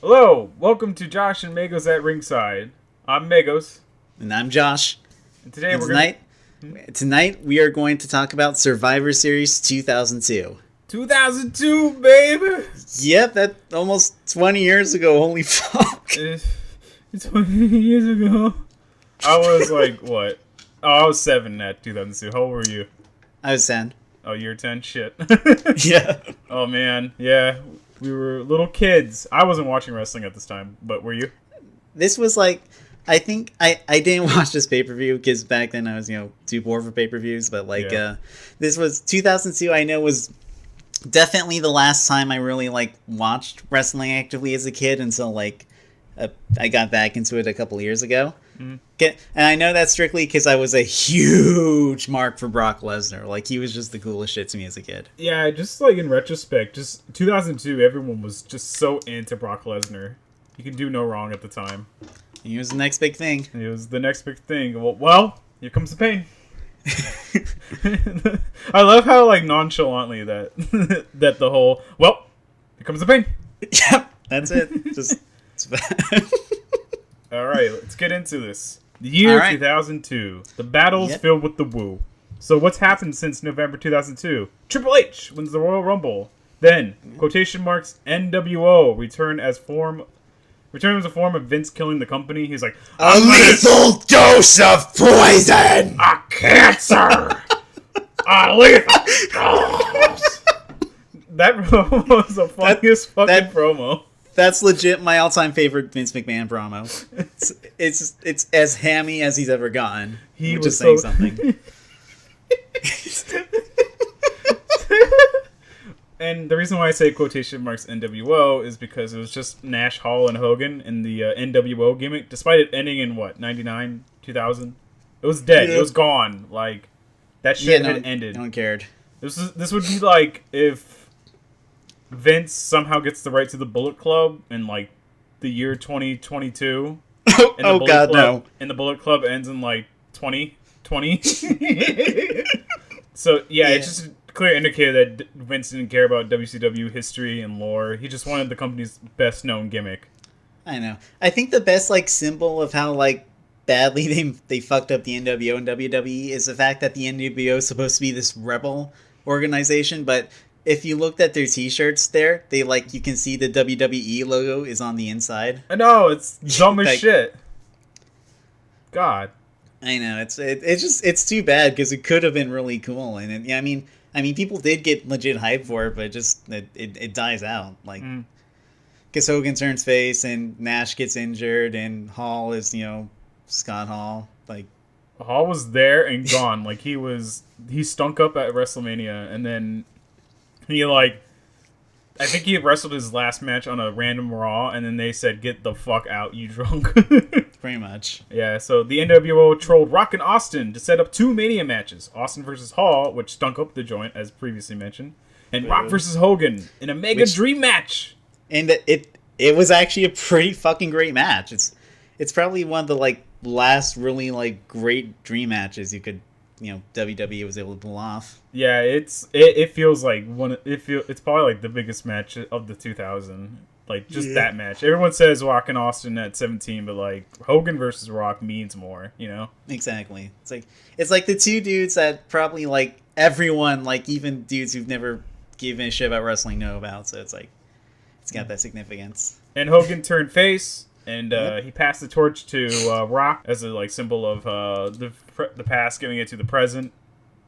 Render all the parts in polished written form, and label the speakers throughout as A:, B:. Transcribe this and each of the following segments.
A: Hello, welcome to Josh and Megos at Ringside. I'm Megos,
B: And I'm Josh.
A: and today
B: And
A: we're going
B: tonight we are going to talk about Survivor Series 2002.
A: 2002, baby.
B: Yep, that almost 20 years ago. Holy fuck.
A: It's 20 years ago. I was like, what? Oh, I was 7 at 2002. How old were you?
B: I was 10.
A: Oh, you're 10? Shit.
B: Yeah.
A: Oh, man. Yeah, we were little kids. I wasn't watching wrestling at this time, but were you?
B: This was like, I think I didn't watch this pay-per-view because back then I was, too poor for pay-per-views. But this was 2002. I know was definitely the last time I really watched wrestling actively as a kid until I got back into it a couple years ago. And I know that's strictly because I was a huge mark for Brock Lesnar. He was just the coolest shit to me as a kid.
A: Yeah, just in retrospect, just 2002, everyone was just so into Brock Lesnar. You could do no wrong at the time.
B: He was the next big thing.
A: It was the next big thing. Well, here comes the pain. I love how nonchalantly that that the whole here comes the pain.
B: Yep, that's it. It's bad.
A: All right, let's get into this. The year 2002. The battles filled with the woo. So what's happened since November 2002? Triple H wins the Royal Rumble. Then quotation marks NWO return as a form of Vince killing the company. He's like,
B: a lethal dose of poison!
A: A cancer! A lethal dose! That promo was the funniest fucking promo.
B: That's legit my all-time favorite Vince McMahon promo. It's as hammy as he's ever gotten.
A: He
B: was
A: just
B: saying something.
A: And the reason why I say quotation marks NWO is because it was just Nash, Hall, and Hogan in the NWO gimmick, despite it ending in, 99, 2000? It was dead. It was gone. That shit had ended.
B: No one cared.
A: This would be like if Vince somehow gets the right to the Bullet Club in, the year 2022.
B: Oh, God, no.
A: And the Bullet Club ends in, 2020. So, yeah, it's just a clear indicator that Vince didn't care about WCW history and lore. He just wanted the company's best-known gimmick.
B: I know. I think the best, symbol of how, badly they fucked up the NWO and WWE is the fact that the NWO is supposed to be this rebel organization, but if you looked at their t-shirts there, they, you can see the WWE logo is on the inside.
A: I know, it's dumb as shit. God.
B: I know, it's too bad because it could have been really cool, and I mean people did get legit hype for it, but it dies out because Hogan turns face and Nash gets injured and Hall is Scott Hall
A: Hall was there and gone. He stunk up at WrestleMania, and then he I think he wrestled his last match on a random Raw, and then they said, "Get the fuck out, you drunk."
B: Pretty much.
A: Yeah, so the NWO trolled Rock and Austin to set up 2 Mania matches. Austin versus Hall, which stunk up the joint, as previously mentioned. And Rock versus Hogan in a Mega Dream match.
B: And it was actually a pretty fucking great match. It's probably one of the, last really, great dream matches you could, WWE was able to pull off.
A: Yeah, it feels like it's probably the biggest match of the 2000. That match. Everyone says Rock and Austin at 17, but Hogan versus Rock means more,
B: Exactly. It's like the two dudes that probably everyone, even dudes who've never given a shit about wrestling know about. So it's got that significance.
A: And Hogan turned face, and he passed the torch to Rock as a symbol of the past, giving it to the present.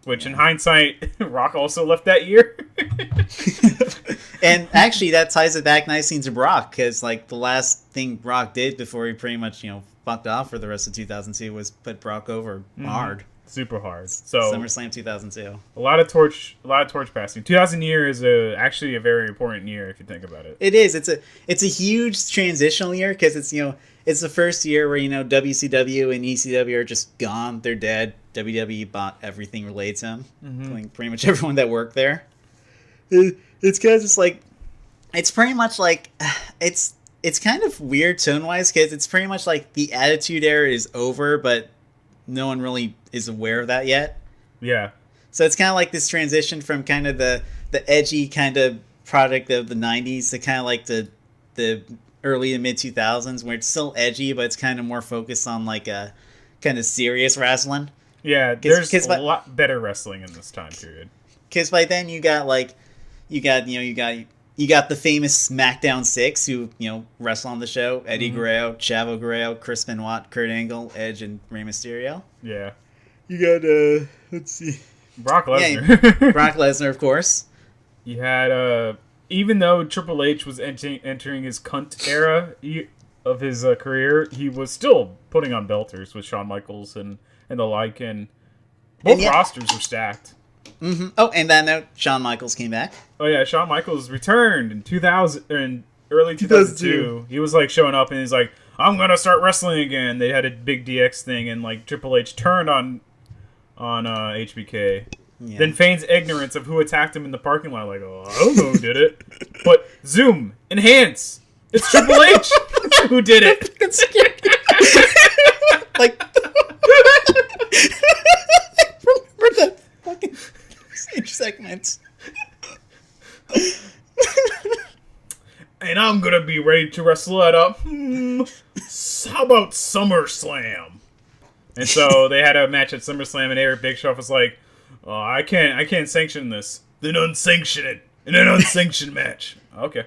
A: Which, in hindsight, Rock also left that year.
B: And actually, that ties it back nicely into Brock, because the last thing Brock did before he pretty much fucked off for the rest of 2002 was put Brock over hard,
A: super hard. So
B: SummerSlam 2002,
A: a lot of torch passing. 2000 year is actually a very important year if you think about it.
B: It is. It's a huge transitional year because it's it's the first year where WCW and ECW are just gone. They're dead. WWE bought everything related to them, including pretty much everyone that worked there. It's kind of just it's pretty much it's kind of weird tone wise because it's pretty much the Attitude Era is over, but no one really is aware of that yet.
A: Yeah.
B: So it's kind of this transition from kind of the edgy kind of product of the 90s to kind of the early to mid 2000s, where it's still edgy, but it's kind of more focused on like a kind of serious wrestling.
A: Yeah, there's a lot better wrestling in this time period.
B: Because by then you got the famous SmackDown 6 who, wrestle on the show. Eddie Guerrero, Chavo Guerrero, Chris Benoit, Kurt Angle, Edge, and Rey Mysterio.
A: Yeah.
B: You got, let's see.
A: Brock Lesnar.
B: Yeah, Brock Lesnar, of course.
A: You had, even though Triple H was entering his cunt era of his career, he was still putting on belters with Shawn Michaels and the like, and both rosters were stacked.
B: Mm-hmm. Oh, and that note, Shawn Michaels came back.
A: Oh yeah, Shawn Michaels returned in early 2002. He was like showing up and he's like, "I'm gonna start wrestling again." They had a big DX thing, and like Triple H turned on HBK. Yeah. Then feigns ignorance of who attacked him in the parking lot. Like, oh, I don't know who did it, but zoom, enhance. It's Triple H who did it.
B: Like, remember that fucking stage segment.
A: And I'm gonna be ready to wrestle at how about SummerSlam? And so they had a match at SummerSlam, and Eric Bischoff was like, "Oh, I can't sanction this. Then unsanction it in an unsanctioned match." Okay.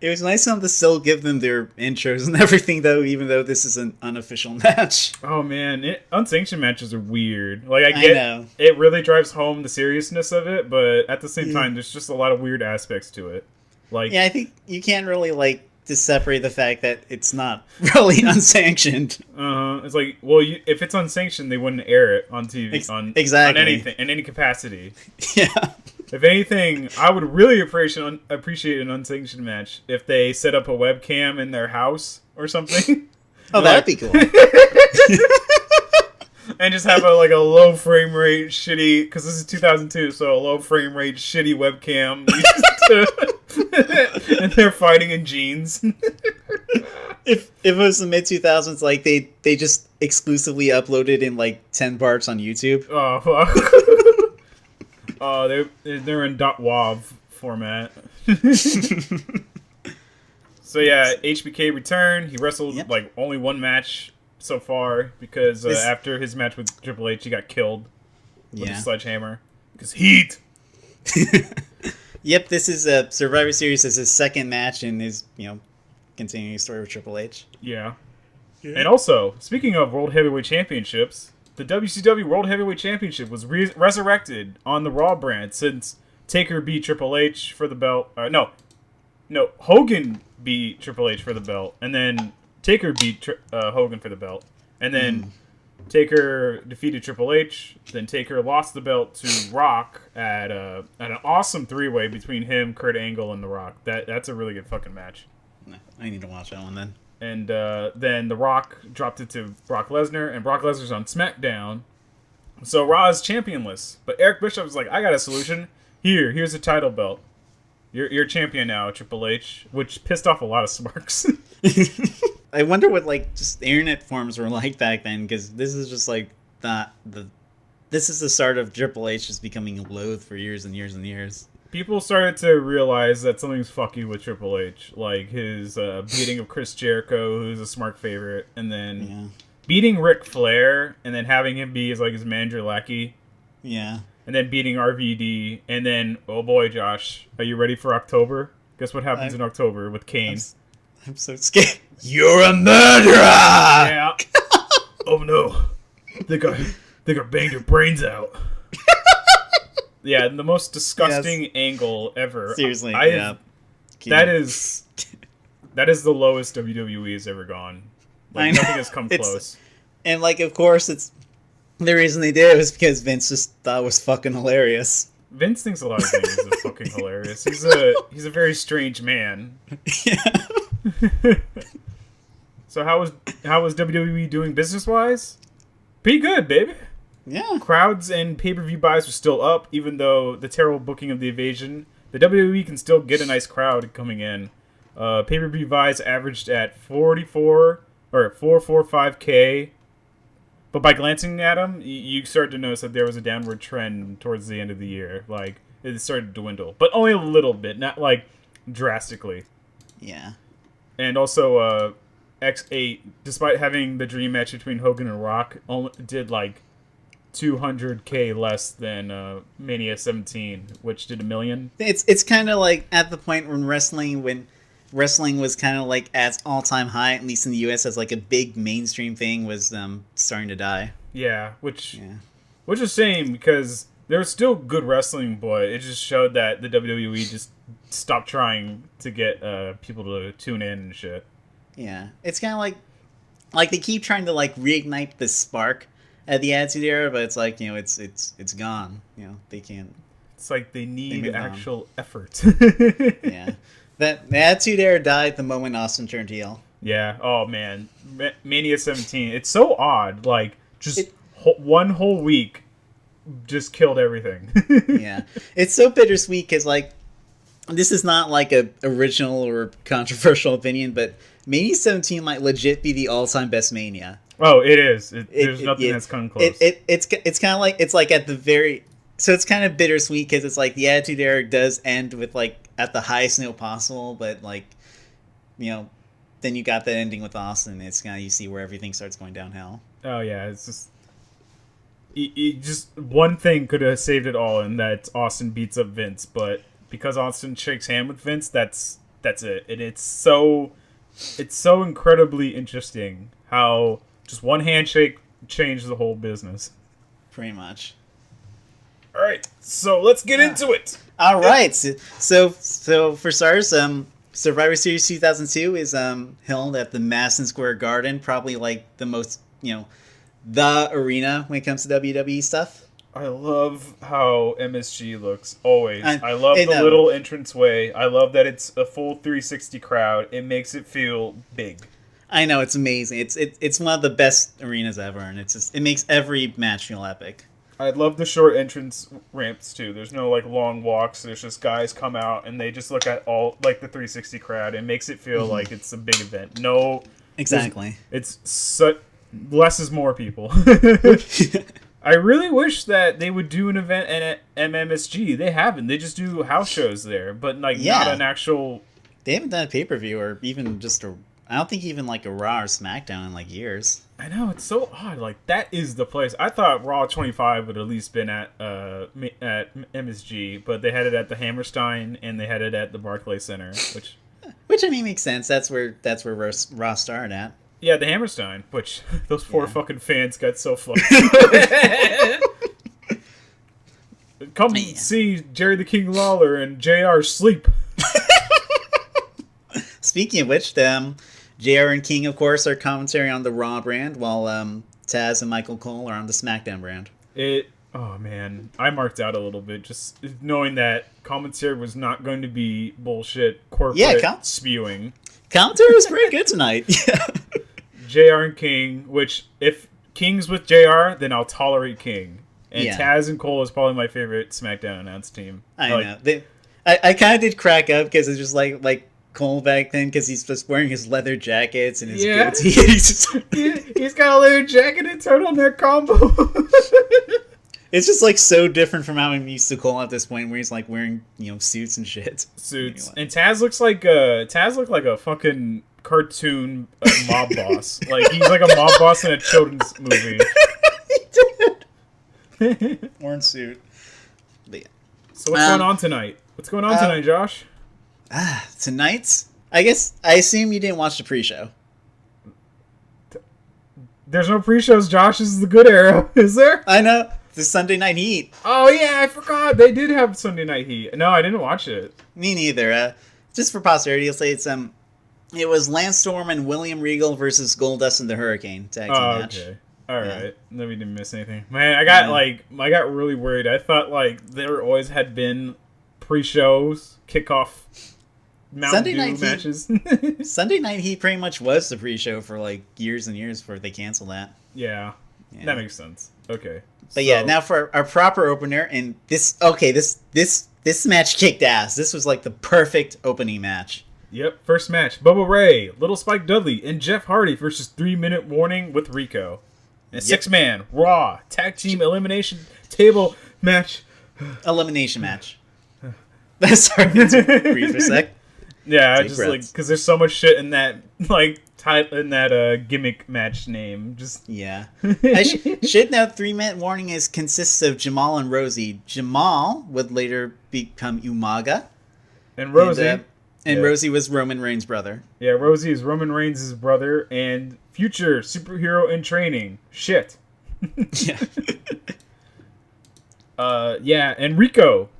B: It was nice of them to still give them their intros and everything, though, even though this is an unofficial match.
A: Oh man, unsanctioned matches are weird. Like I know it really drives home the seriousness of it, but at the same time, there's just a lot of weird aspects to it. Like,
B: yeah, I think you can't really just separate the fact that it's not really unsanctioned.
A: It's like, well, if it's unsanctioned, they wouldn't air it on TV
B: exactly.
A: on anything in any capacity.
B: Yeah.
A: If anything, I would really appreciate an unsanctioned match if they set up a webcam in their house or something.
B: Oh, that'd be cool.
A: And just have a low frame rate shitty, because this is 2002, so a low frame rate shitty webcam. And they're fighting in jeans.
B: If it was the mid 2000s, they just exclusively uploaded in 10 parts on YouTube.
A: Oh fuck. Oh, they're in .wav format. So yeah, HBK returned. He wrestled only one match so far because after his match with Triple H, he got killed with a sledgehammer. Because heat.
B: Yep, this is a Survivor Series. This is his second match in his continuing his story with Triple H.
A: Yeah. And also, speaking of World Heavyweight Championships, the WCW World Heavyweight Championship was resurrected on the Raw brand since Taker beat Triple H for the belt. No, Hogan beat Triple H for the belt, and then Taker beat Hogan for the belt, and then Taker defeated Triple H. Then Taker lost the belt to Rock at an awesome three-way between him, Kurt Angle, and The Rock. That's a really good fucking match.
B: I need to watch that one then.
A: And then The Rock dropped it to Brock Lesnar, and Brock Lesnar's on SmackDown. So Raw is championless. But Eric Bischoff was like, I got a solution. Here's a title belt. You're champion now, Triple H, which pissed off a lot of smarks.
B: I wonder what just internet forums were like back then, because this is just this is the start of Triple H just becoming loathed for years and years and years.
A: People started to realize that something's fucky with Triple H, like his beating of Chris Jericho, who's a smart favorite, and then beating Ric Flair, and then having him be his manager lackey.
B: Yeah. And
A: then beating RVD, and then, oh boy, Josh, are you ready for October? Guess what happens in October with Kane?
B: I'm so scared. You're a murderer!
A: Yeah. Oh no. Think I banged your brains out. Yeah, the most disgusting angle ever.
B: Seriously,
A: That is the lowest WWE has ever gone. Nothing has come close.
B: And of course, it's the reason they did it was because Vince just thought it was fucking hilarious.
A: Vince thinks a lot of things are fucking hilarious. He's a very strange man. Yeah. So how was WWE doing business wise? Pretty good, baby.
B: Yeah.
A: Crowds and pay-per-view buys are still up, even though the terrible booking of the Invasion. The WWE can still get a nice crowd coming in. Pay-per-view buys averaged at 445K. But by glancing at them, you start to notice that there was a downward trend towards the end of the year. It started to dwindle. But only a little bit, not drastically.
B: Yeah.
A: And also, X8, despite having the dream match between Hogan and Rock, only did like 200K less than Mania 17, which did $1 million.
B: It's kind of like at the point when wrestling was kind of like at its all-time high, at least in the US, as like a big mainstream thing, was starting to die.
A: Yeah, which is a shame because there was still good wrestling, but it just showed that the WWE just stopped trying to get people to tune in and shit.
B: Yeah, it's kind of like they keep trying to like reignite the spark at the Attitude Era, but it's like, you know, it's gone. You know, they can't.
A: It's like they need actual effort.
B: Yeah, the Attitude Era died the moment Austin turned heel.
A: Yeah. Oh man, Mania 17. It's so odd. Like just one whole week just killed everything.
B: Yeah, it's so bittersweet because like this is not like a original or controversial opinion, but Mania 17 might legit be the all-time best Mania.
A: Oh, it is. There's nothing that's come close.
B: It's kind of like, it's like at the very, so it's kind of bittersweet because it's like the Attitude Era does end with like at the highest note possible, but like, you know, then you got the ending with Austin. It's kind of, you see where everything starts going downhill.
A: Oh yeah, it's just just one thing could have saved it all, and that's Austin beats up Vince. But because Austin shakes hand with Vince, that's it. And it's so incredibly interesting how just one handshake changed the whole business.
B: Pretty much.
A: All right, so let's get into it.
B: All right, so for starters, Survivor Series 2002 is held at the Madison Square Garden, probably like the most, you know, the arena when it comes to WWE stuff.
A: I love how MSG looks, always. I love the little entranceway. I love that it's a full 360 crowd. It makes it feel big.
B: I know, it's amazing. It's one of the best arenas ever, and it makes every match feel epic.
A: I love the short entrance ramps, too. There's no, like, long walks. There's just guys come out, and they just look at all, like, the 360 crowd. It makes it feel like it's a big event. No...
B: Exactly.
A: It's such... Less is more, people. I really wish that they would do an event at MMSG. They haven't. They just do house shows there, but, like, not an actual...
B: They haven't done a pay-per-view or even just I don't think even, like, a Raw or SmackDown in, like, years.
A: I know, it's so odd. Like, that is the place. I thought Raw 25 would at least been at MSG, but they had it at the Hammerstein and they had it at the Barclays Center,
B: which I mean makes sense. That's where Raw started at.
A: Yeah, the Hammerstein, which those poor fucking fans got so fucked. Come see Jerry the King Lawler and JR sleep.
B: Speaking of which, JR and King, of course, are commentary on the Raw brand, while Taz and Michael Cole are on the SmackDown brand.
A: Oh, man. I marked out a little bit, just knowing that commentary was not going to be bullshit corporate spewing.
B: Commentary was pretty good tonight.
A: JR and King, which, if King's with JR, then I'll tolerate King. And Taz and Cole is probably my favorite SmackDown announced team.
B: I know. I kind of did crack up because it's just like Cole back then, because he's just wearing his leather jackets and his goatee.
A: He's got a leather jacket and turtleneck combo.
B: It's just like so different from how I'm used to Cole at this point, where he's like wearing, you know, suits and shit.
A: Suits. Anyway. And Taz looked like a fucking cartoon mob boss. Like he's like a mob boss in a children's movie.
B: He did. Orange suit. But yeah.
A: So what's going on tonight? What's going on tonight, Josh?
B: Tonight? I assume you didn't watch the pre-show.
A: There's no pre-shows, Josh. This is the good era. Is there?
B: I know. The Sunday Night Heat.
A: Oh, yeah. I forgot. They did have Sunday Night Heat. No, I didn't watch it.
B: Me neither. Just for posterity, I'll say it was Lance Storm and William Regal versus Goldust and the Hurricane tag team match. Okay. All right. Then we didn't miss anything. Man, I got really worried. I thought, like, there always had been pre-shows, kickoff Mountain Dew matches. Sunday Night Heat pretty much was the pre-show for like years and years before they canceled that.
A: Yeah. That makes sense. Okay.
B: But yeah, now for our proper opener, and this match kicked ass. This was like the perfect opening match.
A: Yep, first match. Bubba Ray, Little Spike Dudley, and Jeff Hardy versus 3 Minute Warning with Rico. And 6-man Raw Tag Team Elimination Table match.
B: Elimination match. Sorry, to breathe for a sec.
A: Yeah, just breaths. Like because there's so much shit in that gimmick match name. Just
B: yeah. I should note 3-minute warning consists of Jamal and Rosie. Jamal would later become Umaga,
A: and Rosie.
B: And Rosie was Roman Reigns' brother.
A: Yeah, Rosie is Roman Reigns' brother and future superhero in training. Shit.
B: Yeah.
A: Yeah, and Rico.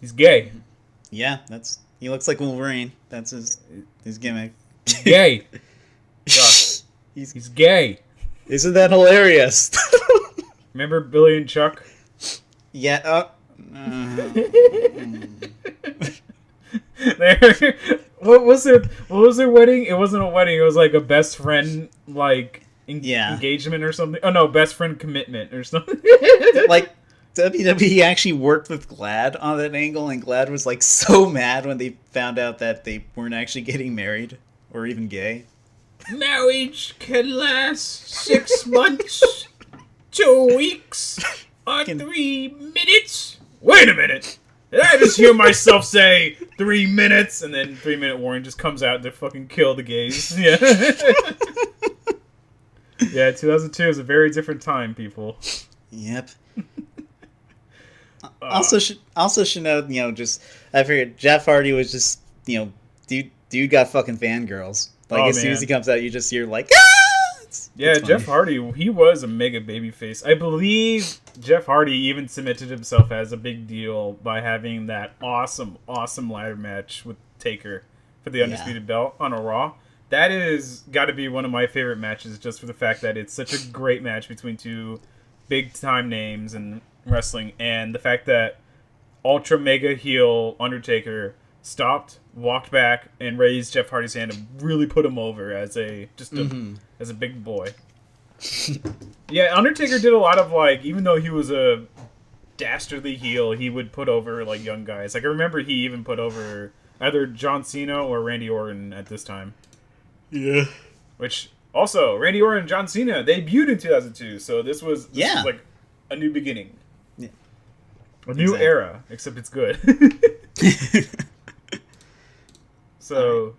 A: He's gay.
B: Yeah, he looks like Wolverine. That's his gimmick.
A: He's gay. Josh, he's gay.
B: Isn't that hilarious?
A: Remember Billy and Chuck?
B: Yeah.
A: What was their wedding? It wasn't a wedding. It was like a best friend engagement or something. Oh no, best friend commitment or something.
B: Like WWE actually worked with GLAAD on that angle, and GLAAD was like so mad when they found out that they weren't actually getting married or even gay.
A: Marriage can last 6 months, 2 weeks, or 3 minutes. Wait a minute. Did I just hear myself say 3 minutes, and then 3-minute warning just comes out to fucking kill the gays? Yeah. Yeah, 2002 is a very different time, people.
B: Yep. Also should note, just I figured Jeff Hardy was just, dude got fucking fangirls. Like as soon as he comes out, you just hear like, ah! It's
A: Jeff Hardy, he was a mega babyface. I believe Jeff Hardy even cemented himself as a big deal by having that awesome ladder match with Taker for the Undisputed Belt on a Raw. That is got to be one of my favorite matches, just for the fact that it's such a great match between two big time names in wrestling, and the fact that ultra mega heel Undertaker stopped, walked back, and raised Jeff Hardy's hand and really put him over as a big boy. Yeah, Undertaker did a lot of even though he was a dastardly heel, he would put over young guys. I remember he even put over either John Cena or Randy Orton at this time.
B: Yeah.
A: Which also Randy Orton and John Cena debuted in 2002, so this was like a new beginning.
B: Yeah.
A: A new era, except it's good. So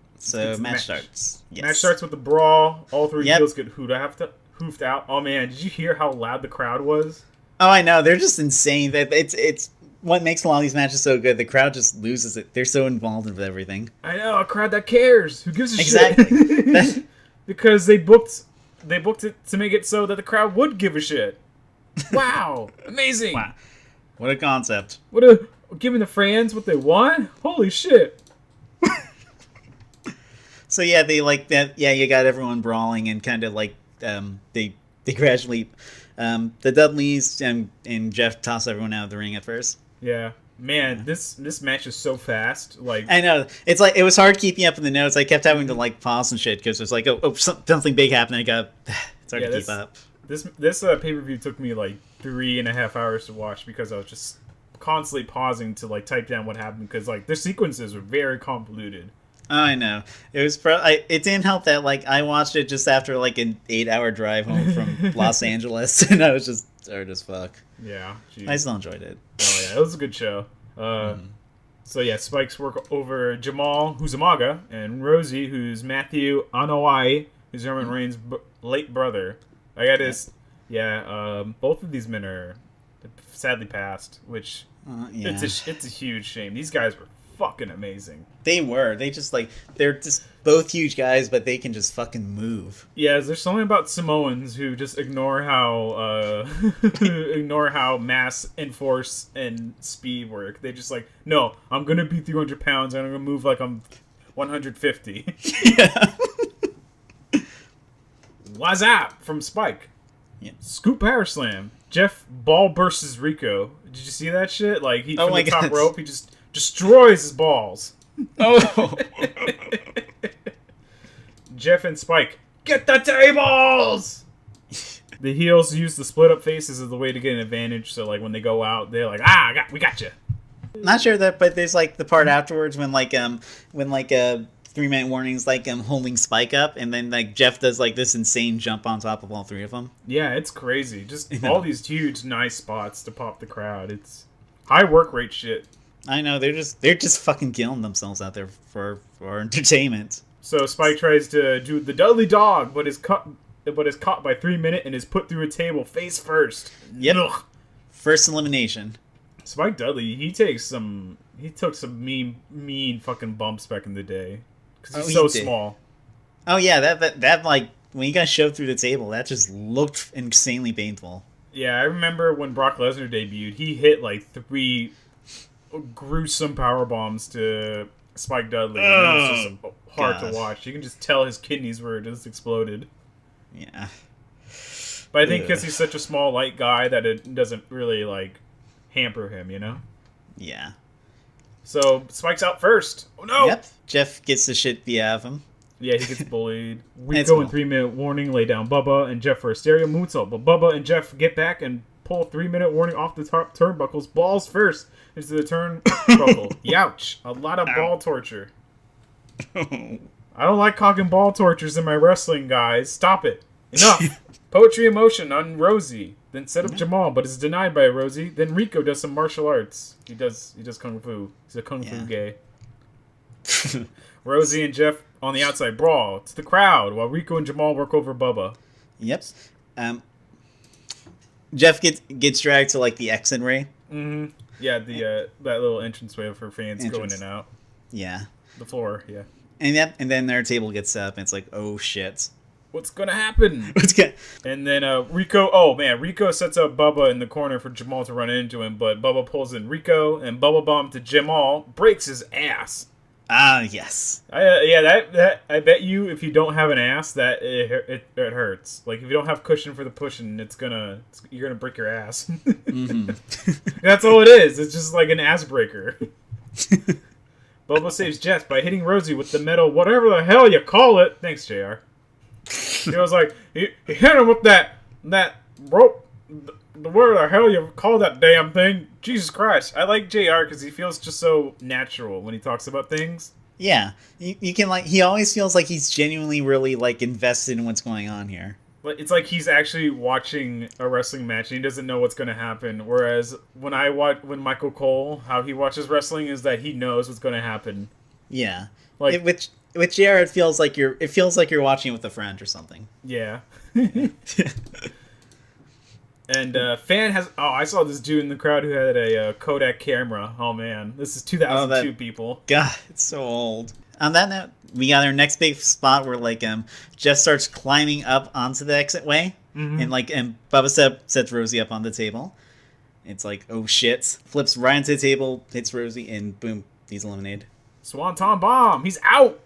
B: match starts. Yes.
A: Match starts with the brawl. All three heels get hoofed out. Oh man, did you hear how loud the crowd was?
B: Oh, I know. They're just insane. It's what makes a lot of these matches so good. The crowd just loses it. They're so involved with everything.
A: I know, a crowd that cares. Who gives a
B: shit?
A: Exactly. Because they booked it to make it so that the crowd would give a shit. Wow. Amazing.
B: Wow. What a concept.
A: Giving the fans what they want? Holy shit.
B: So yeah, they like that. Yeah, you got everyone brawling and kind of they gradually, the Dudleys and Jeff toss everyone out of the ring at first.
A: Yeah, man, this match is so fast.
B: I know it's it was hard keeping up in the notes. I kept having to pause and shit because there's something big happened. It's hard to keep up.
A: This pay-per-view took me 3.5 hours to watch because I was just constantly pausing to type down what happened because their sequences were very convoluted.
B: Oh, I know. It was. It didn't help that I watched it just after an 8-hour drive home from Los Angeles, and I was just tired as fuck.
A: Yeah, geez.
B: I still enjoyed it.
A: Oh yeah, it was a good show. So yeah, Spike's work over Jamal, who's Umaga, and Rosie, who's Matthew Anoa'i, who's Roman Reigns' late brother. I got this. Yeah, both of these men are sadly passed, which it's a huge shame. These guys were fucking amazing.
B: They were. They just they're just both huge guys, but they can just fucking move.
A: Yeah, there's something about Samoans who just ignore how mass and force and speed work. They just no, I'm gonna be 300 pounds and I'm gonna move like I'm 150.
B: Yeah.
A: Wazap from Spike.
B: Yeah.
A: Scoop power slam. Jeff ball bursts Rico. Did you see that shit? He from the top rope, he just destroys his balls.
B: Oh.
A: Jeff and Spike, get the tables! The heels use the split up faces as the way to get an advantage, so when they go out, they're we got you.
B: Not sure that, but there's the part afterwards when 3-minute warnings holding Spike up, and then Jeff does this insane jump on top of all three of them.
A: Yeah, it's crazy. Just all these huge nice spots to pop the crowd. It's high work rate shit.
B: I know they're just fucking killing themselves out there for entertainment.
A: So Spike tries to do the Dudley Dog, but is caught by 3 Minute and is put through a table face first.
B: Yep.
A: Ugh.
B: First elimination.
A: Spike Dudley, he took some mean fucking bumps back in the day because he's so small.
B: Oh yeah, that like when he got shoved through the table, that just looked insanely painful.
A: Yeah, I remember when Brock Lesnar debuted, he hit like 3 gruesome power bombs to Spike Dudley. And it was just hard to watch. You can just tell his kidneys were just exploded.
B: Yeah.
A: But I think because he's such a small, light guy that it doesn't really like hamper him, you know?
B: Yeah.
A: So Spike's out first. Oh no!
B: Yep. Jeff gets the shit beat out of him.
A: Yeah, he gets bullied. Rico in 3 Minute warning, lay down Bubba and Jeff for a stereo moonsault. But Bubba and Jeff get back and pull 3 Minute warning off the top turnbuckles. Balls first into the turnbuckle. Youch. A lot of ball torture. I don't like cock and ball tortures in my wrestling, guys. Stop it. Enough. Poetry in motion on Rosie. Then set up Jamal, but is denied by Rosie. Then Rico does some martial arts. He does kung fu. He's a kung fu gay. Rosie and Jeff on the outside brawl. It's the crowd while Rico and Jamal work over Bubba.
B: Yep. Jeff gets dragged to like the exit ray.
A: Mm-hmm. Yeah, that little entranceway for fans going in and out.
B: Yeah.
A: The floor. Yeah.
B: And then their table gets set up, and it's like, oh shit.
A: What's gonna happen? And then Rico sets up Bubba in the corner for Jamal to run into him, but Bubba pulls in Rico and Bubba bomb to Jamal, breaks his ass.
B: Ah, yes.
A: That I bet you if you don't have an ass, that it hurts. Like if you don't have cushion for the pushing, you're gonna break your ass. Mm-hmm. That's all it is. It's just like an ass breaker. Bubba saves Jeff by hitting Rosie with the metal, whatever the hell you call it. Thanks, JR. He was like, he hit him with that rope. Where the hell you call that damn thing? Jesus Christ. I like JR because he feels just so natural when he talks about things.
B: Yeah. You can he always feels like he's genuinely really like invested in what's going on here.
A: But it's like he's actually watching a wrestling match and he doesn't know what's going to happen. Whereas when Michael Cole, how he watches wrestling is that he knows what's going to happen.
B: Yeah. Like with JR, it feels like you're watching it with a friend or something.
A: Yeah. And Fan has... Oh, I saw this dude in the crowd who had a Kodak camera. Oh, man. This is 2002, people.
B: God, it's so old. On that note, we got our next big spot where, Jeff starts climbing up onto the exit way. Mm-hmm. And Bubba sets Rosie up on the table. It's like, oh, shit. Flips right into the table, hits Rosie, and boom, he's eliminated.
A: Swanton bomb. He's out.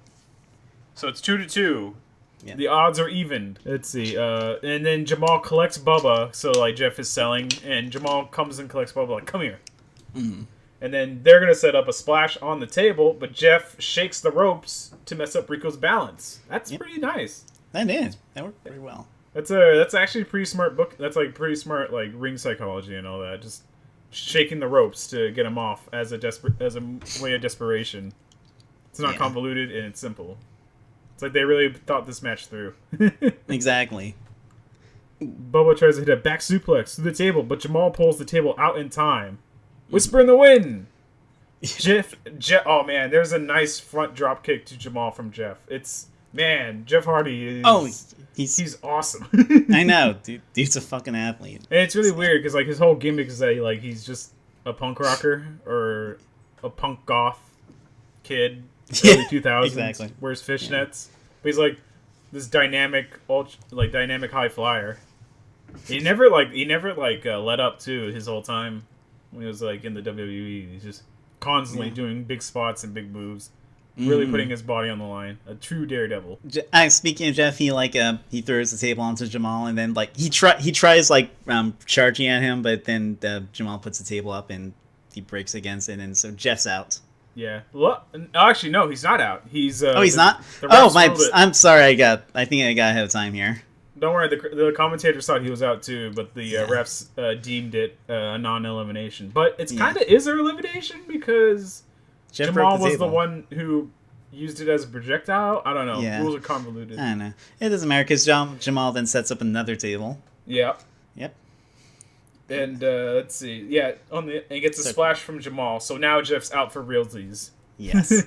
A: So it's 2-2. Yeah. The odds are even. Let's see. And then Jamal collects Bubba. So Jeff is selling, and Jamal comes and collects Bubba. Come here. Mm-hmm. And then they're gonna set up a splash on the table, but Jeff shakes the ropes to mess up Rico's balance. That's pretty nice.
B: That is. That worked very well.
A: That's actually a pretty smart book. That's pretty smart ring psychology and all that. Just shaking the ropes to get him off as a way of desperation. It's not convoluted and it's simple. It's like they really thought this match through.
B: Exactly.
A: Bubba tries to hit a back suplex through the table, but Jamal pulls the table out in time. Whisper in the wind! Jeff, oh man, there's a nice front drop kick to Jamal from Jeff. Jeff Hardy is... he's awesome.
B: I know, dude's a fucking athlete.
A: And it's really weird, because his whole gimmick is that he's just a punk rocker, or a punk goth kid. Early 2000s,
B: exactly.
A: Wears fishnets, but he's this dynamic high flyer. He never let up too his whole time when he was in the WWE. He's just constantly doing big spots and big moves, really putting his body on the line. A true daredevil.
B: Speaking of Jeff, he throws the table onto Jamal, and then he tries charging at him, but then Jamal puts the table up and he breaks against it, and so Jeff's out.
A: Yeah. Well, actually, no, he's not out. He's.
B: He's not. I'm sorry. I think I got ahead of time here.
A: Don't worry. The commentators thought he was out too, but the refs deemed it a non-elimination. But it's kind of is an elimination because Jamal was the one who used it as a projectile. I don't know. Yeah. Rules are convoluted.
B: I don't know. It doesn't matter because Jamal then sets up another table.
A: Yeah.
B: Yep.
A: And let's see. Yeah, and he gets a splash from Jamal. So now Jeff's out for realsies.
B: Yes.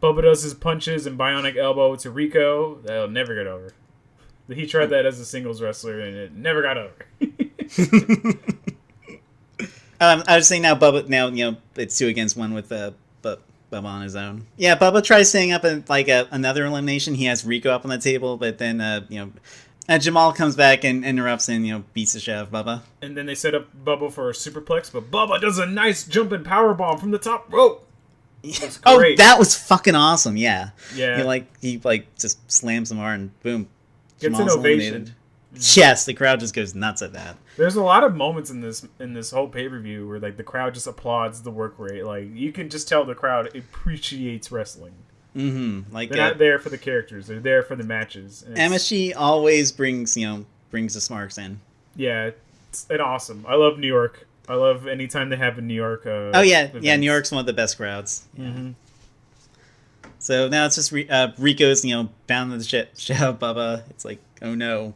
A: Bubba does his punches and bionic elbow to Rico. That'll never get over. He tried that as a singles wrestler, and it never got over.
B: I was saying now, Bubba. Now it's 2 against 1 with Bubba on his own. Yeah, Bubba tries setting up another elimination. He has Rico up on the table, but then Jamal comes back and interrupts and beats the shit out of Bubba.
A: And then they set up Bubba for a superplex, but Bubba does a nice jumping powerbomb from the top rope.
B: Oh, that was fucking awesome! Yeah.
A: Yeah.
B: He just slams him hard and boom.
A: Gets an ovation.
B: Eliminated. Yes, the crowd just goes nuts at that.
A: There's a lot of moments in this whole pay-per-view where the crowd just applauds the work rate. You can just tell the crowd appreciates wrestling.
B: Mm-hmm.
A: They're not there for the characters; they're there for the matches.
B: MSG always brings the smarks in.
A: Yeah, it's awesome. I love New York. I love anytime they have a New York.
B: Events. New York's one of the best crowds. Yeah. Mm-hmm. So now it's just Rico's bound to the shit out of Bubba. It's like, oh no.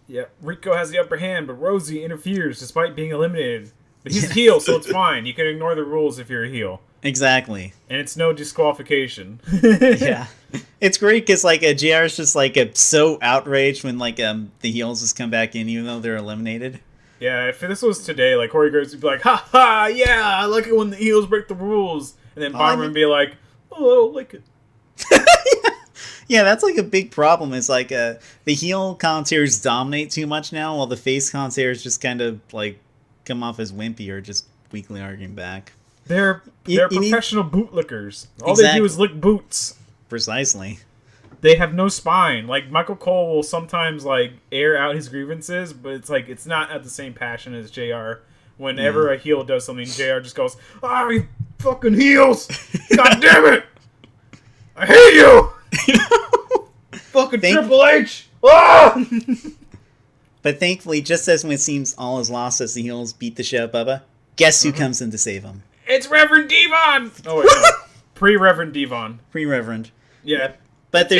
A: Yeah, Rico has the upper hand, but Rosie interferes despite being eliminated. But he's a heel, so it's fine. You can ignore the rules if you're a heel.
B: Exactly.
A: And it's no disqualification.
B: Yeah. It's great because JR is just so outraged when the heels just come back in even though they're eliminated.
A: Yeah, if this was today, Corey Graves would be like, ha ha, yeah, I like it when the heels break the rules. And then Bomber would be like, oh, I don't like it.
B: Yeah, that's a big problem. Is the heel commentators dominate too much now, while the face commentators just kind of come off as wimpy or just weakly arguing back.
A: They're professional bootlickers. All
B: Exactly.
A: they do is lick boots.
B: Precisely.
A: They have no spine. Michael Cole will sometimes air out his grievances, but it's not at the same passion as JR. Whenever a heel does something, JR just goes, "Ah, you fucking heels! God damn it! I hate you! Fucking Triple H! Ah!"
B: But thankfully, just as when it seems all is lost as the heels beat the shit out of Bubba, guess who comes in to save him?
A: It's Reverend Devon! Oh, wait, no. Pre-Reverend Devon.
B: Pre-Reverend.
A: Yeah.
B: But they're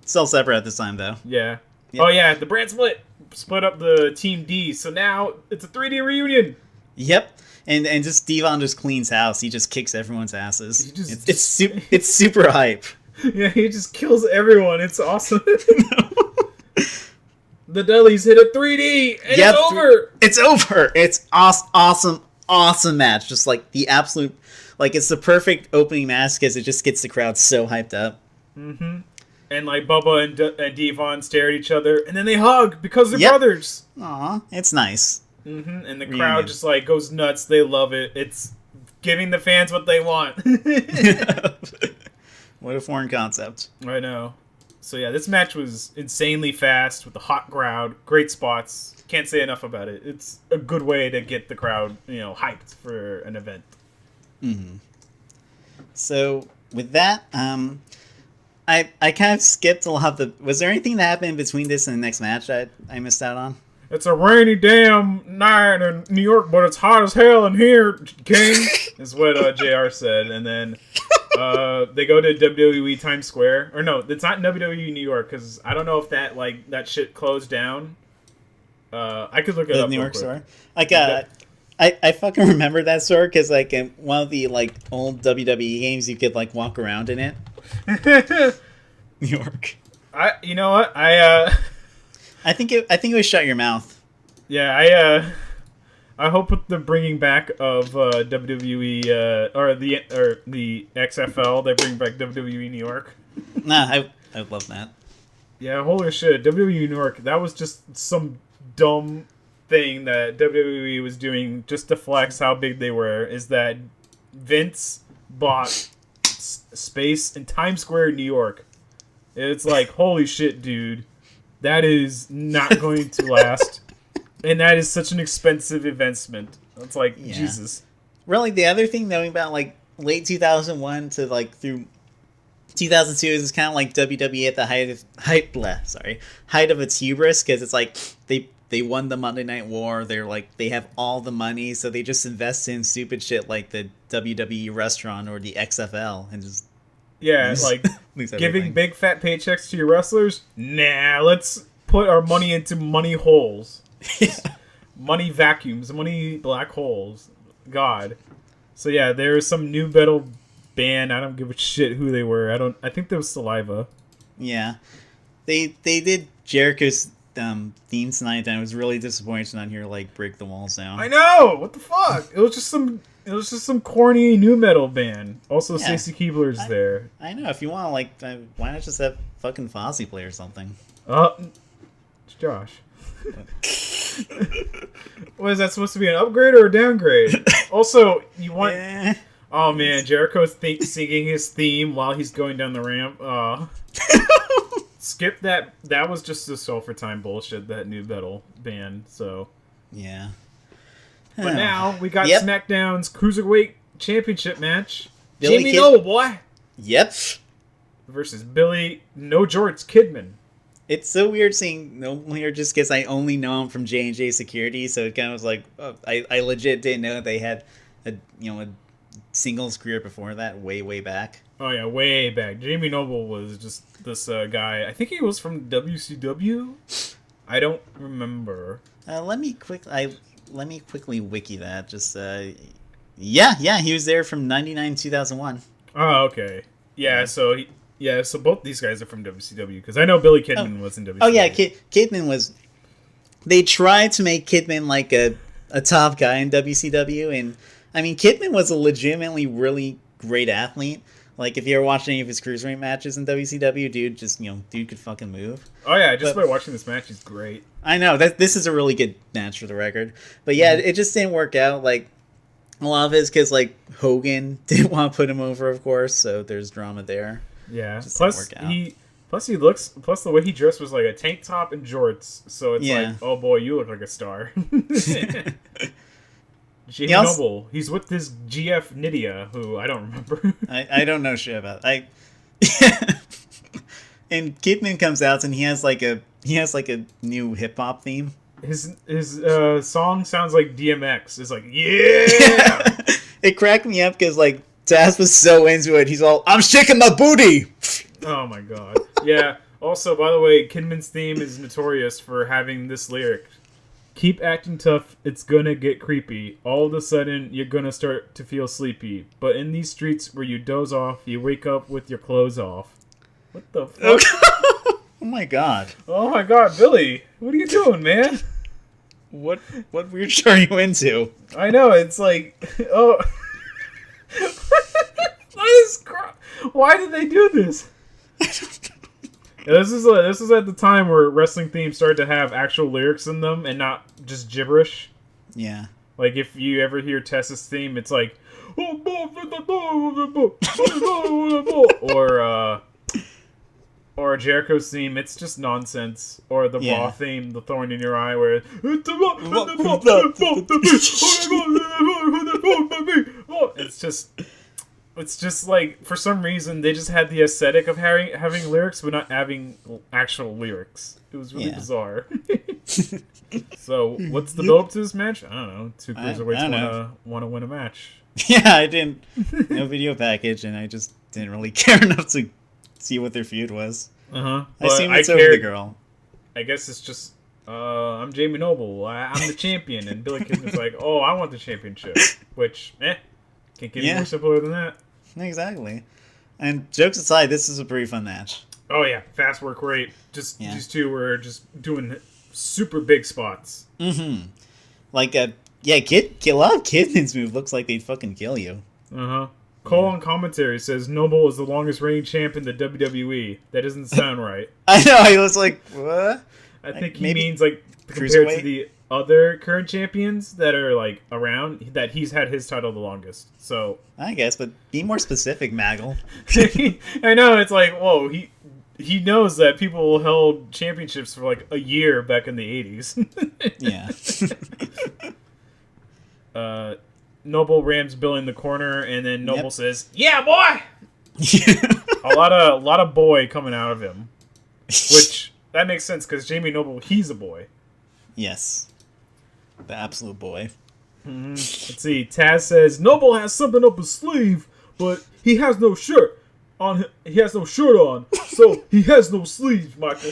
B: still separate at this time, though.
A: Yeah.
B: Yep.
A: Oh, yeah, the brand split up the Team D, so now it's a 3D reunion.
B: Yep. And just Devon just cleans house. He just kicks everyone's asses. It's super hype.
A: Yeah, he just kills everyone. It's awesome. The Dudleys hit a 3D, and it's over.
B: It's over. It's awesome match. Just the absolute, it's the perfect opening match because it just gets the crowd so hyped up.
A: Mm-hmm. And Bubba and Devon stare at each other, and then they hug because they're brothers.
B: Aw, it's nice.
A: Mm-hmm. And the crowd just goes nuts. They love it. It's giving the fans what they want.
B: What a foreign concept.
A: I know. So yeah, this match was insanely fast with a hot crowd, great spots. Can't say enough about it. It's a good way to get the crowd, hyped for an event.
B: Mm-hmm. So with that, I kind of skipped a lot of the. Was there anything that happened between this and the next match that I missed out on?
A: It's a rainy damn night in New York, but it's hot as hell in here, King. Is what JR said, and then they go to WWE Times Square. Or no, it's not WWE New York because I don't know if that that shit closed down. I could look it up.
B: New York store. I fucking remember that store because in one of the old WWE games you could walk around in it. New York.
A: You know what?
B: I think it was Shut Your Mouth.
A: Yeah, I hope with the bringing back of WWE or the XFL, they bring back WWE New York.
B: Nah, I would love that.
A: Yeah, holy shit, WWE New York. That was just some dumb thing that WWE was doing just to flex how big they were. Is that Vince bought space in Times Square, New York? It's holy shit, dude. That is not going to last. And that is such an expensive investment. It's Jesus. Really,
B: the other thing knowing about late 2001 to through 2002 is kind of WWE at the height of its hubris because it's they won the Monday Night War. They're they have all the money, so they just invest in stupid shit like the WWE restaurant or the XFL and just
A: giving big fat paychecks to your wrestlers. Nah, let's put our money into money holes. Money vacuums, money black holes. God. So yeah, there's some new metal band. I don't give a shit who they were. I think there was Saliva.
B: Yeah. They did Jericho's theme tonight, and I was really disappointed to not hear like Break the Walls Down.
A: I know! What the fuck? It was just some corny new metal band. Also,
B: Yeah.
A: Stacey Keebler's there.
B: I know. If you want, like, why not just have fucking Fozzy play or something?
A: It's Josh. What is that supposed to be, an upgrade or a downgrade? Also, you want...
B: Yeah.
A: Oh man, Jericho's singing his theme while he's going down the ramp. Skip that. That was just a for time bullshit, that new metal band, so...
B: Yeah.
A: But now, we got SmackDown's Cruiserweight Championship match.
B: Billy
A: Jamie Noble, boy!
B: Yep.
A: Versus Billy No Jorts Kidman.
B: It's so weird seeing Noble here just because I only know him from J&J Security, so it kind of was like, I legit didn't know they had a singles career before that, way back.
A: Oh yeah, way back. Jamie Noble was just this guy. I think he was from WCW. I don't remember.
B: Let me quickly wiki that. Just yeah, he was there from 99 2001.
A: Oh, okay. Yeah, so both these guys are from WCW because I know Billy Kidman was in WCW.
B: Oh yeah, Kidman was. They tried to make Kidman like a top guy in WCW, and I mean Kidman was a legitimately really great athlete. Like if you ever watched any of his cruiserweight matches in WCW, dude could fucking move.
A: Oh yeah, just by watching this match, he's great.
B: I know that this is a really good match for the record, but yeah, it just didn't work out. Like a lot of it is because like Hogan didn't want to put him over, of course, so there's drama there.
A: Yeah. Plus the way he dressed was like a tank top and jorts, so it's like, oh boy, you look like a star. Jamie Noble, he's with this GF Nydia, who I don't remember.
B: I don't know shit about. And Kidman comes out and he has like a new hip hop theme.
A: His song sounds like DMX. It's like, yeah.
B: It cracked me up because like Taz was so into it. He's all, I'm shaking my booty.
A: Oh my god. Yeah. Also, by the way, Kidman's theme is notorious for having this lyric. Keep acting tough, it's gonna get creepy. All of a sudden, you're gonna start to feel sleepy. But in these streets where you doze off, you wake up with your clothes off. What the fuck?
B: Oh my god.
A: Oh my god, Billy. What are you doing, man?
B: What weird show are you into?
A: I know, it's like... Oh... Why did they do this? This is at the time where wrestling themes started to have actual lyrics in them and not just gibberish.
B: Yeah.
A: Like if you ever hear Tessa's theme, it's like, or Jericho's theme, it's just nonsense. Or the Raw theme, the Thorn in Your Eye, where it's just like, for some reason, they just had the aesthetic of having lyrics, but not having actual lyrics. It was really bizarre. So, what's the build up to this match? I don't know. Two cruiserweights want to win a match.
B: Yeah, I didn't. No video package, and I just didn't really care enough to see what their feud was.
A: I
B: assume it's over the girl.
A: I guess it's just, I'm Jamie Noble. I'm the champion. And Billy Kidman's like, oh, I want the championship. Which, can't get any more simpler than that.
B: Exactly. And jokes aside, this is a pretty fun match.
A: Oh yeah, fast work rate. Just these two were just doing super big spots.
B: Mm-hmm. Like a lot of Kidman's move looks like they'd fucking kill you.
A: Cole on commentary says Noble is the longest reigning champ in the WWE. That doesn't sound right.
B: I know. I was like, what?
A: I think he means like compared to the other current champions that are like around, that he's had his title the longest. So
B: I guess, but be more specific, Maggle.
A: I know, it's like, whoa, he knows that people held championships for like a year back in the 80s.
B: Yeah.
A: Noble rams Bill in the corner, and then Noble says, "Yeah, boy." a lot of boy coming out of him, which that makes sense because Jamie Noble, he's a boy.
B: Yes. The absolute boy.
A: Mm-hmm. Let's see. Taz says Noble has something up his sleeve, but he has no shirt on. He has no shirt on, so he has no sleeves, Michael.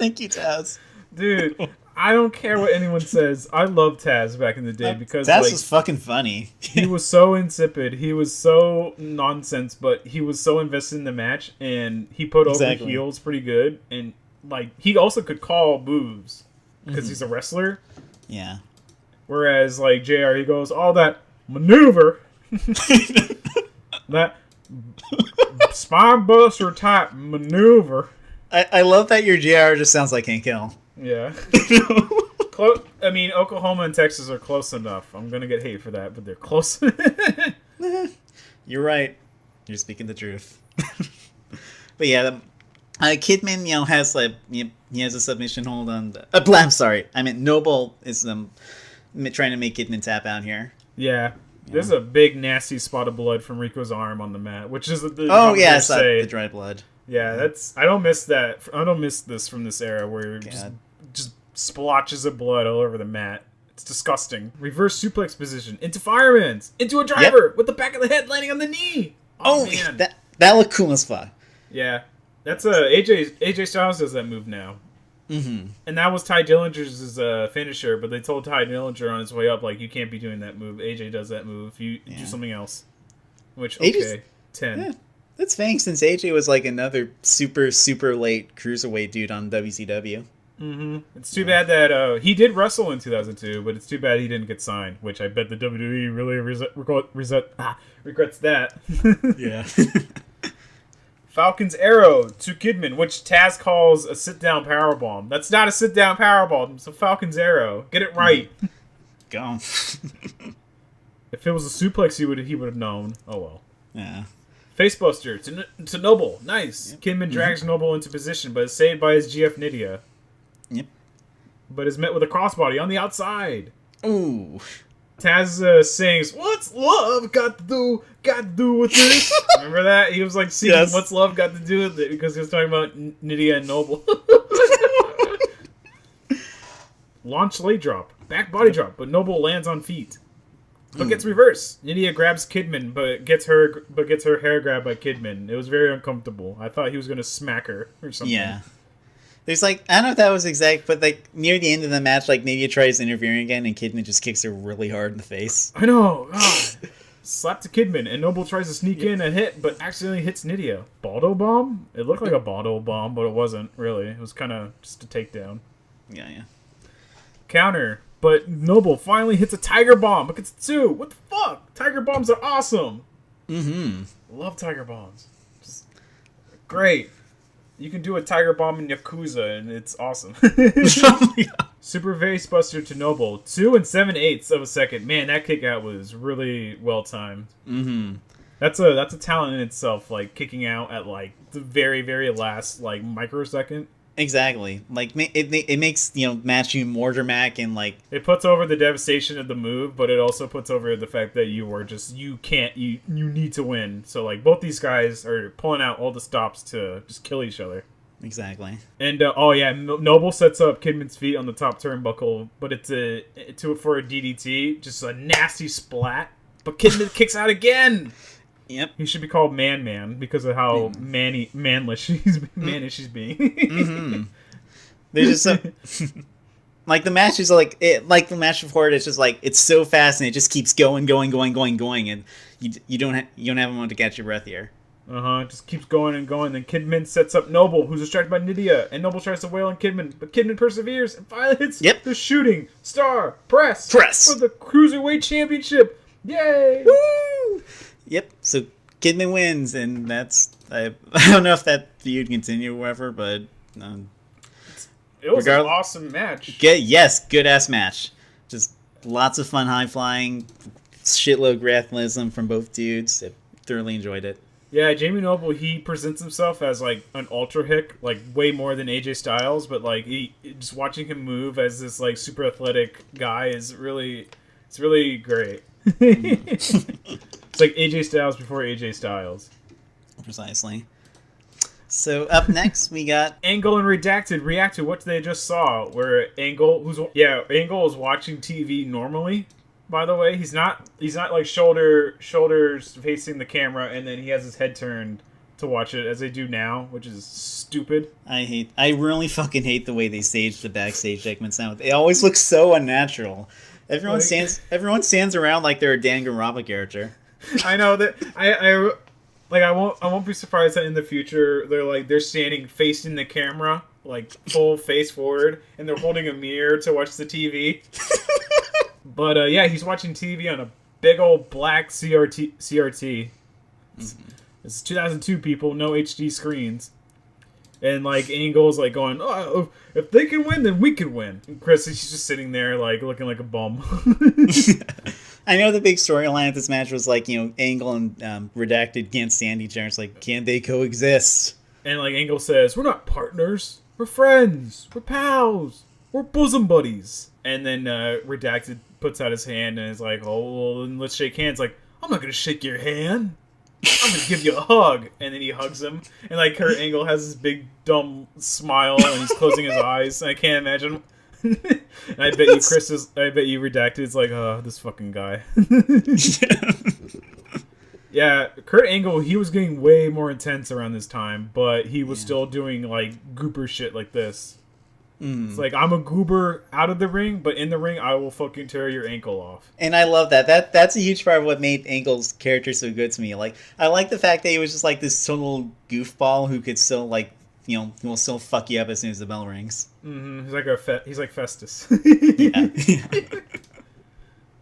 B: Thank you, Taz.
A: Dude, I don't care what anyone says. I loved Taz back in the day because
B: Taz was fucking funny.
A: He was so insipid. He was so nonsense, but he was so invested in the match, and he put over heels pretty good. And like he also could call moves because he's a wrestler.
B: Yeah.
A: Whereas like JR, he goes all that maneuver, that spine buster type maneuver.
B: I love that your JR just sounds like Hank Hill.
A: Yeah. I mean, Oklahoma and Texas are close enough. I'm going to get hate for that, but they're close.
B: You're right. You're speaking the truth. But yeah, Kidman, has like he has a submission hold on. I'm sorry. I meant Noble is trying to make Kidman tap out here.
A: Yeah. There's a big nasty spot of blood from Rico's arm on the mat, which is the
B: the dry blood.
A: Yeah, that's I don't miss that. I don't miss this from this era where just splotches of blood all over the mat. It's disgusting. Reverse suplex position into fireman's into a driver with the back of the head landing on the knee. Oh man,
B: that looked cool as fuck.
A: Yeah, that's AJ Styles does that move now.
B: Mm-hmm.
A: And that was Ty Dillinger's finisher, but they told Ty Dillinger on his way up, like, you can't be doing that move. AJ does that move. You do something else. Which, okay, 10.
B: Yeah, that's fine, since AJ was like another super, super late cruiserweight dude on WCW.
A: Mm-hmm. It's too bad that he did wrestle in 2002, but it's too bad he didn't get signed, which I bet the WWE really regrets that.
B: Yeah.
A: Falcon's Arrow to Kidman, which Taz calls a sit-down powerbomb. That's not a sit-down powerbomb. It's a Falcon's Arrow. Get it right.
B: Go.
A: If it was a suplex, he would have known. Oh well.
B: Yeah.
A: Facebuster to Noble. Nice. Yep. Kidman drags Noble into position, but is saved by his GF Nydia.
B: Yep.
A: But is met with a crossbody on the outside.
B: Ooh.
A: Taz sings, "What's love got to do with this?" Remember that? He was like singing, "What's love got to do with it?" because he was talking about Nydia and Noble. Launch leg drop, back body drop, but Noble lands on feet, but gets reversed. Nydia grabs Kidman, but gets her hair grabbed by Kidman. It was very uncomfortable. I thought he was gonna smack her or something.
B: Yeah. There's like, I don't know if that was exact, but like near the end of the match, like Nydia tries interfering again, and Kidman just kicks her really hard in the face.
A: I know. Slap to Kidman, and Noble tries to sneak in and hit, but accidentally hits Nydia. Baldo bomb? It looked like a Baldo bomb, but it wasn't really. It was kind of just a takedown.
B: Yeah.
A: Counter, but Noble finally hits a Tiger Bomb, but gets two. What the fuck? Tiger Bombs are awesome.
B: Mm-hmm.
A: Love Tiger Bombs. Just great. You can do a Tiger Bomb in Yakuza, and it's awesome. Super Face Buster to Noble. 2 7/8 of a second. Man, that kick out was really well timed.
B: Mm-hmm.
A: That's a talent in itself, like kicking out at like the very, very last like microsecond.
B: Exactly. Like it makes match you more dramatic, and like
A: it puts over the devastation of the move, but it also puts over the fact that you need to win. So like both these guys are pulling out all the stops to just kill each other.
B: Exactly.
A: And Noble sets up Kidman's feet on the top turnbuckle, but it's for a DDT, just a nasty splat. But Kidman kicks out again.
B: Yep.
A: He should be called Man because of how mannish he's being.
B: Mm-hmm. There's just like the match is like the match before it. It's just like it's so fast and it just keeps going, and you don't have a moment to catch your breath here.
A: It just keeps going and going. Then Kidman sets up Noble, who's distracted by Nydia, and Noble tries to wail on Kidman, but Kidman perseveres and finally hits the shooting star press for the Cruiserweight Championship. Yay!
B: Woo! Yep. So Kidman wins, and that's I don't know if that feud continue or whatever, but
A: it was an awesome match.
B: Good ass match. Just lots of fun, high flying, shitload of grapplism from both dudes. I thoroughly enjoyed it.
A: Yeah, Jamie Noble, he presents himself as like an ultra hick, like way more than AJ Styles, but like just watching him move as this like super athletic guy is really great. It's like AJ Styles before AJ Styles.
B: Precisely. So up next we got
A: Angle and Redacted react to what they just saw, where Angle is watching TV normally. By the way, he's not like shoulders facing the camera, and then he has his head turned to watch it as they do now, which is stupid.
B: I really fucking hate the way they stage the backstage segments now. They always look so unnatural. Everyone stands around like they're a Danganronpa character.
A: I know that I won't be surprised that in the future they're standing facing the camera, like full face forward, and they're holding a mirror to watch the TV. But yeah, he's watching TV on a big old black CRT. Mm-hmm. It's 2002, people, no HD screens. And like Angle's like going, oh, if they can win, then we can win. And Chris, he's just sitting there like looking like a bum.
B: I know the big storyline of this match was like, Angle and Redacted can't stand each other. It's like, can they coexist?
A: And like Angle says, we're not partners, we're friends, we're pals, we're bosom buddies. And then Redacted puts out his hand and is like, oh, well, then let's shake hands. Like, I'm not gonna shake your hand. I'm gonna give you a hug. And then he hugs him, and like Kurt Angle has this big dumb smile, and he's closing his eyes. And I can't imagine. And I bet you Redacted is like, this fucking guy. Yeah, Kurt Angle, he was getting way more intense around this time, but he was still doing like goober shit like this. It's like, I'm a goober out of the ring, but in the ring, I will fucking tear your ankle off.
B: And I love that. That's a huge part of what made Angle's character so good to me. Like, I like the fact that he was just like this total goofball who could still like, will still fuck you up as soon as the bell rings.
A: Mm-hmm. He's like Festus.
B: Yeah.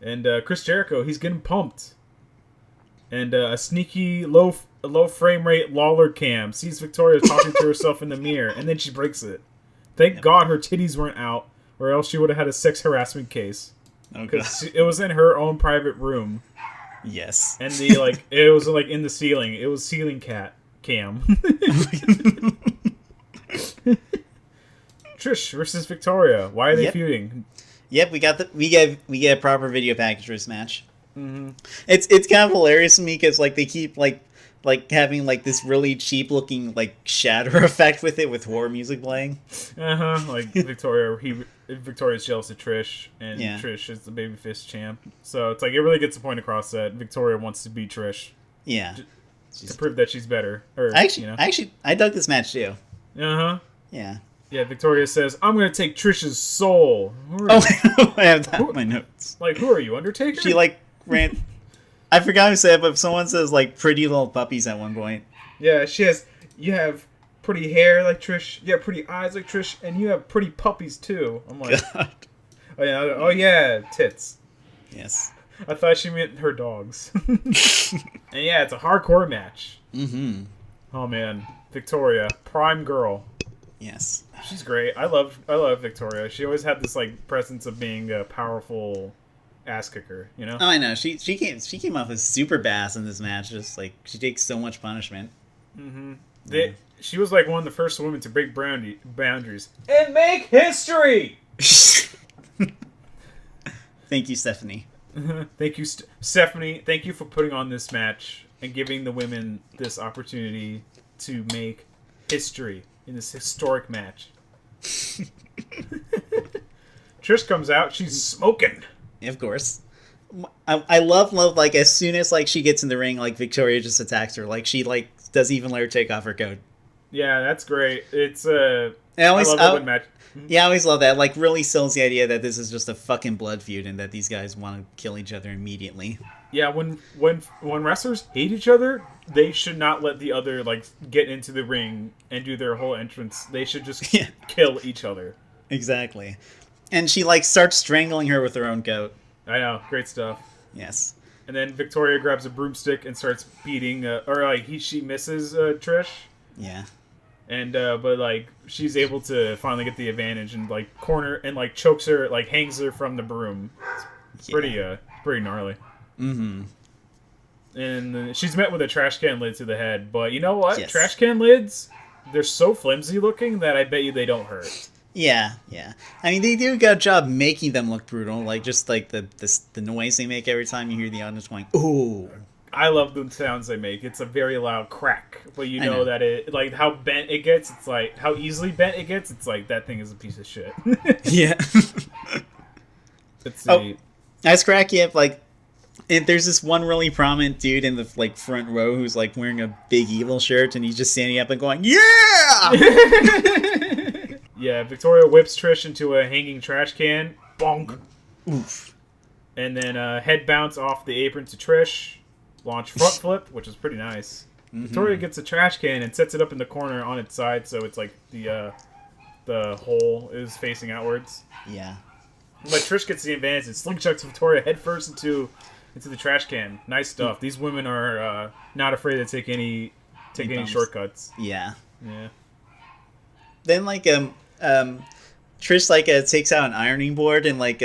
A: And Chris Jericho, he's getting pumped. And a sneaky low frame rate Lawler cam sees Victoria talking to herself in the mirror, and then she breaks it. Thank God her titties weren't out, or else she would have had a sex harassment case. Because it was in her own private room.
B: Yes.
A: And it was like in the ceiling. It was ceiling cam. Trish versus Victoria. Why are they feuding?
B: Yep, we get a proper video package for this match. Mm-hmm. It's kind of hilarious to me because like they keep like having like this really cheap looking like shatter effect with it with horror music playing.
A: Like Victoria's jealous of Trish, and Trish is the babyface champ. So it's like it really gets the point across that Victoria wants to beat Trish.
B: Yeah.
A: To prove that she's better.
B: I dug this match too.
A: Yeah.
B: Yeah,
A: Victoria says, I'm going to take Trish's soul.
B: I have that in my notes.
A: Like, who are you, Undertaker?
B: She, like, ran... I forgot who said it, but someone says, like, pretty little puppies at one point.
A: Yeah, you have pretty hair like Trish, you have pretty eyes like Trish, and you have pretty puppies, too. I'm like, God. Oh, yeah, tits.
B: Yes.
A: I thought she meant her dogs. And yeah, it's a hardcore match.
B: Mm-hmm.
A: Oh, man. Victoria, prime girl.
B: Yes.
A: She's great. I love Victoria. She always had this like presence of being a powerful ass kicker, you know?
B: Oh, I know. She came off as super badass in this match. Just like she takes so much punishment.
A: Mm-hmm. She was like one of the first women to break boundaries and make history.
B: Thank you, Stephanie.
A: Thank you, Stephanie. Thank you for putting on this match and giving the women this opportunity to make history in this historic match. Trish comes out. She's smoking.
B: Of course. I love like as soon as like she gets in the ring, like Victoria just attacks her. Like she like doesn't even let her take off her coat.
A: Yeah, that's great. It's I love match.
B: Yeah, I always love that. Like really sells the idea that this is just a fucking blood feud and that these guys want to kill each other immediately.
A: Yeah, when wrestlers hate each other, they should not let the other like get into the ring and do their whole entrance. They should just kill each other.
B: Exactly. And she like starts strangling her with her own coat.
A: I know, great stuff.
B: Yes.
A: And then Victoria grabs a broomstick and starts beating, she misses Trish.
B: Yeah.
A: And but like she's able to finally get the advantage and like corner and like chokes her, like hangs her from the broom. It's pretty gnarly.
B: Mm-hmm.
A: And she's met with a trash can lid to the head, but you know what?
B: Yes.
A: Trash can lids, they're so flimsy looking that I bet you they don't hurt.
B: Yeah. I mean, they do a good job making them look brutal. Like just like the noise they make every time you hear the audience going, "Ooh."
A: I love the sounds they make. It's a very loud crack, but you know that it like how bent it gets. It's like how easily bent it gets. It's like that thing is a piece of shit.
B: Yeah.
A: Let's see.
B: Ice crack. Yeah, like And there's this one really prominent dude in the like front row who's like wearing a big evil shirt, and he's just standing up and going, "Yeah!"
A: Yeah, Victoria whips Trish into a hanging trash can. Bonk.
B: Oof.
A: And then head bounce off the apron to Trish. Launch front flip, which is pretty nice. Mm-hmm. Victoria gets a trash can and sets it up in the corner on its side, so it's like the hole is facing outwards.
B: Yeah.
A: But Trish gets the advantage and slingshots Victoria headfirst into the trash can. Nice stuff. These women are not afraid to take any shortcuts.
B: Yeah.
A: Yeah.
B: Then like Trish like takes out an ironing board, and like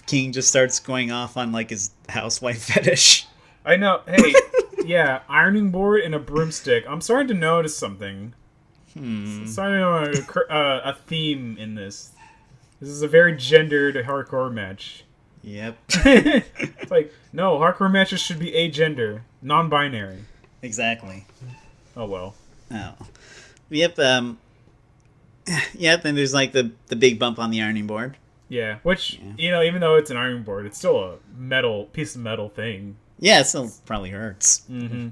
B: King just starts going off on like his housewife fetish.
A: I know. Hey, yeah, ironing board and a broomstick. I'm starting to notice something. Starting to know a theme in this. This is a very gendered hardcore match.
B: Yep.
A: It's like, no, hardcore matches should be agender, non-binary.
B: Exactly.
A: Oh well.
B: Oh. Yep. Yep. And there's like the big bump on the ironing board.
A: Yeah, which even though it's an ironing board, it's still a piece of metal thing.
B: Yeah, it still probably hurts.
A: Mm-hmm.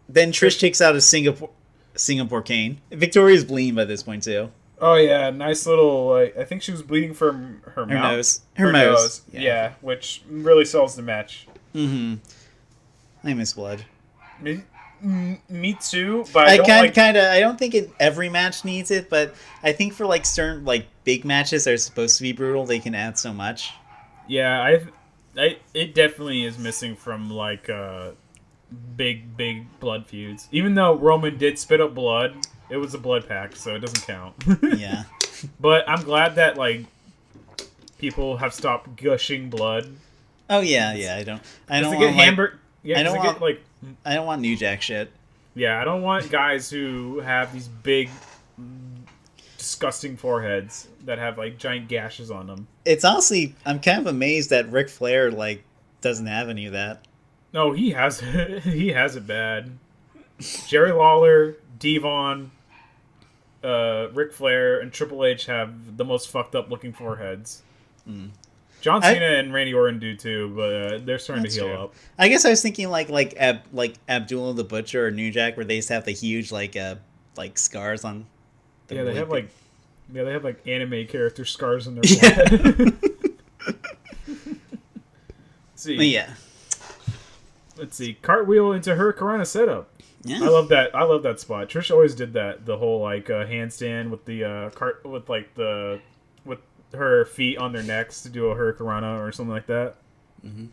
B: Then Trish takes out a Singapore cane. Victoria's bleeding by this point too.
A: Oh yeah, nice little. Like, I think she was bleeding from her mouth.
B: Her nose.
A: Yeah, which really sells the match.
B: Mm-hmm. I miss blood.
A: Me too, but
B: I don't think every match needs it, but I think for like certain like big matches that are supposed to be brutal, they can add so much.
A: Yeah, it definitely is missing from like big blood feuds. Even though Roman did spit up blood, it was a blood pact, so it doesn't count.
B: Yeah.
A: But I'm glad that like people have stopped gushing blood.
B: Oh yeah. I don't want
A: get hamburger. Yeah,
B: I don't want New Jack shit.
A: Yeah, I don't want guys who have these big, disgusting foreheads that have like giant gashes on them.
B: It's honestly, I'm kind of amazed that Ric Flair like doesn't have any of that.
A: No, he has it. He has it bad. Jerry Lawler, Devon, Ric Flair, and Triple H have the most fucked up looking foreheads. John Cena and Randy Orton do too, but they're starting to heal up.
B: I guess I was thinking like Abdullah the Butcher or New Jack, where they just have the huge like scars on.
A: They have like anime character scars on their forehead. Let's see. Cartwheel into Hurricanrana setup. Yeah. I love that spot. Trish always did that. The whole like handstand with the with her feet on their necks to do a Hurricanrana or something like that. Mm-hmm.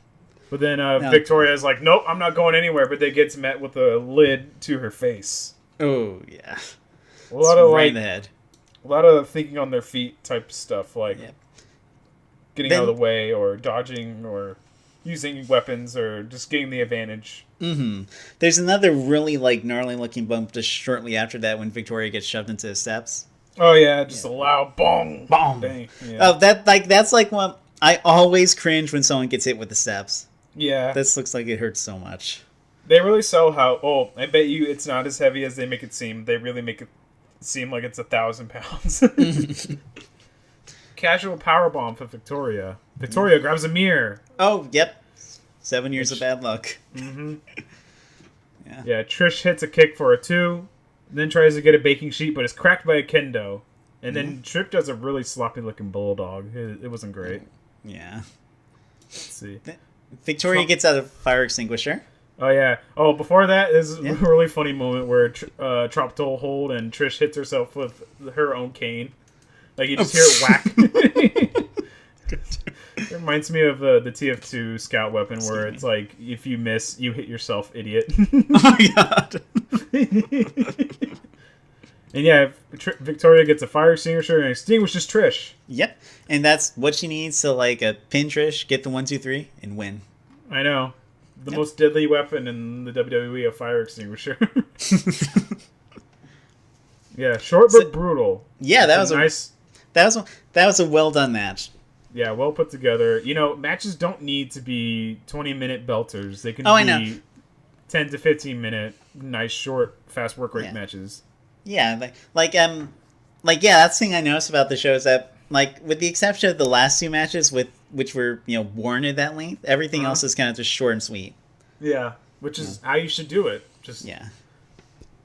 A: But then Victoria's like, nope, I'm not going anywhere. But they gets met with a lid to her face.
B: Oh yeah,
A: a lot of
B: right in the head.
A: A lot of thinking on their feet type stuff, like getting out of the way or dodging or using weapons or just getting the advantage.
B: Mm-hmm. There's another really like gnarly looking bump just shortly after that when Victoria gets shoved into the steps.
A: Oh yeah, just a loud bong, bong. Bang. Yeah.
B: Oh, that's like one. I always cringe when someone gets hit with the steps.
A: Yeah,
B: this looks like it hurts so much.
A: They really sell how. Oh, I bet you it's not as heavy as they make it seem. They really make it seem like it's 1,000 pounds. Casual powerbomb for Victoria. Victoria grabs a mirror.
B: Oh, yep. 7 years of bad luck.
A: Mm-hmm. Yeah, Trish hits a kick for a 2, then tries to get a baking sheet, but is cracked by a kendo. And then Trick does a really sloppy-looking bulldog. It wasn't great.
B: Yeah.
A: Let's see.
B: Victoria gets out a fire extinguisher.
A: Oh, yeah. Oh, before that, there's a really funny moment where Trop Toe hold and Trish hits herself with her own cane. Like, you just hear it whack. It reminds me of the TF2 scout weapon where it's like, if you miss, you hit yourself, idiot.
B: Oh, my God.
A: And yeah, Victoria gets a fire extinguisher and extinguishes Trish.
B: Yep. And that's what she needs to, like, pin Trish, get the 1, 2, 3, and win.
A: I know. The most deadly weapon in the WWE, a fire extinguisher. Yeah, short but brutal.
B: Yeah, that was nice. That was a well done match.
A: Yeah, well put together. You know, matches don't need to be 20-minute belters. They can be 10 to 15-minute, nice, short, fast work rate matches.
B: Yeah, that's the thing I noticed about the show is that, like, with the exception of the last 2 matches with which were worn at that length. Everything else is kind of just short and sweet.
A: Yeah, which is how you should do it. Just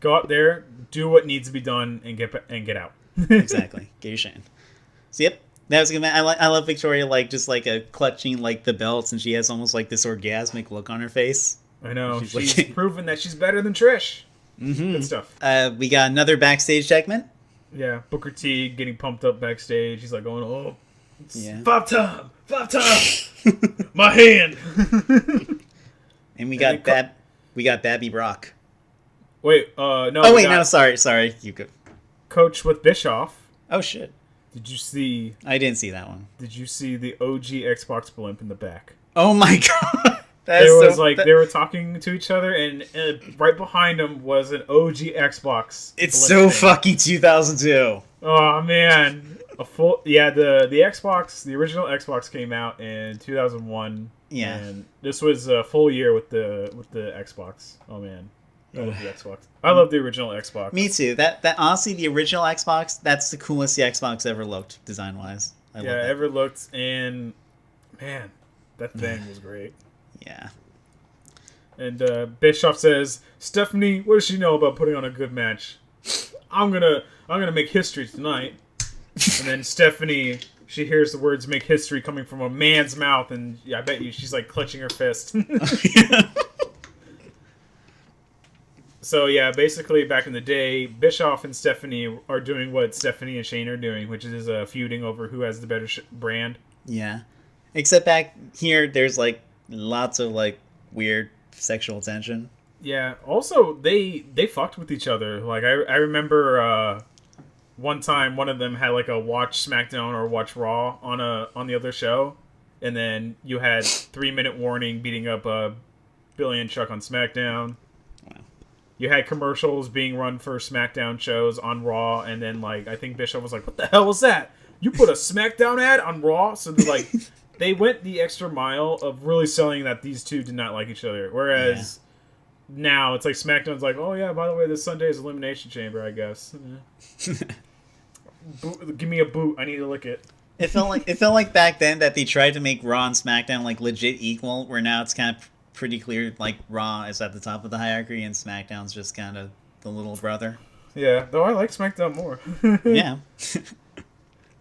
A: go out there, do what needs to be done, and get out.
B: Exactly. Get your shine. So yep, that was a good match. I love Victoria just clutching the belts, and she has almost this orgasmic look on her face.
A: I know she's proven that she's better than Trish. Mm-hmm. Good stuff.
B: We got another backstage segment.
A: Yeah, Booker T getting pumped up backstage. He's going, "Oh, five time, my hand."
B: And we got Babby Brock.
A: Wait, no.
B: Oh wait, no, sorry. You could.
A: Coach with Bischoff.
B: Oh shit!
A: Did you see?
B: I didn't see that one.
A: Did you see the OG Xbox blimp in the back?
B: Oh my god!
A: They were talking to each other, and right behind them was an OG Xbox.
B: It's so fucking 2002.
A: Oh man, the Xbox, the original Xbox came out in 2001.
B: Yeah,
A: and this was a full year with the Xbox. Oh man, I love the Xbox. I love the original Xbox.
B: Me too. That honestly, the original Xbox, that's the coolest the Xbox ever looked design wise.
A: Ever looked, and man, that thing was great.
B: Yeah.
A: And Bischoff says, "Stephanie, what does she know about putting on a good match? I'm gonna make history tonight." And then Stephanie, she hears the words "make history" coming from a man's mouth, and I bet you she's clutching her fist. So yeah, basically back in the day, Bischoff and Stephanie are doing what Stephanie and Shane are doing, which is feuding over who has the better brand.
B: Yeah. Except back here, there's lots of weird sexual tension.
A: Yeah. Also, they fucked with each other. I remember one time one of them had a watch SmackDown or watch Raw on the other show, and then you had 3-minute warning beating up Billy and Chuck on SmackDown. Wow. You had commercials being run for SmackDown shows on Raw, and then I think Bischoff was like, "What the hell was that? You put a SmackDown ad on Raw?" So they're they went the extra mile of really selling that these two did not like each other. Whereas now it's SmackDown's "Oh yeah, by the way, this Sunday is Elimination Chamber, I guess." Give me a boot. I need to lick it.
B: It felt like back then that they tried to make Raw and SmackDown legit equal. Where now it's kind of pretty clear Raw is at the top of the hierarchy and SmackDown's just kind of the little brother.
A: Yeah, though I like SmackDown more.
B: Yeah.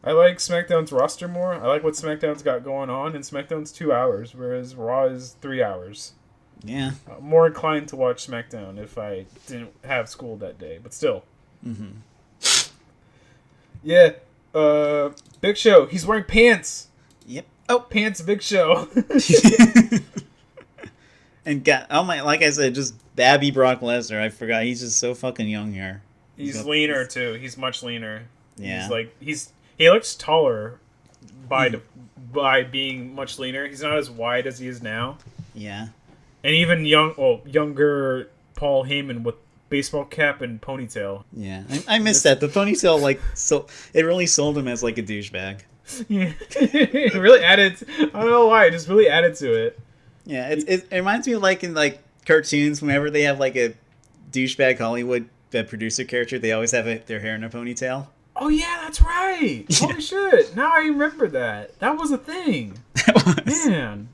A: I like SmackDown's roster more. I like what SmackDown's got going on, and SmackDown's 2 hours, whereas Raw is 3 hours.
B: Yeah.
A: I'm more inclined to watch SmackDown if I didn't have school that day, but still.
B: Mm-hmm.
A: Yeah. Big Show. He's wearing pants.
B: Yep.
A: Oh, pants, Big Show.
B: And like I said, just Babby Brock Lesnar. I forgot he's just so fucking young here.
A: He's leaner too. He's much leaner.
B: Yeah.
A: He looks taller by being much leaner. He's not as wide as he is now.
B: Yeah.
A: And even younger Paul Heyman with baseball cap and ponytail.
B: Yeah, I missed that. The ponytail, it really sold him as a douchebag.
A: Yeah, it really added. I don't know why. It just really added to it.
B: Yeah, it reminds me of in cartoons whenever they have a douchebag Hollywood producer character, they always have their hair in a ponytail.
A: Oh yeah, that's right. Yeah. Holy shit! Now I remember that. That was a thing.
B: That was.
A: Man.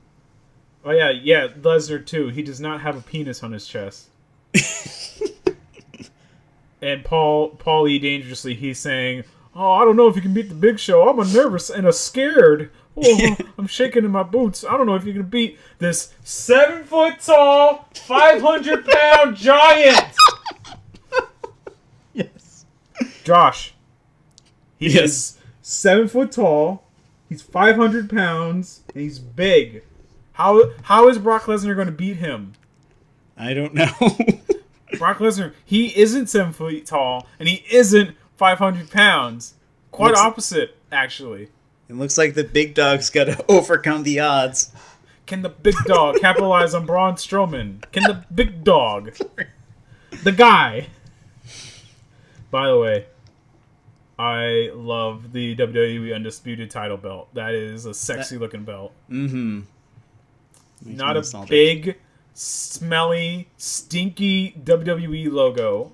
A: Oh yeah. Lesnar too. He does not have a penis on his chest. And Paul E. Dangerously, he's saying, "Oh, I don't know if you can beat the Big Show. I'm a nervous and a scared. Oh, I'm shaking in my boots. I don't know if you can beat this 7-foot-tall, 500-pound giant."
B: Yes.
A: Josh. He is 7 foot tall. He's 500 pounds, and he's big. How is Brock Lesnar going to beat him?
B: I don't know.
A: Brock Lesnar, he isn't 7 feet tall, and he isn't 500 pounds. Quite opposite, actually.
B: It looks like the big dog's got to overcome the odds.
A: Can the big dog capitalize on Braun Strowman? Can the big dog, the guy? By the way, I love the WWE Undisputed title belt. That is a sexy looking belt.
B: Mm-hmm.
A: Not a big, smelly, stinky WWE logo.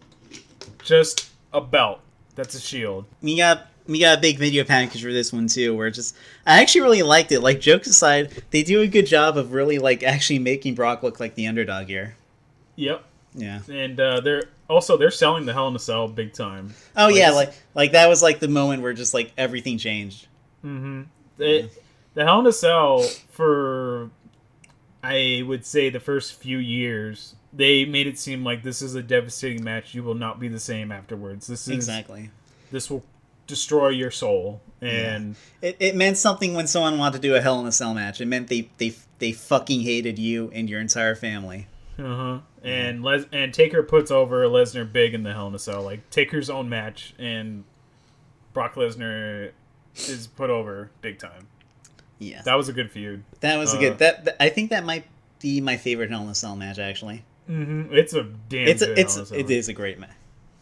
A: Just a belt. That's a shield.
B: We got we got a big video package for this one too, where I actually really liked it. Like, jokes aside, they do a good job of really like actually making Brock look like the underdog here.
A: Yep.
B: Yeah.
A: And they're selling the Hell in a Cell big time.
B: Oh yeah, like that was like the moment where just like everything changed.
A: Mm-hmm. The Hell in a Cell, for I would say the first few years, they made it seem like this is a devastating match. You will not be the same afterwards. This will destroy your soul. And
B: it meant something when someone wanted to do a Hell in a Cell match. It meant they fucking hated you and your entire family.
A: Uh-huh. And Taker puts over Lesnar big in the Hell in a Cell. Like, Taker's own match, and Brock Lesnar is put over big time.
B: Yeah.
A: That was a good feud.
B: That was a good... I think that might be my favorite Hell in a Cell match, actually.
A: Mm-hmm. It's a damn good Hell in a Cell.
B: It is a great match.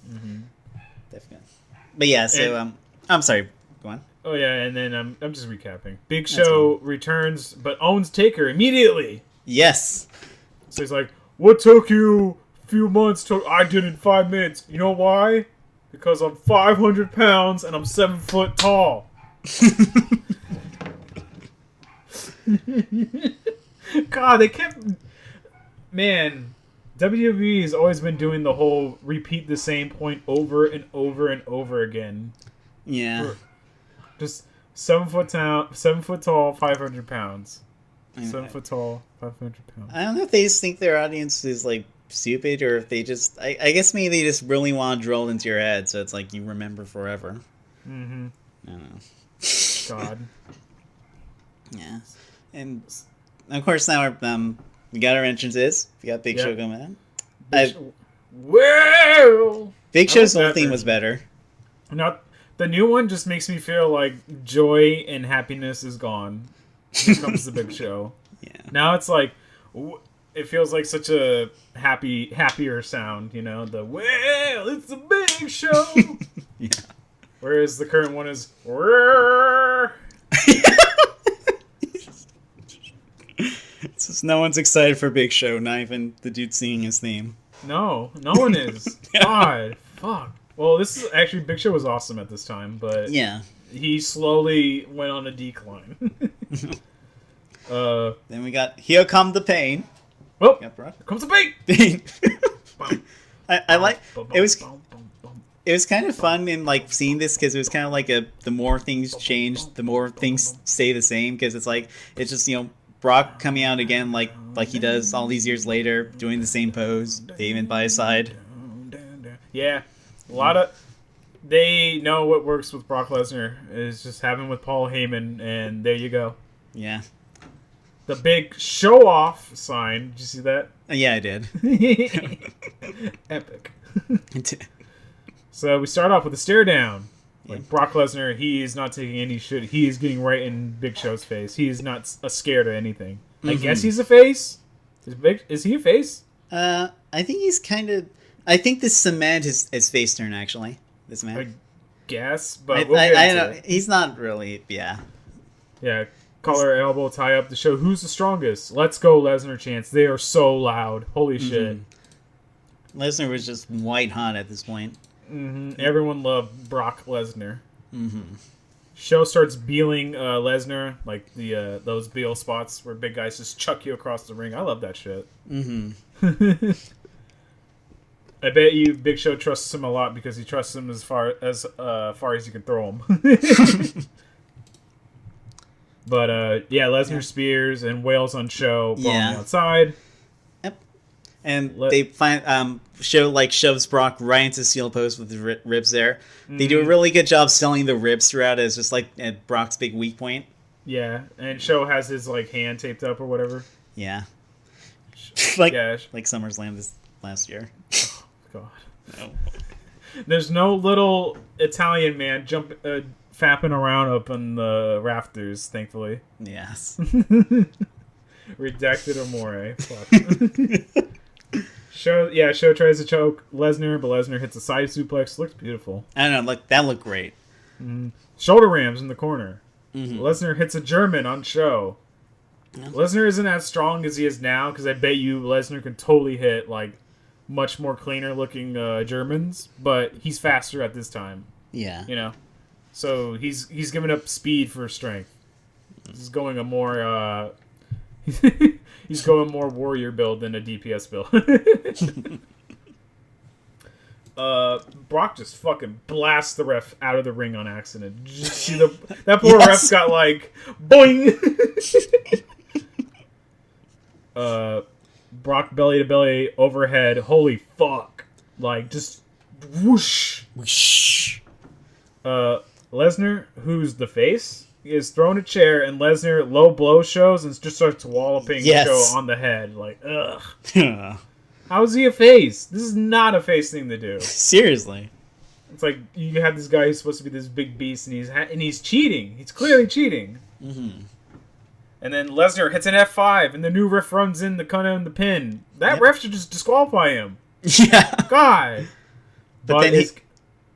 A: Mm-hmm.
B: Definitely. But yeah, so... I'm sorry. Go on.
A: Oh, yeah, and then I'm just recapping. Big Show returns, but owns Taker immediately.
B: Yes.
A: So he's like, what took you a few months? I did in 5 minutes. You know why? Because I'm 500 pounds and I'm 7 foot tall. God, they kept... Man, WWE has always been doing the whole repeat the same point over and over and over again.
B: Yeah.
A: Just 7 foot tall, 500 pounds. 7 foot tall, 500 pounds.
B: I don't know if they just think their audience is like stupid, or if they just... I guess maybe they just really want to drill into your head, so it's like you remember forever.
A: Mm-hmm.
B: I don't know.
A: God.
B: Yeah. And of course now we got our entrances. We got Big Show coming in. Big Show's whole theme was better.
A: Now, the new one just makes me feel like joy and happiness is gone. Here comes the Big Show.
B: Yeah.
A: Now it's like, it feels like such a happier sound, you know? It's a Big Show!
B: Yeah.
A: Whereas the current one is,
B: It's just no one's excited for Big Show, not even the dude singing his theme.
A: No one is. God, fuck. Well, this is actually, Big Show was awesome at this time, but
B: yeah,
A: he slowly went on a decline.
B: Then we got Here Come the Pain.
A: Oh, here comes the pain.
B: I like it was kind of fun in like seeing this, because it was kind of like the more things change, the more things stay the same, because it's just Brock coming out again like he does all these years later, doing the same pose, Damon by his side.
A: Yeah, a lot of... They know what works with Brock Lesnar is just having with Paul Heyman, and there you go.
B: Yeah.
A: The big show-off sign. Did you see that?
B: Yeah, I did.
A: Epic. So we start off with a stare down. Like, Brock Lesnar, he is not taking any shit. He is getting right in Big Show's face. He is not scared of anything. Mm-hmm. I guess he's a face? Is he a face?
B: I think he's kind of... I think this cement his face turn, actually. This man.
A: I guess, but
B: I don't know. He's not really... Yeah.
A: Yeah. Collar, elbow, tie up to show who's the strongest. Let's go, Lesnar chants. They are so loud. Holy shit.
B: Lesnar was just white hot at this point.
A: Mm-hmm. Everyone loved Brock Lesnar.
B: Mm-hmm.
A: Show starts beeling Lesnar, like the those Beal spots where big guys just chuck you across the ring. I love that shit.
B: Mm-hmm.
A: I bet you Big Show trusts him a lot because he trusts him as far as you can throw him. But Lesnar spears and wails on Show from the outside.
B: Yep. And they find Show shoves Brock right into steel post with the ribs there. Mm-hmm. They do a really good job selling the ribs throughout as just at Brock's big weak point. Yeah,
A: and Show has his hand taped up or whatever.
B: Yeah. like SummerSlam this last year.
A: Oh, God. No. There's no little Italian man fapping around up on the rafters, thankfully.
B: Yes.
A: Redacted Amore. Fuck. Show tries to choke Lesnar, but Lesnar hits a side suplex. Looks beautiful.
B: I don't know, that looked great.
A: Mm-hmm. Shoulder rams in the corner.
B: Mm-hmm.
A: Lesnar hits a German on Show. Yeah. Lesnar isn't as strong as he is now, because I bet you Lesnar can totally hit much more cleaner looking Germans, but he's faster at this time.
B: Yeah.
A: So he's giving up speed for strength. He's going a more he's going more warrior build than a DPS build. Brock just fucking blasts the ref out of the ring on accident. Did you see that poor ref got like boing. Brock belly to belly overhead. Holy fuck! Like just whoosh.
B: Whoosh.
A: Lesnar, who's the face, is thrown a chair, and Lesnar low blow shows and just starts walloping Show on the head. Like, ugh. How is he a face? This is not a face thing to do.
B: Seriously.
A: It's like you have this guy who's supposed to be this big beast, and he's cheating. He's clearly cheating.
B: Mm-hmm.
A: And then Lesnar hits an F5, and the new ref runs in the cut and the pin. That ref should just disqualify him.
B: Yeah.
A: God.
B: But then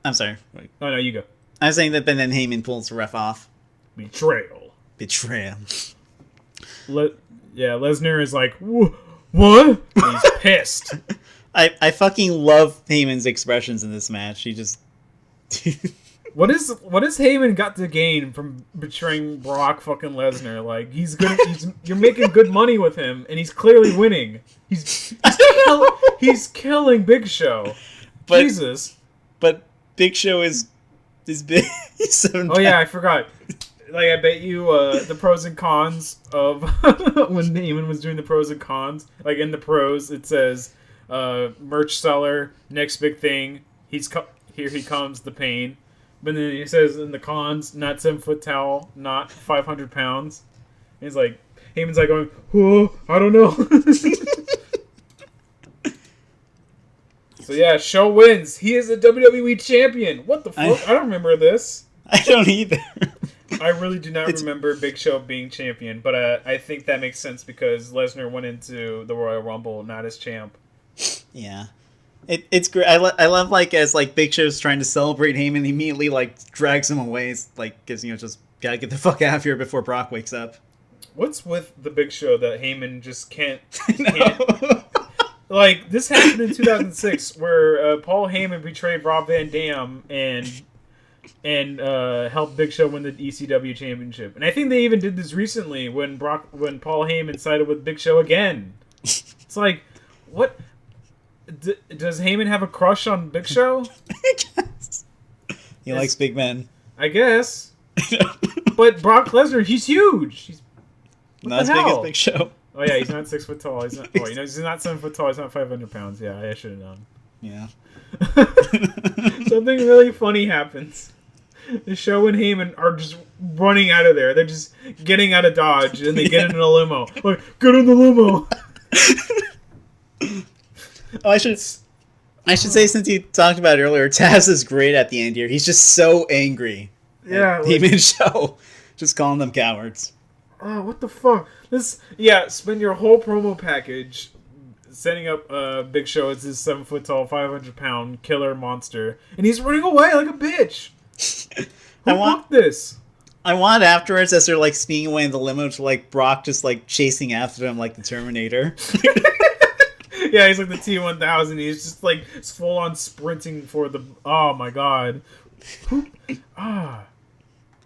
B: I'm sorry. Wait.
A: Oh, no, you go.
B: I was saying that then Heyman pulls the ref off.
A: Betrayal.
B: Lesnar
A: is like, what? And he's pissed.
B: I fucking love Heyman's expressions in this match. He just...
A: What is Heyman got to gain from betraying Brock fucking Lesnar? Like, you're making good money with him, and he's clearly winning. He's killing Big Show. Jesus.
B: But Big Show is big. He's 7 pounds.
A: Yeah, I forgot. Like, I bet you the pros and cons of when Heyman was doing the pros and cons. Like, in the pros, it says, merch seller, next big thing, here he comes, the pain. But then he says in the cons, not 7 foot towel, not 500 pounds. And he's like, Heyman's like going, oh, I don't know. So yeah, Show wins. He is a WWE champion. What the fuck? I don't remember this.
B: I don't either.
A: I really do not remember Big Show being champion, but I think that makes sense because Lesnar went into the Royal Rumble not as champ.
B: Yeah. It's great. I love like as like Big Show's trying to celebrate Heyman, he immediately like drags him away, like because just gotta get the fuck out of here before Brock wakes up.
A: What's with the Big Show that Heyman just can't? Like this happened in 2006 where Paul Heyman betrayed Rob Van Dam and helped Big Show win the ECW championship, and I think they even did this recently when Paul Heyman sided with Big Show again. It's like, what? Does Heyman have a crush on Big Show?
B: I guess. He likes big men.
A: I guess. But Brock Lesnar, he's huge. He's
B: not as big as Big Show.
A: Oh yeah, he's not 6 foot tall. He's not. He's not 7 foot tall. He's not 500 pounds. Yeah, I should have known.
B: Yeah.
A: Something really funny happens. The Show and Heyman are just running out of there. They're just getting out of Dodge, and they get in a limo. Like, get in the limo.
B: Oh, I should say, since you talked about it earlier, Taz is great at the end here. He's just so angry.
A: Yeah,
B: Heyman Show, just calling them cowards.
A: Oh, what the fuck? Spend your whole promo package setting up Big Show as this 7 foot tall, 500 pound killer monster, and he's running away like a bitch. Who booked this?
B: I want afterwards, as they're like speeding away in the limo, to like Brock just like chasing after them like the Terminator.
A: Yeah, he's like the T-1000. He's just like full on sprinting for the. Oh my god, who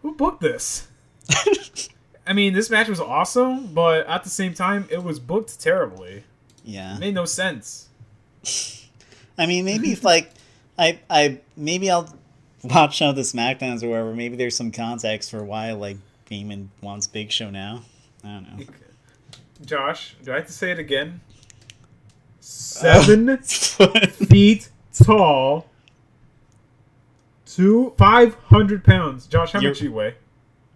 A: booked this? I mean, this match was awesome, but at the same time, it was booked terribly.
B: Yeah,
A: it made no sense.
B: I mean, maybe if like maybe I'll watch some of the SmackDowns or wherever. Maybe there's some context for why like Heyman wants Big Show now. I don't know.
A: Josh, do I have to say it again? 7 feet tall, 500 pounds. Josh, how much do you weigh?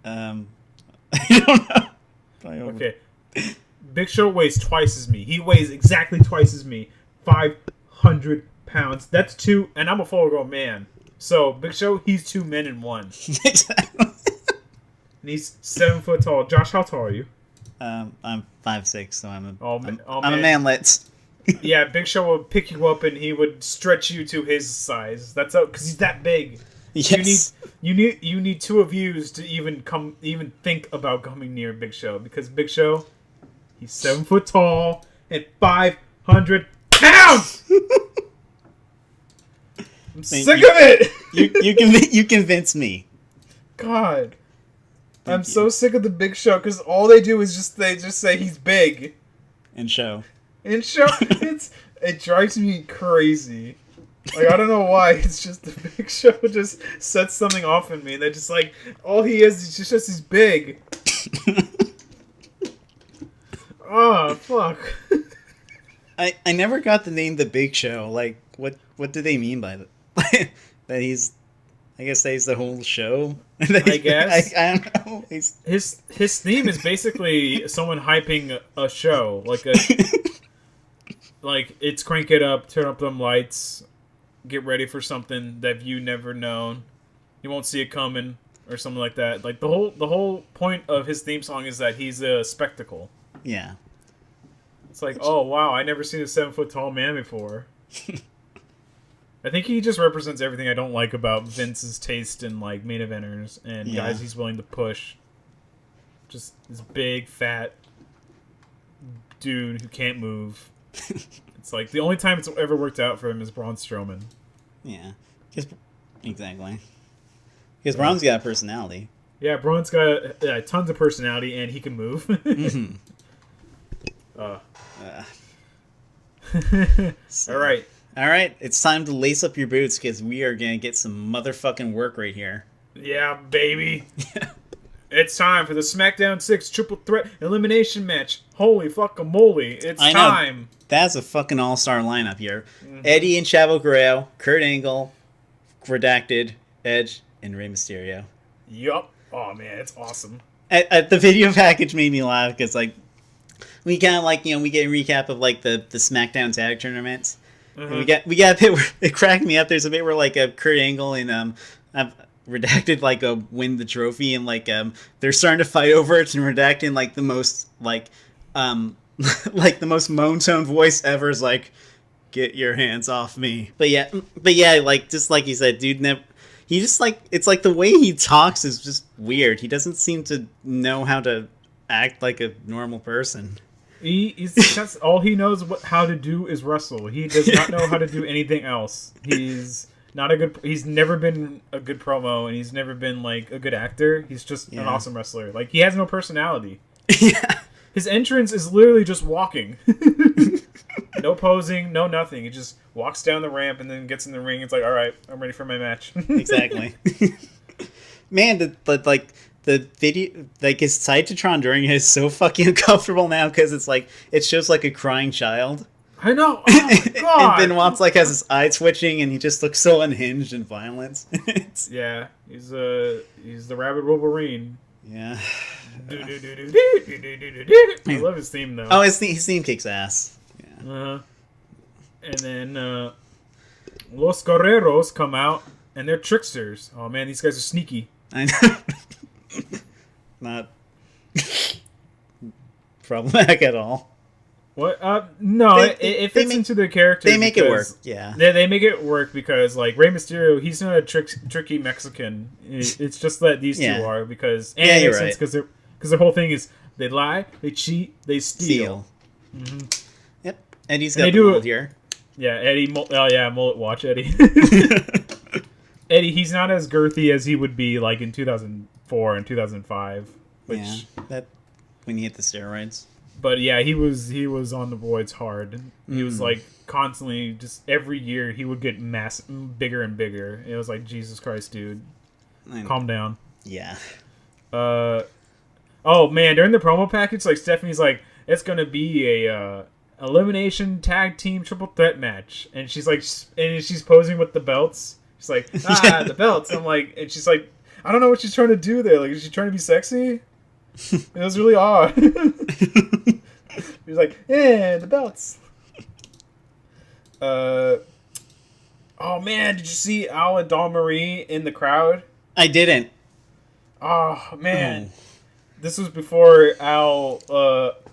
B: I don't know.
A: Okay. Big Show weighs twice as me. He weighs exactly twice as me. 500 pounds. That's 2, and I'm a full-grown man. So, Big Show, he's 2 men in 1.
B: Exactly.
A: And he's 7 foot tall. Josh, how tall are you?
B: I'm 5'6", so I'm a
A: manlet. Yeah, Big Show would pick you up and he would stretch you to his size. That's because he's that big.
B: Yes.
A: You need 2 of yous to even think about coming near Big Show, because Big Show, he's 7 foot tall and 500 pounds. I'm sick of it.
B: You convince me.
A: God. I'm
B: you.
A: so sick of the Big Show because all they do is they just say he's big.
B: And show.
A: It drives me crazy. Like, I don't know why. It's just the Big Show just sets something off in me. They're just like, all he is just he's big. Oh, fuck.
B: I never got the name The Big Show. Like, what do they mean by that? That he's... I guess that he's the whole show.
A: I guess.
B: I don't know.
A: His theme is basically someone hyping a show. Like, it's crank it up, turn up them lights, get ready for something that you never known. You won't see it coming, or something like that. Like, the whole point of his theme song is that he's a spectacle.
B: Yeah.
A: It's like, oh, wow, I never seen a 7-foot tall man before. I think he just represents everything I don't like about Vince's taste in, like, main eventers and guys he's willing to push. Just this big, fat dude who can't move. It's like, the only time it's ever worked out for him is Braun Strowman.
B: Yeah. Exactly. Because Braun's got personality.
A: Yeah, Braun's got tons of personality, and he can move.
B: Mm-hmm. All right, it's time to lace up your boots because we are going to get some motherfucking work right here.
A: Yeah, baby. It's time for the SmackDown 6 Triple Threat Elimination Match. Holy fucking-moly, it's time.
B: That's a fucking all-star lineup here. Mm-hmm. Eddie and Chavo Guerrero, Kurt Angle, Redacted, Edge, and Rey Mysterio.
A: Yup. Oh, man, it's awesome.
B: The video package made me laugh because, like, we kind of, like, we get a recap of, like, the SmackDown tag tournaments. Mm-hmm. And we got a bit where it cracked me up. There's a bit where, like, Kurt Angle and Redacted, like, win the trophy, and, like, they're starting to fight over it, and Redacted, like, the most, like, like, the most monotone voice ever is like, get your hands off me. But yeah, like, just like you said, dude, he just, like, it's like the way he talks is just weird. He doesn't seem to know how to act like a normal person.
A: That's all he knows how to do is wrestle. He does not know how to do anything else. He's never been a good promo, and he's never been, like, a good actor. He's just an awesome wrestler. Like, he has no personality.
B: Yeah.
A: His entrance is literally just walking. No posing, no nothing. He just walks down the ramp and then gets in the ring. It's like, all right, I'm ready for my match.
B: Exactly. Man, but like the video, like his Titatron during it is so fucking uncomfortable now because it's like it shows like a crying child.
A: I know. Oh my God.
B: And Benoit's like has his eye twitching and he just looks so unhinged and violent.
A: Yeah, he's the Rabbit Wolverine.
B: Yeah.
A: I love his theme though.
B: Oh, his theme kicks ass. Yeah.
A: And then Los Guerreros come out and they're tricksters. Oh man, these guys are sneaky.
B: I know. Not problematic at all.
A: What? No, it fits into their character.
B: They make it work. Yeah.
A: They make it work because, like, Rey Mysterio, he's not a tricky Mexican. It's just that these two are because... And
B: yeah, you're right.
A: Because their whole thing is they lie, they cheat, they steal.
B: Mm-hmm. Yep. Eddie's got the mullet here.
A: Yeah, Eddie... mullet watch, Eddie. Eddie, he's not as girthy as he would be, like, in 2004 and 2005. Which,
B: yeah, that... When he hit the steroids.
A: But yeah, he was on the roids hard. He was like constantly, just every year he would get bigger and bigger. It was like, Jesus Christ, dude, calm down.
B: Yeah.
A: Oh man, during the promo package, like Stephanie's like, it's gonna be a elimination tag team triple threat match, and she's like, and she's posing with the belts. She's like, the belts. I'm like, and she's like, I don't know what she's trying to do there. Like, is she trying to be sexy? It was really odd. He was like, yeah, the belts. Oh man, did you see Al and Dawn Marie in the crowd?
B: I didn't.
A: Oh man. This was before Al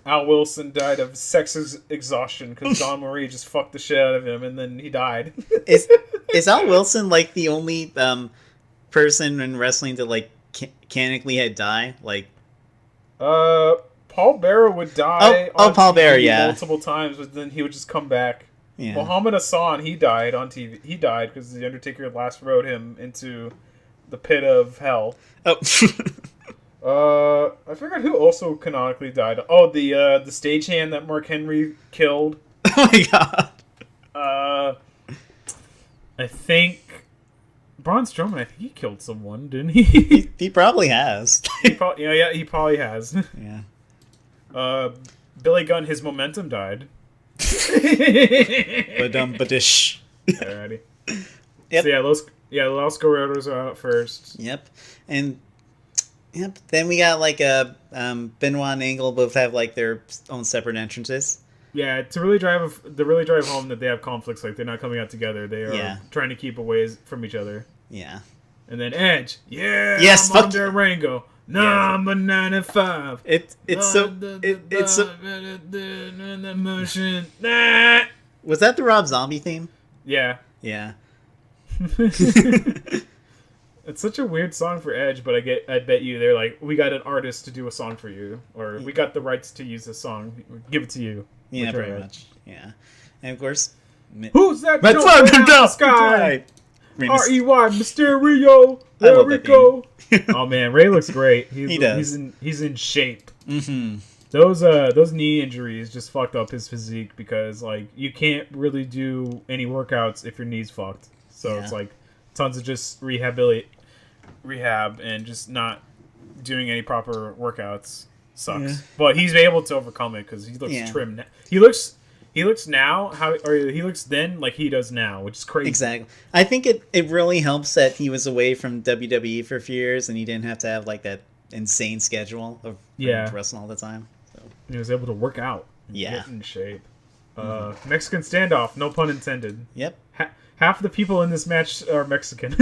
A: Wilson died of sex exhaustion because Dawn Marie just fucked the shit out of him and then he died.
B: Is Al Wilson like the only person in wrestling to like canonically had die? Like
A: Paul Bearer would die on
B: Paul
A: TV
B: Bearer,
A: multiple times, but then he would just come back.
B: Yeah.
A: Muhammad Hassan, he died on TV. He died because The Undertaker last rode him into the pit of hell.
B: Oh.
A: I forgot who also canonically died. Oh, the stagehand that Mark Henry killed.
B: Oh my god.
A: I think Braun Strowman. I think he killed someone, didn't he?
B: He probably has.
A: He probably has.
B: Yeah.
A: Billy Gunn, his momentum died.
B: Ba-dum-ba-dish.
A: Alrighty.
B: Yep.
A: So Los Guerreros are out first.
B: Yep. And then we got like Benoit and Angle both have like their own separate entrances.
A: Yeah, to really drive home that they have conflicts, like they're not coming out together. They are trying to keep away from each other.
B: Yeah.
A: And then Edge,
B: yes,
A: I'm under Rango, number 95.
B: It's so
A: motion.
B: Was that the Rob Zombie theme?
A: Yeah.
B: Yeah.
A: It's such a weird song for Edge, but I bet you they're like, we got an artist to do a song for you, or we got the rights to use this song, give it to you.
B: Yeah, pretty much. Yeah, and of course,
A: who's that? That's the sky. R-E-Y Mysterio. There we go. Oh man, Ray looks great.
B: He does.
A: He's in shape.
B: Mm-hmm.
A: Those knee injuries just fucked up his physique because like you can't really do any workouts if your knee's fucked. So it's like tons of just rehab and just not doing any proper workouts sucks. Yeah. But he's able to overcome it because he looks trim. He looks now he looks then like he does now, which is crazy.
B: Exactly. I think it really helps that he was away from WWE for a few years and he didn't have to have like that insane schedule of wrestling all the time. So
A: he was able to work out. And get in shape.
B: Mm-hmm.
A: Mexican standoff, no pun intended.
B: Yep.
A: Half the people in this match are Mexican.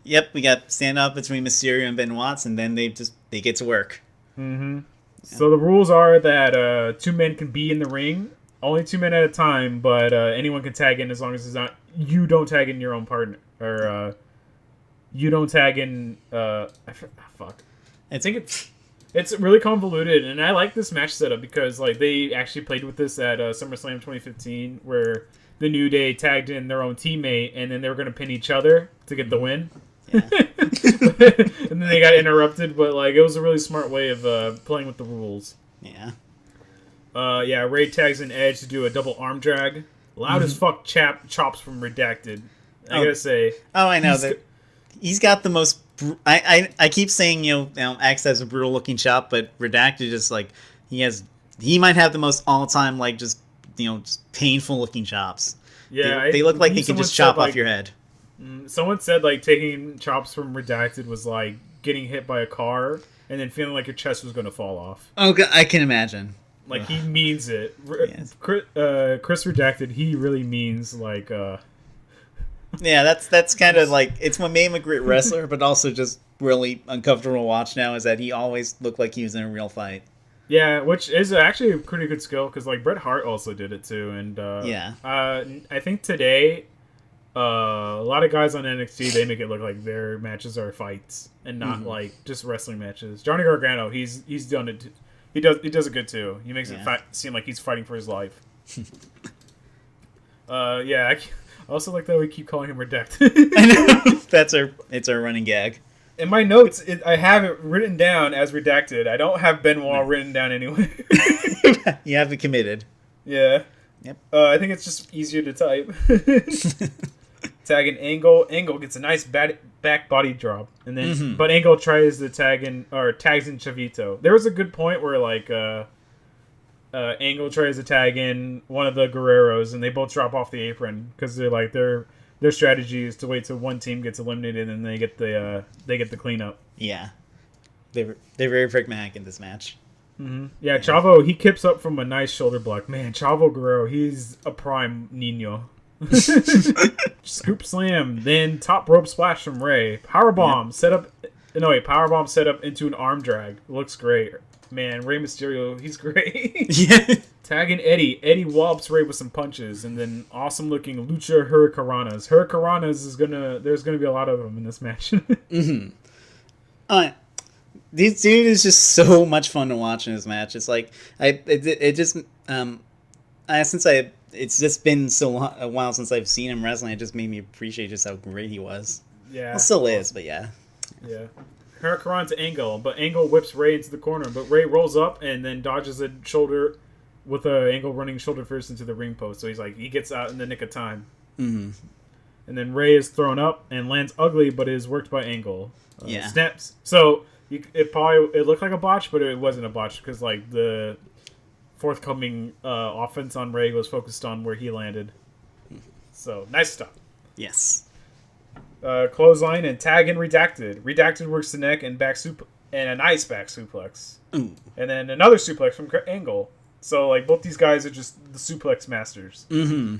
B: Yep, we got standoff between Mysterio and Benoit, and then they get to work.
A: Mm-hmm. Yeah. So the rules are that 2 men can be in the ring, only 2 men at a time, but anyone can tag in as long as it's not you don't tag in your own partner or you don't tag in. Fuck. I think it's really convoluted, and I like this match setup because like they actually played with this at SummerSlam 2015, where the New Day tagged in their own teammate, and then they were going to pin each other to get the win. Yeah. And then they got interrupted, but like it was a really smart way of playing with the rules.
B: Yeah.
A: Ray tags in Edge to do a double arm drag. Loud as fuck chops from Redacted. I gotta say. Oh,
B: I know that. He's got the most. I keep saying Axe has a brutal looking chop, but Redacted just like he might have the most all time like just painful looking chops.
A: Yeah,
B: they look like they can just chop off your head.
A: Someone said like taking chops from Redacted was like getting hit by a car and then feeling like your chest was going to fall off.
B: Oh, God, I can imagine.
A: Like he means it.
B: Yes.
A: Chris Redacted, he really means like.
B: Yeah, that's kind of like it's what made him a great wrestler, but also just really uncomfortable to watch now is that he always looked like he was in a real fight.
A: Yeah, which is actually a pretty good skill because like Bret Hart also did it too, and I think today. A lot of guys on NXT, they make it look like their matches are fights and not like just wrestling matches. Johnny Gargano, he's done it. He does it good too. He makes it seem like he's fighting for his life. I also like that we keep calling him Redacted.
B: I know it's our running gag.
A: In my notes, I have it written down as Redacted. I don't have Benoit written down anywhere.
B: You have it committed.
A: Yeah.
B: Yep.
A: I think it's just easier to type. Tagging Angle. Angle gets a nice back body drop, and then but Angle tries to tags in Chavito. There was a good point where like Angle tries to tag in one of the Guerreros, and they both drop off the apron because they're like their strategy is to wait till one team gets eliminated and they get the cleanup.
B: Yeah, they're very pragmatic in this match.
A: Mm-hmm. Yeah, Chavo, he kips up from a nice shoulder block. Man, Chavo Guerrero, he's a prime Nino. Scoop slam, then top rope splash from Ray. Powerbomb set up into an arm drag. Looks great. Man, Rey Mysterio, he's great. Yeah. Tagging Eddie. Eddie whops Ray with some punches, and then awesome looking Lucha Hurricanranas. There's gonna be a lot of them in this match.
B: Mm-hmm. This dude is just so much fun to watch in this match. It's like it's just been a while since I've seen him wrestling. It just made me appreciate just how great he was.
A: Yeah.
B: Well, still is, but yeah.
A: Yeah. Hurricane to Angle, but Angle whips Ray into the corner, but Ray rolls up and then dodges a shoulder with Angle running shoulder first into the ring post. So he gets out in the nick of time.
B: Mm-hmm.
A: And then Ray is thrown up and lands ugly, but is worked by Angle.
B: Yeah.
A: Snaps. So it looked like a botch, but it wasn't a botch because the forthcoming offense on Ray was focused on where he landed. So nice stuff.
B: Yes.
A: Clothesline and tag in Redacted. Redacted works the neck and and a nice back suplex.
B: Ooh.
A: And then another suplex from Angle. So both these guys are just the suplex masters.
B: Mm-hmm.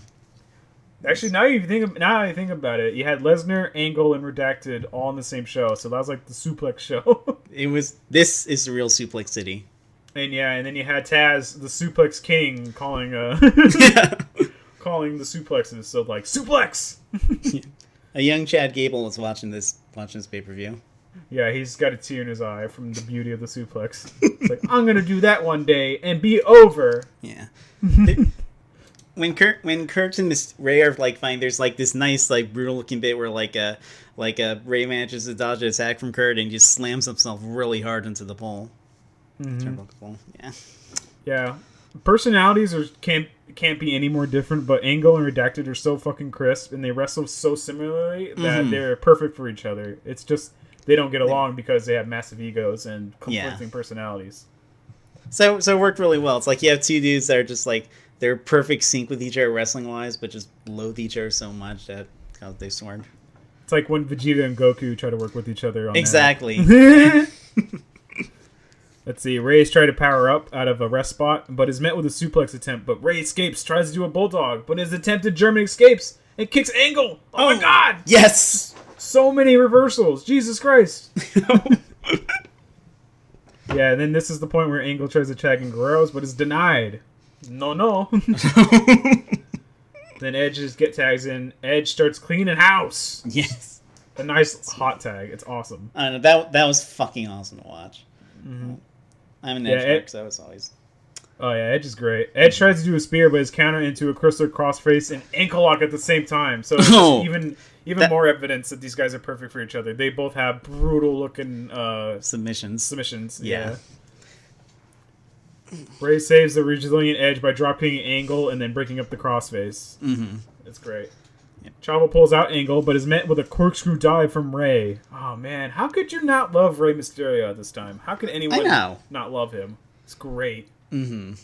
A: Actually, now you think about it, you had Lesnar, Angle, and Redacted all on the same show. So that was the suplex show.
B: This is the real Suplex City.
A: And then you had Taz, the suplex king, calling calling the suplexes. So suplex.
B: A young Chad Gable was watching this pay-per-view.
A: Yeah, he's got a tear in his eye from the beauty of the suplex. It's I'm gonna do that one day and be over.
B: Yeah. When Kurt and Ray are fighting, there's this nice brutal looking bit where Ray manages to dodge an attack from Kurt and just slams himself really hard into the pole.
A: Mm-hmm.
B: Pole. Yeah.
A: Yeah. Personalities can't be any more different, but Angle and Redacted are so fucking crisp and they wrestle so similarly that they're perfect for each other. It's just they don't get along because they have massive egos and conflicting personalities.
B: So it worked really well. It's you have two dudes that are just they're perfect sync with each other wrestling wise, but just loathe each other so much that they sword.
A: It's like when Vegeta and Goku try to work with each other on
B: exactly.
A: Let's see. Ray's tried to power up out of a rest spot, but is met with a suplex attempt. But Ray escapes, tries to do a bulldog, but his attempted German escapes and kicks Angle. Oh my god!
B: Yes!
A: So many reversals. Jesus Christ. Yeah, and then this is the point where Angle tries to tag in Guerrero's, but is denied. No. Then Edge tags in. Edge starts cleaning house.
B: Yes.
A: A nice hot tag. It's awesome.
B: I know, that was fucking awesome to watch.
A: Mm-hmm.
B: I'm an Edge fan, so it's always...
A: Oh yeah, Edge is great. Edge tries to do a spear, but is countered into a crystal crossface and ankle lock at the same time. So it's even more evidence that these guys are perfect for each other. They both have brutal looking submissions. Yeah. Ray saves the resilient Edge by dropping Angle and then breaking up the crossface.
B: Mm-hmm.
A: It's great. Yep. Chavo pulls out Angle, but is met with a corkscrew dive from Ray. Oh man, how could you not love Rey Mysterio at this time? How could anyone not love him? It's great.
B: Mm-hmm.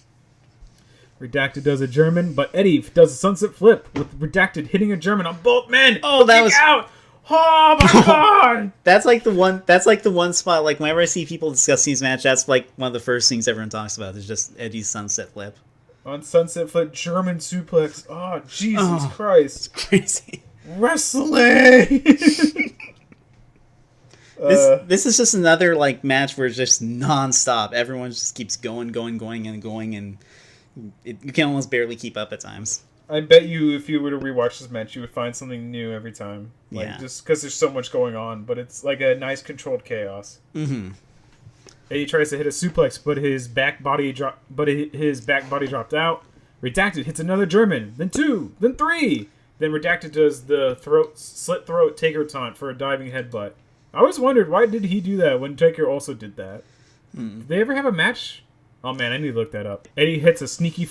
A: Redacted does a German, but Eddie does a sunset flip with Redacted hitting a German on both men.
B: Oh, that was
A: out. Oh my god!
B: That's the one spot. Whenever I see people discuss these matches, that's one of the first things everyone talks about is just Eddie's sunset flip.
A: On sunset flip, German suplex. Oh Jesus Christ! It's
B: crazy.
A: Wrestling.
B: This is just another match where it's just non-stop. Everyone just keeps going, and you can almost barely keep up at times.
A: I bet you, if you were to rewatch this match, you would find something new every time. Just because there's so much going on, but it's a nice controlled chaos.
B: Mm-hmm.
A: He tries to hit a suplex, but his back body dropped out. Redacted hits another German, then 2, then 3. Then Redacted does the slit throat Taker taunt for a diving headbutt. I always wondered, why did he do that when Taker also did that? Did they ever have a match? Oh man, I need to look that up. Eddie hits a sneaky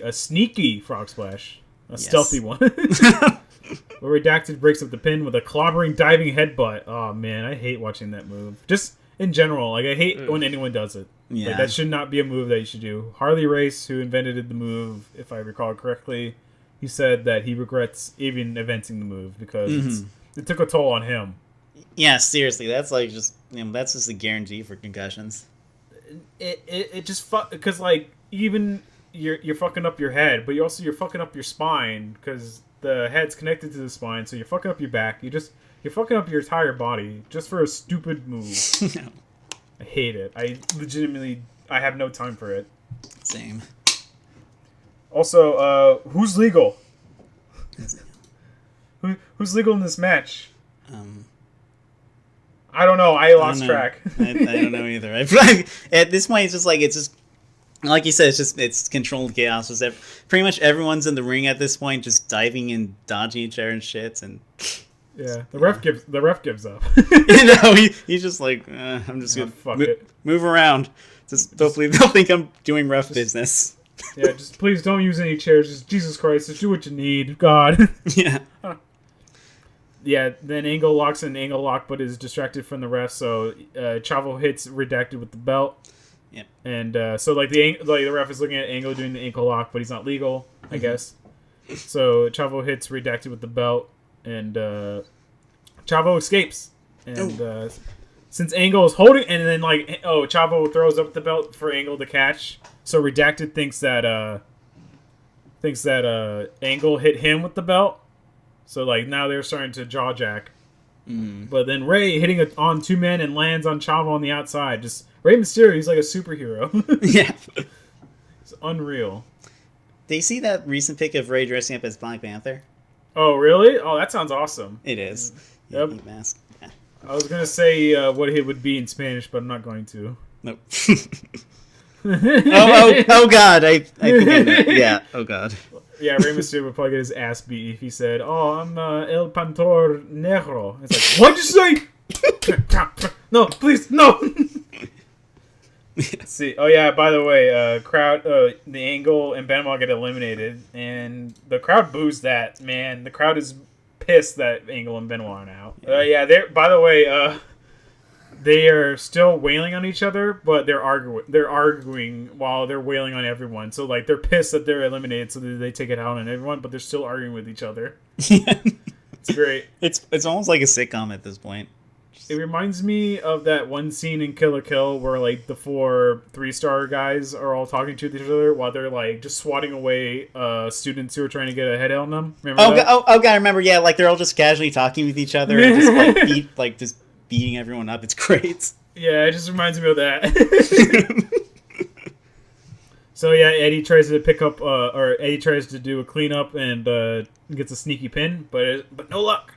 A: a sneaky frog splash. Stealthy one. Where Redacted breaks up the pin with a clobbering diving headbutt. Oh man, I hate watching that move. Just in general, I hate when anyone does it.
B: Yeah.
A: That should not be a move that you should do. Harley Race, who invented the move, if I recall correctly, he said that he regrets even inventing the move because it took a toll on him.
B: Yeah, seriously, that's that's just a guarantee for concussions.
A: It just because even you're fucking up your head, but you're fucking up your spine because the head's connected to the spine, so you're fucking up your back. You're fucking up your entire body just for a stupid move.
B: No.
A: I hate it. I have no time for it.
B: Same.
A: Also, who's legal? Who's legal in this match? I don't know. I lost track.
B: I don't know either. At this point, it's just like you said, it's controlled chaos. Pretty much everyone's in the ring at this point, just diving and dodging each other and shit. And
A: Yeah, the ref gives up.
B: He's just like, I'm just gonna
A: fuck it.
B: Move around. Just hopefully they'll think I'm doing ref business.
A: Yeah, just please don't use any chairs. Just Jesus Christ, just do what you need. God.
B: Yeah.
A: Yeah, then Angle locks in Angle lock, but is distracted from the ref. So Chavo hits Redacted with the belt.
B: Yep.
A: And so the ref is looking at Angle doing the ankle lock, but he's not legal, I guess. So Chavo hits Redacted with the belt, and Chavo escapes. And since Angle is holding, and then Chavo throws up the belt for Angle to catch. So Redacted thinks that Angle hit him with the belt. So now they're starting to jaw jack. But then Rey hitting it on two men and lands on Chavo on the outside. Just Rey Mysterio, he's like a superhero.
B: Yeah.
A: It's unreal.
B: Did you see that recent pic of Rey dressing up as Black Panther?
A: Oh, really? Oh, that sounds awesome.
B: It is.
A: Yep.
B: Heat mask. Yeah.
A: I was going to say what it would be in Spanish, but I'm not going to.
B: Nope. oh God, I think I know. Yeah, oh God.
A: Yeah, Rey Mysterio would probably get his ass beat if he said, "Oh, I'm El Pantor Negro." It's like, what'd you say? No, please, no. Let's see. Oh yeah, by the way, the Angle and Benoit get eliminated, and the crowd boos that. Man, the crowd is pissed that Angle and Benoit are out. Yeah, they're. By the way, they are still wailing on each other, but they're arguing while they're wailing on everyone. So they're pissed that they're eliminated, so that they take it out on everyone, but they're still arguing with each other. It's great.
B: It's almost like a sitcom at this point.
A: It reminds me of that one scene in Kill la Kill where the 4 3-star guys are all talking to each other while they're just swatting away students who are trying to get a head on them. Remember that?
B: God, I remember. Yeah, they're all just casually talking with each other and just beating everyone up. It's great.
A: Yeah, it just reminds me of that. So yeah, Eddie tries to Eddie tries to do a cleanup and gets a sneaky pin, but no luck.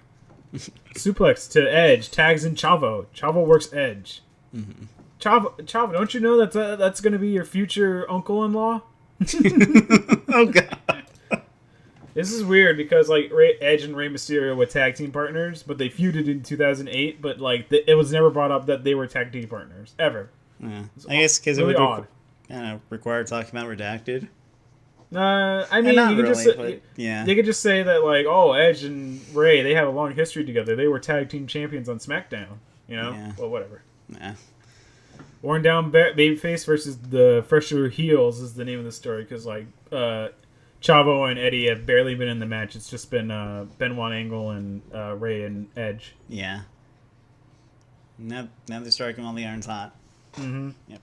A: Suplex to Edge, tags in Chavo. Chavo works Edge. Mm-hmm. Chavo, don't you know that's going to be your future uncle-in-law?
B: Oh God.
A: This is weird because Edge and Rey Mysterio were tag team partners, but they feuded in 2008. But it was never brought up that they were tag team partners ever.
B: Yeah, I guess because
A: really
B: it would require talking about Redacted.
A: I mean, you could
B: really,
A: they could just say that Edge and Rey, they have a long history together. They were tag team champions on SmackDown.
B: Yeah.
A: Well, whatever.
B: Nah.
A: Worn down babyface versus the fresher heels is the name of the story because Chavo and Eddie have barely been in the match. It's just been Benoit, Angle, and Rey and Edge.
B: Yeah. Now they're striking while the iron's hot.
A: Mm-hmm.
B: Yep.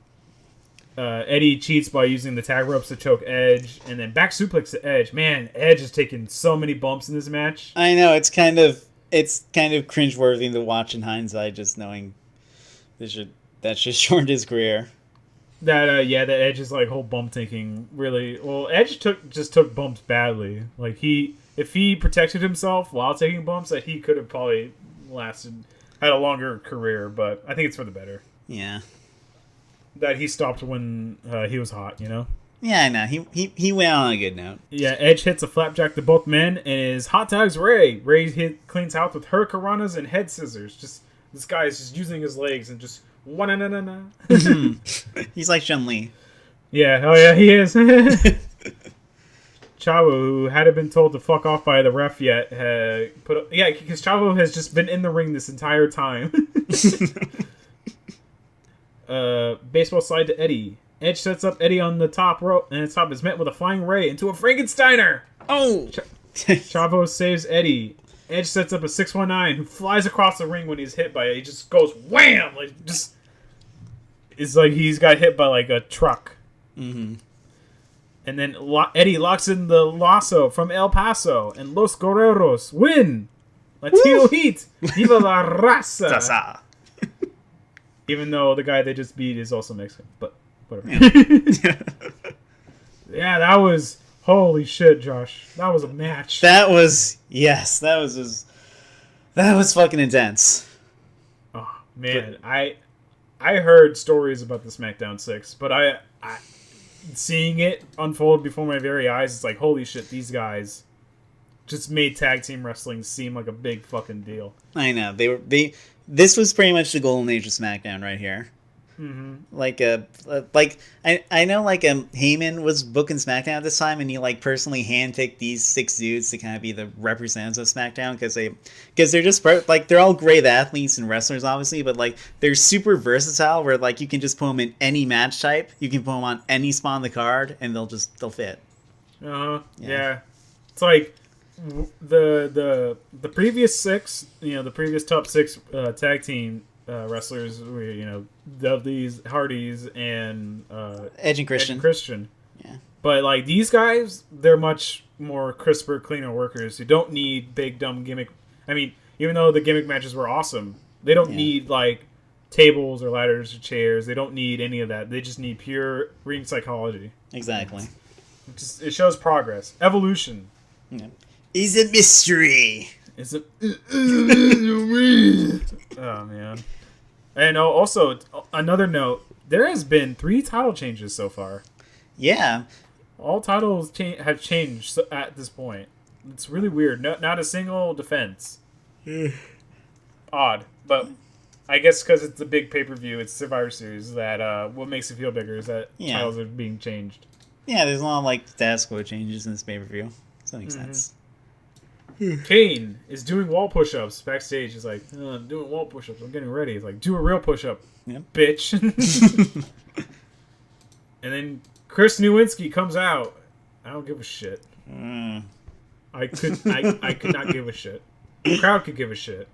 A: Eddie cheats by using the tag ropes to choke Edge, and then back suplex to Edge. Man, Edge has taken so many bumps in this match.
B: I know, it's kind of cringeworthy to watch in hindsight, just knowing that just shortened his career.
A: That Edge is whole bump taking really. Well, Edge took bumps badly. If he protected himself while taking bumps, that he could have probably had a longer career. But I think it's for the better.
B: Yeah.
A: That he stopped when he was hot, you know?
B: Yeah, I know. He went on a good note.
A: Yeah, Edge hits a flapjack to both men and his hot tags Rey. Rey cleans house with hurricanranas and head scissors. This guy is just using his legs and just na.
B: He's like Chun-Li.
A: Yeah, oh yeah, he is. Chavo, who hadn't been told to fuck off by the ref yet, because Chavo has just been in the ring this entire time. Baseball slide to Eddie. Edge sets up Eddie on the top rope, and his top is met with a flying Rey into a Frankensteiner.
B: Oh!
A: Chavo saves Eddie. Edge sets up a 619 who flies across the ring when he's hit by it. He just goes wham! It's like he's got hit by a truck. Mm-hmm. And then Eddie locks in the lasso from El Paso, and Los Guerreros win. Latino Heat. Viva la raza. Even though the guy they just beat is also Mexican, but whatever. Yeah, that was holy shit, Josh. That was a match.
B: That was fucking intense.
A: Oh man, I heard stories about the SmackDown 6, but I seeing it unfold before my very eyes, it's holy shit, these guys just made tag team wrestling seem like a big fucking deal.
B: I know this was pretty much the golden age of SmackDown right here.
A: Mm-hmm.
B: I know Heyman was booking SmackDown at this time, and he like personally handpicked these 6 dudes to kind of be the representatives of SmackDown because they're just like they're all great athletes and wrestlers obviously, but like they're super versatile where like you can just put them in any match type, you can put them on any spot on the card, and they'll fit.
A: Yeah. It's like the previous 6, the previous top 6 tag team wrestlers were, Dudley's, Hardy's, and
B: Edge and Christian. Yeah.
A: But like these guys, they're much more crisper, cleaner workers who don't need big dumb gimmick. I mean, even though the gimmick matches were awesome, they don't need like tables or ladders or chairs. They don't need any of that. They just need pure ring psychology.
B: Exactly.
A: It shows progress, evolution.
B: Yeah. Is a mystery.
A: It's a oh man. And also another note: there has been 3 title changes so far.
B: Yeah,
A: all titles have changed at this point. It's really weird. Not a single defense. Odd, but I guess because it's a big pay-per-view, it's Survivor Series. That what makes it feel bigger is that titles are being changed.
B: Yeah, there's a lot of like status quo changes in this pay-per-view. So that makes sense.
A: Kane is doing wall push-ups backstage. He's like, I'm doing wall push-ups. I'm getting ready. He's like, do a real push-up, bitch. And then Chris Nowinski comes out. I don't give a shit. I could not give a shit. The crowd could give a shit.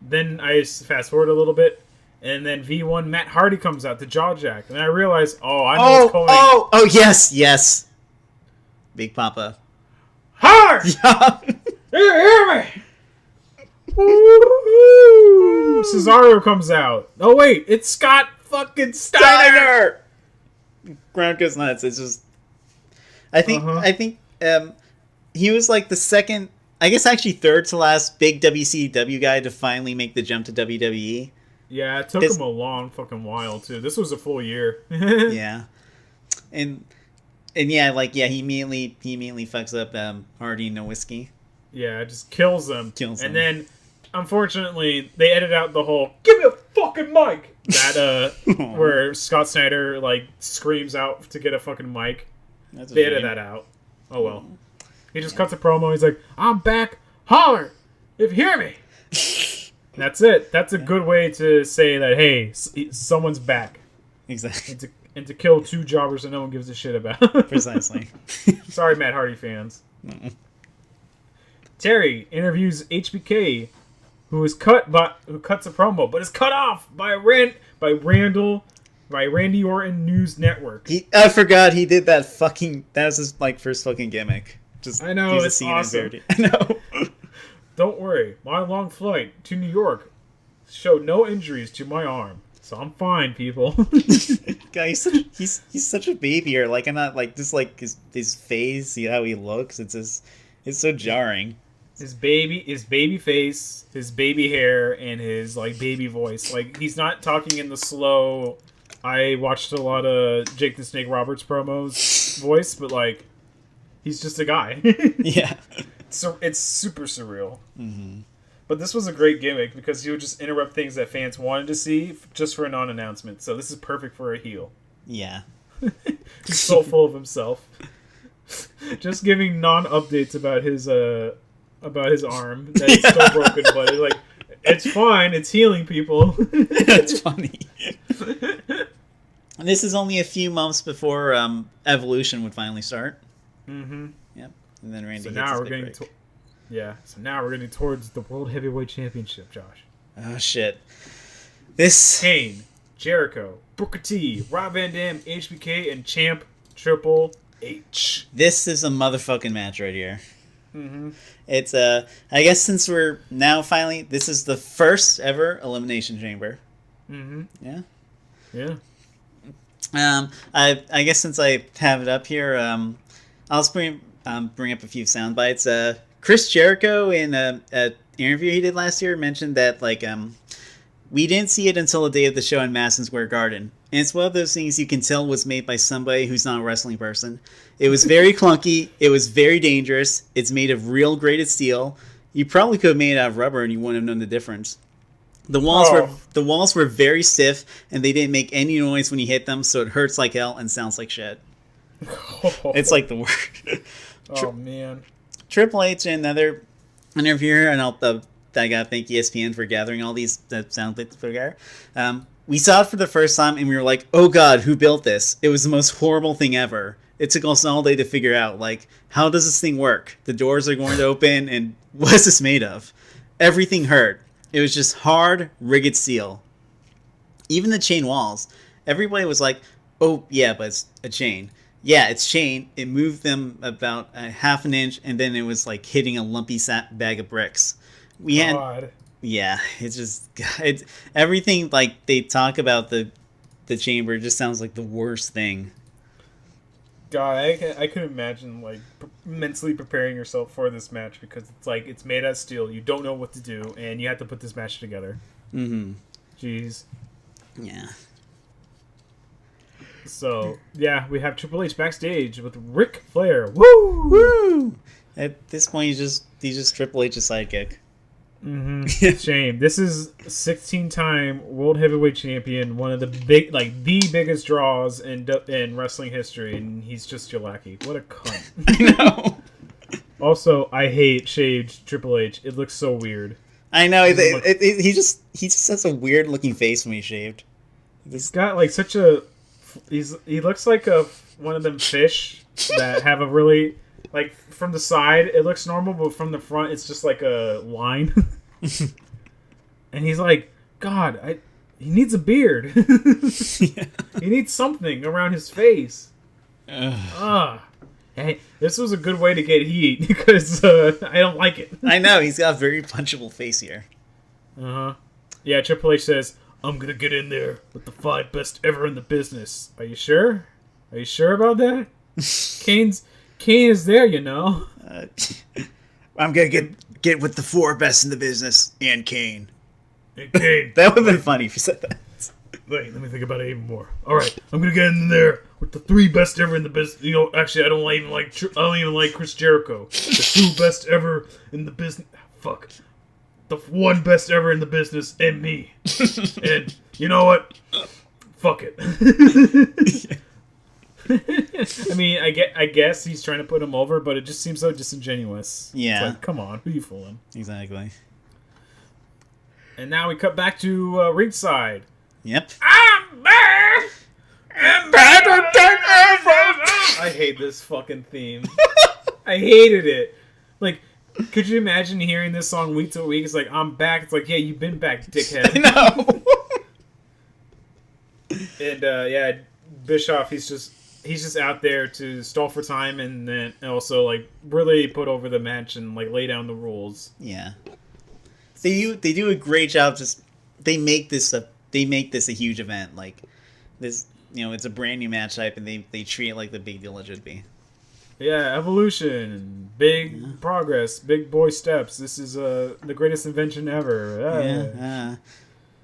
A: Then I fast forward a little bit, and then V1 Matt Hardy comes out to jaw jack, and I realize, I know what's going.
B: Oh, yes, Big Papa.
A: Hard.
B: Yeah.
A: You hear me? Woo! Cesaro comes out. Oh wait, it's Scott fucking Steiner.
B: Ground goes nuts. It's just, I think he was like the second, I guess actually third to last big WCW guy to finally make the jump to WWE.
A: Yeah, it took him a long fucking while too. This was a full year.
B: Yeah, and he immediately fucks up Hardy and Nowinski.
A: Yeah, it just kills them. And then, unfortunately, they edit out the whole "give me a fucking mic" that where Scott Snyder like screams out to get a fucking mic. They edit that out. Oh well. He just cuts a promo. He's like, "I'm back. Holler if you hear me." That's it. That's a good way to say that. Hey, someone's back.
B: Exactly.
A: And to kill 2 jobbers that no one gives a shit about.
B: Precisely.
A: Sorry, Matt Hardy fans. Terry interviews HBK, who cuts a promo, but is cut off by Randy Orton News Network.
B: I forgot he did that fucking. That was his first fucking gimmick.
A: I know, it's awesome.
B: I know.
A: Don't worry, my long flight to New York showed no injuries to my arm, so I'm fine, people.
B: God, he's such a baby here. Like I'm not like just like his face, see how he looks. It's so jarring.
A: His baby face, his baby hair, and his like baby voice. Like he's not talking in the slow. I watched a lot of Jake the Snake Roberts promos voice, but like he's just a guy.
B: Yeah,
A: so it's super surreal.
B: Mm-hmm.
A: But this was a great gimmick because he would just interrupt things that fans wanted to see just for a non-announcement. So this is perfect for a heel.
B: Yeah,
A: he's so full of himself. Just giving non-updates about his arm that it's still broken, but it's fine. It's healing, people.
B: That's funny. And this is only a few months before Evolution would finally start.
A: Mm-hmm.
B: Yep. And then Randy.
A: So now we're getting towards the World Heavyweight Championship, Josh.
B: Oh shit!
A: Kane, Jericho, Booker T, Rob Van Dam, HBK, and Champ Triple H.
B: This is a motherfucking match right here.
A: Mm-hmm.
B: It's I guess since we're now finally, this is the first ever Elimination Chamber.
A: Mm-hmm.
B: Yeah.
A: Yeah.
B: I guess since I have it up here, I'll bring up a few sound bites. Chris Jericho in an interview he did last year mentioned that We didn't see it until the day of the show in Madison Square Garden. And it's one of those things you can tell was made by somebody who's not a wrestling person. It was very clunky. It was very dangerous. It's made of real grated steel. You probably could have made it out of rubber and you wouldn't have known the difference. The walls were very stiff, and they didn't make any noise when you hit them, so it hurts like hell and sounds like shit. It's like the word.
A: Oh, man.
B: Triple H and another interviewer, and I gotta thank ESPN for gathering all these sound bits together. We saw it for the first time, and we were like, oh god, who built this? It was the most horrible thing ever. It took us all day to figure out, like, how does this thing work? The doors are going to open, and what is this made of? Everything hurt. It was just hard, rigged steel. Even the chain walls. Everybody was like, oh, yeah, but it's a chain. Yeah, it's chain. It moved them about a half an inch, and then it was like hitting a lumpy bag of bricks. Yeah, it's just... It's everything, like, they talk about the chamber just sounds like the worst thing.
A: God, I could imagine, like, mentally preparing yourself for this match because it's like, it's made out of steel. You don't know what to do, and you have to put this match together.
B: Mm-hmm.
A: Jeez.
B: Yeah.
A: So, yeah, we have Triple H backstage with Ric Flair. Woo!
B: Woo! At this point, he's just Triple H's sidekick.
A: Mm-hmm. Shame. This is 16-time World Heavyweight Champion, one of the the biggest draws in wrestling history, and he's just your lackey. What a cunt.
B: I know.
A: Also, I hate shaved Triple H. It looks so weird.
B: I know. He just has a weird looking face when he's shaved.
A: He's got like such a. He looks like one of them fish that have a really. Like, from the side, it looks normal, but from the front, it's just like a line. And he's like, God, he needs a beard.
B: Yeah.
A: He needs something around his face. Hey, this was a good way to get heat, because I don't like it.
B: I know, he's got a very punchable face here.
A: Uh-huh. Yeah, Triple H says, I'm going to get in there with the 5 best ever in the business. Are you sure? Are you sure about that? Kane is there, you know.
B: I'm gonna get with the 4 best in the business and Kane.
A: And Kane.
B: That would have been funny if you said that.
A: Wait, let me think about it even more. All right, I'm gonna get in there with the 3 best ever in the business. You know, actually, I don't even like Chris Jericho. The 2 best ever in the business. Fuck. The 1 best ever in the business and me. And you know what? Fuck it. Yeah. I mean, I guess he's trying to put him over, but it just seems so disingenuous.
B: Yeah.
A: It's like, come on, who are you fooling?
B: Exactly.
A: And now we cut back to ringside.
B: Yep.
A: I'm back! And better than ever! I hate this fucking theme. I hated it. Like, could you imagine hearing this song week to week? It's like, I'm back. It's like, yeah, you've been back, dickhead.
B: I know.
A: And, yeah, Bischoff, he's just out there to stall for time and then also like really put over the match and like lay down the rules.
B: Yeah, they do a great job. Just they make this a huge event. Like this, you know, it's a brand new match type, and they treat it like the big deal it should be.
A: Yeah, evolution, big progress, big boy steps. This is the greatest invention ever.
B: Yeah.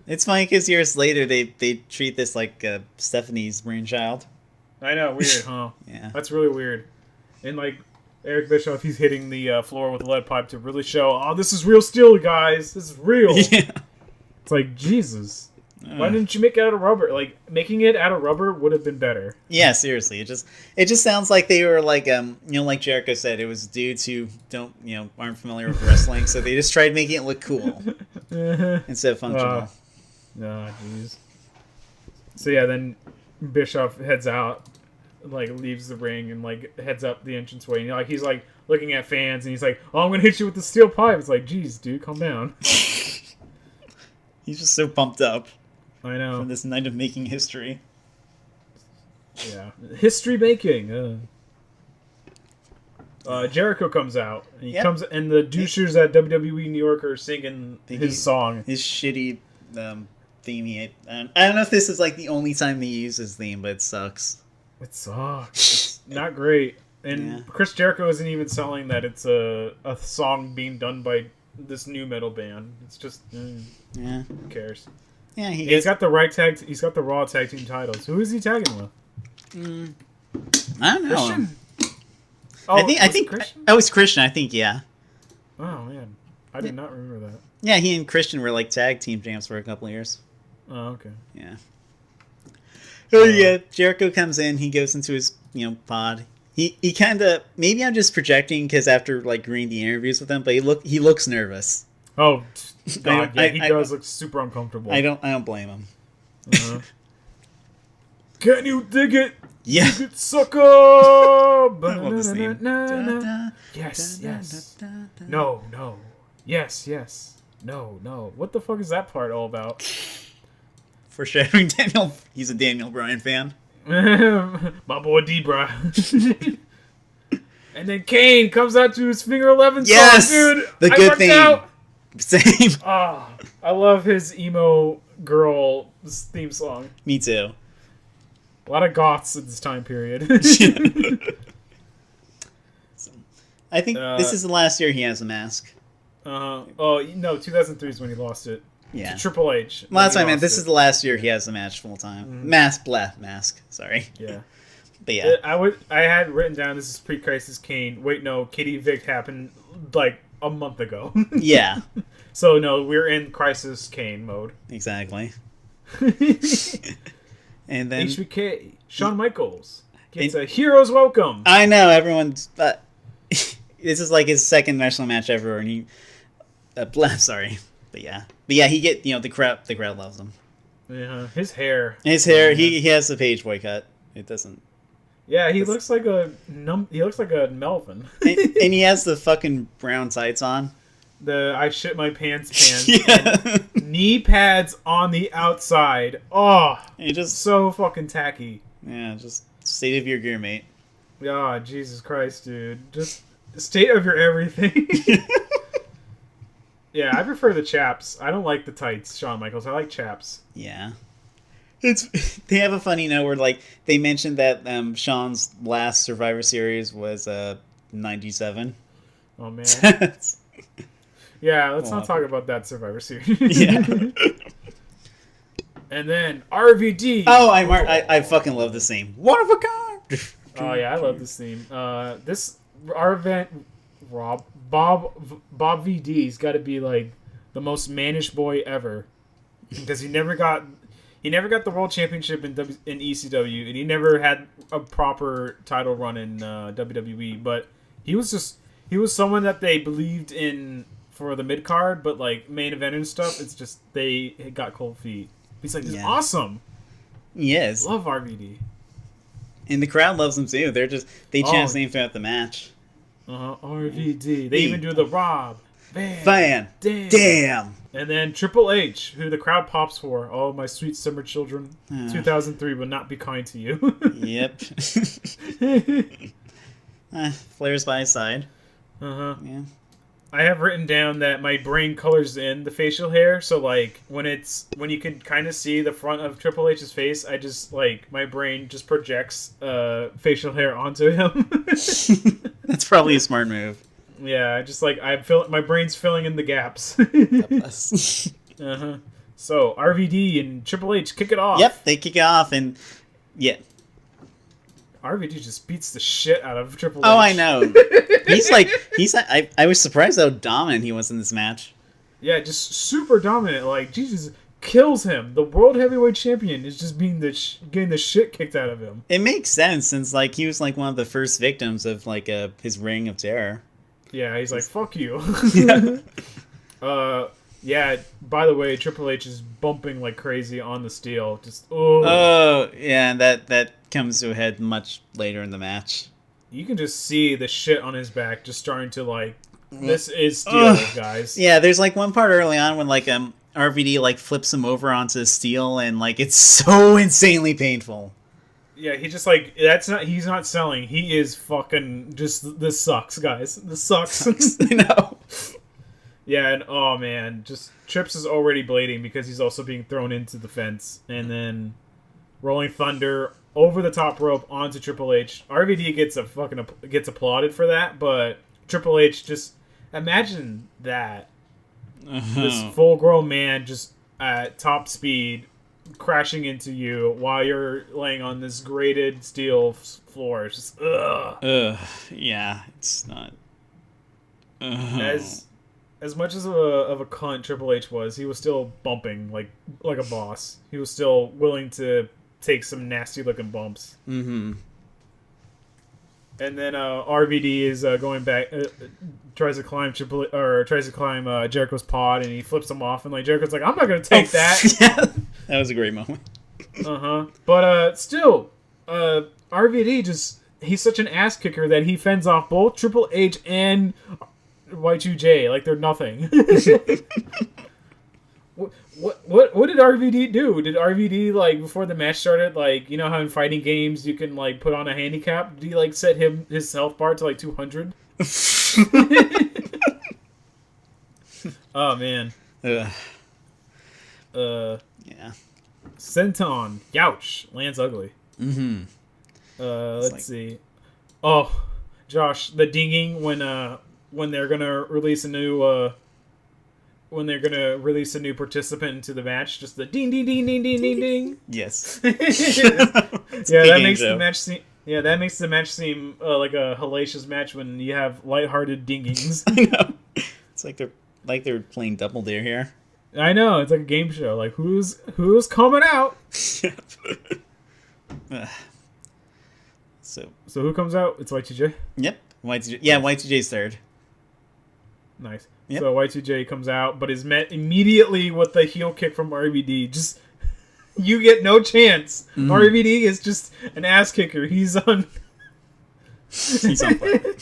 B: It's funny because years later they treat this like Stephanie's brainchild.
A: I know, weird, huh?
B: Yeah.
A: That's really weird. And, like, Eric Bischoff, he's hitting the floor with a lead pipe to really show, oh, this is real steel, guys. This is real. Yeah. It's like, Jesus. Why didn't you make it out of rubber? Like, making it out of rubber would have been better.
B: Yeah, seriously. It just sounds like they were, like, like Jericho said, it was dudes who aren't familiar with wrestling, so they just tried making it look cool instead of functional.
A: Jeez. So, yeah, then Bischoff heads out, like leaves the ring and like heads up the entranceway, and he's like looking at fans and he's like, "Oh, I'm gonna hit you with the steel pipe." It's like, "Geez, dude, calm down."
B: He's just so pumped up.
A: I know.
B: From this night of making history.
A: Yeah, history making. Jericho comes out. And he comes, and the douchers at WWE New York are singing his song.
B: His shitty theme. I don't know if this is like the only time they use his theme, but it sucks.
A: It sucks. It's not great. And Chris Jericho isn't even selling that it's a song being done by this new metal band. It's just who cares?
B: Yeah,
A: he's got the He's got the Raw tag team titles. Who is he tagging with?
B: I don't know.
A: Christian?
B: I think
A: Christian?
B: Oh, it's Christian. I think, yeah.
A: Oh man, I did not remember that.
B: Yeah, he and Christian were like tag team champs for a couple of years.
A: Oh, okay.
B: Yeah. Oh yeah, Jericho comes in. He goes into his pod. He kind of, maybe I'm just projecting because after like reading the interviews with him, but he looks nervous.
A: Oh God, yeah, he does look super uncomfortable.
B: I don't blame him.
A: Uh-huh. Can you dig it?
B: Yeah.
A: Dig it, sucker! Yes, yes. No, no. Yes, yes. No, no. What the fuck is that part all about?
B: Foreshadowing Daniel. He's a Daniel Bryan fan.
A: My boy Debra. And then Kane comes out to his Finger 11
B: yes!
A: song, dude.
B: The good thing. Out. Same.
A: Oh, I love his emo girl theme song.
B: Me too.
A: A lot of goths at this time period.
B: I think this is the last year he has a mask.
A: Oh, no, 2003 is when he lost it.
B: Yeah.
A: To Triple H.
B: Well, that's what I meant. This is the last year he has a match full time.
A: Mm-hmm.
B: Mask. Sorry.
A: Yeah.
B: But yeah.
A: I had written down this is pre-Crisis Kane. Wait, no, Katie Vick happened like a month ago.
B: Yeah.
A: So no, we're in Crisis Kane mode.
B: Exactly. And then
A: HBK, Shawn Michaels gets a hero's welcome.
B: I know everyone's. This is like his second national match ever, and he. Sorry, but yeah, he get the crowd loves him.
A: Yeah, his hair.
B: He has the Page boycott. It doesn't.
A: Yeah, he looks like a Melvin.
B: and he has the fucking brown tights on.
A: The I shit my pants
B: Yeah.
A: and knee pads on the outside. Oh,
B: just
A: so fucking tacky.
B: Yeah, just state of your gear, mate.
A: Oh, Jesus Christ, dude. Just state of your everything. Yeah, I prefer the chaps. I don't like the tights, Shawn Michaels. I like chaps.
B: Yeah. They have a funny note where like they mentioned that Shawn's last Survivor Series was 97.
A: Oh man. Yeah, let's not talk about that Survivor Series.
B: Yeah.
A: And then RVD.
B: Oh, I fucking love this theme. One of a kind.
A: Oh yeah, I love this theme. This Bob VD's got to be like the most mannish boy ever because he never got the world championship in ECW and he never had a proper title run in WWE. But he was someone that they believed in for the mid card, but like main event and stuff, it's just they got cold feet. He's like, this is awesome.
B: Yes,
A: love RVD,
B: and the crowd loves him too. They chant his name throughout the match.
A: RVD. They even do the Rob
B: Van Damn.
A: And then Triple H, who the crowd pops for. Oh, my sweet summer children. 2003 will not be kind to you.
B: Yep. Flair's by his side.
A: Uh-huh.
B: Yeah.
A: I have written down that my brain colors in the facial hair, so like when you can kind of see the front of Triple H's face, I just like my brain just projects facial hair onto him.
B: That's probably a smart move.
A: Yeah, just like my brain's filling in the gaps. Uh-huh. So RVD and Triple H kick it off.
B: Yep, they kick it off and yeah.
A: RVD just beats the shit out of Triple H.
B: Oh, I know. I was surprised how dominant he was in this match.
A: Yeah, just super dominant. Like, Jesus kills him. The World Heavyweight Champion is just getting the shit kicked out of him.
B: It makes sense since, like, he was, like, one of the first victims of, like, his reign of terror.
A: Yeah, he's like, fuck you.
B: Yeah.
A: Yeah, by the way, Triple H is bumping like crazy on the steel. Just, oh.
B: Oh, yeah, and that comes to a head much later in the match.
A: You can just see the shit on his back just starting to, like, this is steel, guys.
B: Yeah, there's, like, one part early on when, like, RVD, like, flips him over onto steel, and, like, it's so insanely painful.
A: Yeah, he just, like, he's not selling. He is fucking just, this sucks, guys. This sucks.
B: I know.
A: Yeah, and oh man, just Trips is already bleeding because he's also being thrown into the fence. And then Rolling Thunder over the top rope onto Triple H. RVD gets applauded for that, but Triple H just imagine that. This full grown man just at top speed, crashing into you while you're laying on this grated steel floor. It's just
B: yeah, it's not.
A: As much as of a cunt Triple H was, he was still bumping like a boss. He was still willing to take some nasty looking bumps.
B: Mm-hmm.
A: And then RVD is going back, tries to climb Jericho's pod, and he flips him off, and like Jericho's like, "I'm not gonna take that."
B: Yeah, that was a great moment.
A: But still, RVD he's such an ass kicker that he fends off both Triple H and Y2J like they're nothing. What did RVD do? Did RVD, like, before the match started, like, you know how in fighting games you can, like, put on a handicap? Did he, like, set his health bar to, like, 200? Oh, man.
B: Yeah.
A: Senton. Youch. Lands ugly.
B: Mm-hmm.
A: Let's see. Oh, Josh, the dinging when they're gonna release a new participant into the match, just the ding ding ding ding ding ding ding.
B: Yes.
A: Yeah, that makes the match seem. Yeah, that makes the match seem like a hellacious match when you have lighthearted dingings.
B: I know. It's like they're playing Double Dare here.
A: I know, it's like a game show. Like who's coming out? So who comes out? It's Y2J.
B: Yep. Y2J. Yeah, Y2J's third.
A: Nice.
B: Yep.
A: So Y2J comes out, but is met immediately with the heel kick from RVD. Just you get no chance. RVD is just an ass kicker. He's on
B: fire.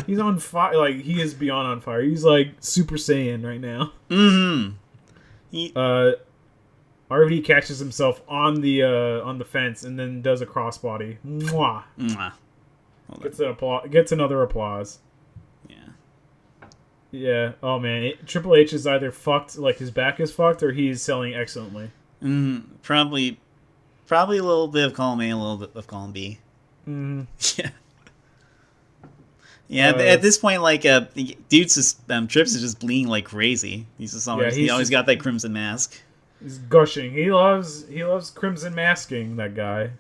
A: He's on fire. Like, he is beyond on fire. He's like Super Saiyan right now.
B: Mm-hmm.
A: RVD catches himself on the fence and then does a crossbody. Mwah.
B: Mwah.
A: Gets another applause. Yeah. Oh man, Triple H is either fucked, like his back is fucked, or he's selling excellently.
B: Probably a little bit of column A, a little bit of column B. Yeah. Yeah. At this point, like, dude's just Trips is just bleeding like crazy. He always got that crimson mask.
A: He's gushing. He loves crimson masking. That guy.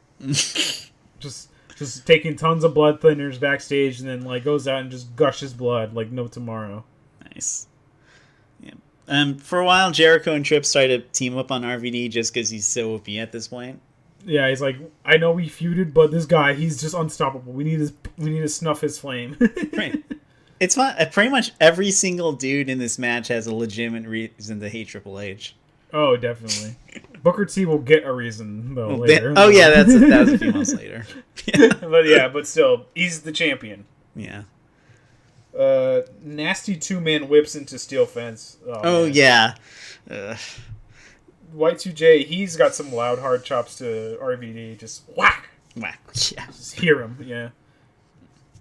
A: just taking tons of blood thinners backstage, and then like goes out and just gushes blood like no tomorrow.
B: Nice. Yeah. For a while, Jericho and Trips started to team up on RVD just because he's so OP at this point.
A: Yeah, he's like, I know we feuded, but this guy, he's just unstoppable. We need to snuff his flame.
B: Right. It's fun. Pretty much every single dude in this match has a legitimate reason to hate Triple H.
A: Oh, definitely. Booker T will get a reason though later.
B: Yeah, that was a few months later.
A: But still, he's the champion.
B: Yeah.
A: Nasty 2-man whips into steel fence.
B: Oh yeah.
A: Y2J, he's got some loud hard chops to RVD. Just whack.
B: Whack. Yeah.
A: Just hear him. Yeah.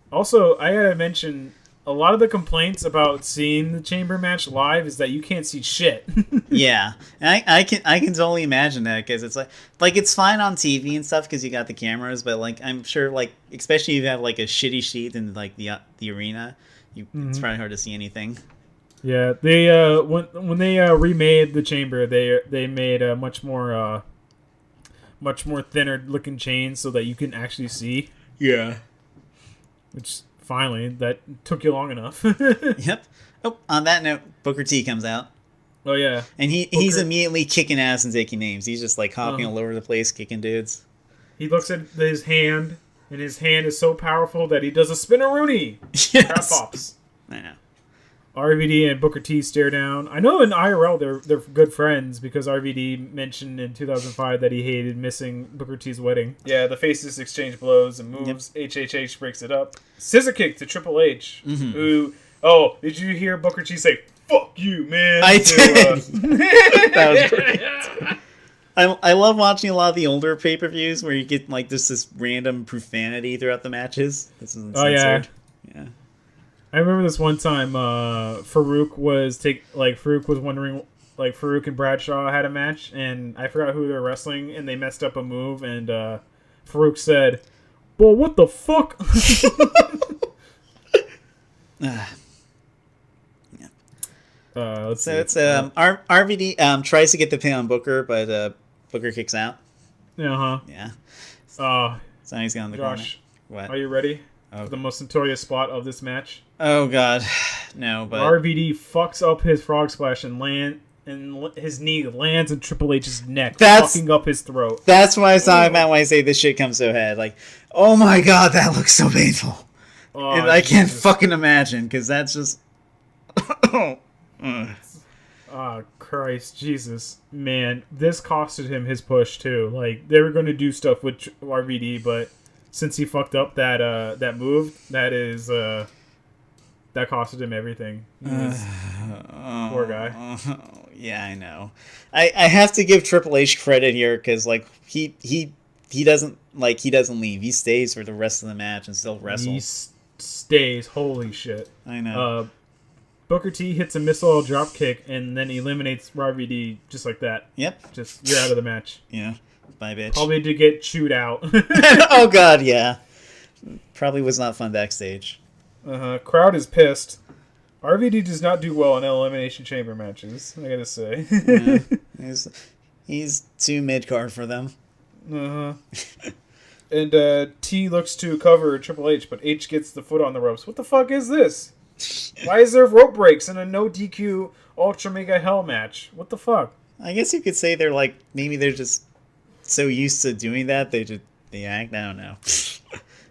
A: Also, I gotta mention, a lot of the complaints about seeing the Chamber match live is that you can't see shit.
B: Yeah, and I can totally imagine that, because it's like it's fine on TV and stuff because you got the cameras, but like I'm sure, like, especially if you have like a shitty sheet in like the arena, it's probably hard to see anything.
A: Yeah, they when they remade the Chamber, they made a much more thinner looking chains so that you can actually see.
B: Yeah.
A: Which, finally, that took you long enough.
B: Yep. Oh, on that note, Booker T comes out.
A: Oh, yeah.
B: And he's immediately kicking ass and taking names. He's just like hopping all over the place, kicking dudes.
A: He looks at his hand, and his hand is so powerful that he does a spin-a-rooney.
B: Yes.
A: Crap pops.
B: I know.
A: RVD and Booker T stare down. I know in IRL they're good friends because RVD mentioned in 2005 that he hated missing Booker T's wedding. Yeah, the faces exchange blows and moves. Yep. HHH breaks it up. Scissor kick to Triple H. Mm-hmm. Who? Oh, did you hear Booker T say "fuck you, man"?
B: I did. That was great. I love watching a lot of the older pay-per-views where you get like this random profanity throughout the matches. This is uncensored. Yeah.
A: I remember this one time, Farouk was wondering, like, Farouk and Bradshaw had a match, and I forgot who they were wrestling, and they messed up a move, and Farouk said, "Well, what the fuck?" Let's see.
B: It's RVD tries to get the pin on Booker, but Booker kicks out.
A: Uh-huh.
B: Yeah.
A: So
B: he's got on the
A: Josh,
B: corner. What?
A: are you ready for the most notorious spot of this match?
B: Oh God, no! But
A: RVD fucks up his frog splash and his knee lands in Triple H's neck, fucking up his throat.
B: That's what I was talking about when I say this shit comes so head. Like, oh my God, that looks so painful. And I can't fucking imagine because that's just.
A: Oh, Christ, Jesus, man, this costed him his push too. Like they were going to do stuff with RVD, but since he fucked up that move, that costed him everything. Poor guy.
B: Yeah, I know. I have to give Triple H credit here because like he doesn't leave. He stays for the rest of the match and still wrestles.
A: He stays. Holy shit!
B: I know.
A: Booker T hits a missile drop kick and then eliminates RVD just like that.
B: Yep.
A: Just you're out of the match.
B: Yeah. Bye, bitch.
A: Probably to get chewed out.
B: Oh God, yeah. Probably was not fun backstage.
A: Crowd is pissed. RVD does not do well in Elimination Chamber matches, I gotta say.
B: Yeah. He's too mid-card for them.
A: And T looks to cover Triple H, but H gets the foot on the ropes. What the fuck is this? Why is there rope breaks in a no DQ Ultra Mega Hell match? What the fuck?
B: I guess you could say maybe they're just so used to doing that they act. I don't know.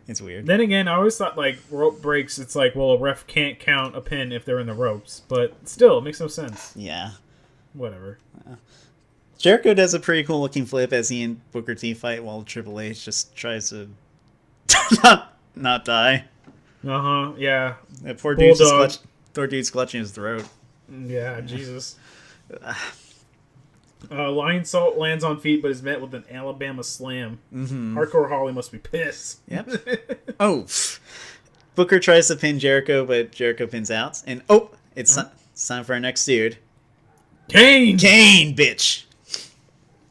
B: It's weird.
A: Then again, I always thought like rope breaks. It's like, well, a ref can't count a pin if they're in the ropes, but still, it makes no sense.
B: Yeah.
A: Whatever.
B: Jericho does a pretty cool looking flip as he and Booker T fight while Triple H just tries to not die.
A: Yeah.
B: That poor dude's clutching his throat.
A: Yeah, Jesus. Lion Salt lands on feet, but is met with an Alabama slam. Hardcore Holly must be pissed.
B: Yep. Booker tries to pin Jericho, but Jericho pins out. And it's time for our next dude.
A: Kane,
B: bitch.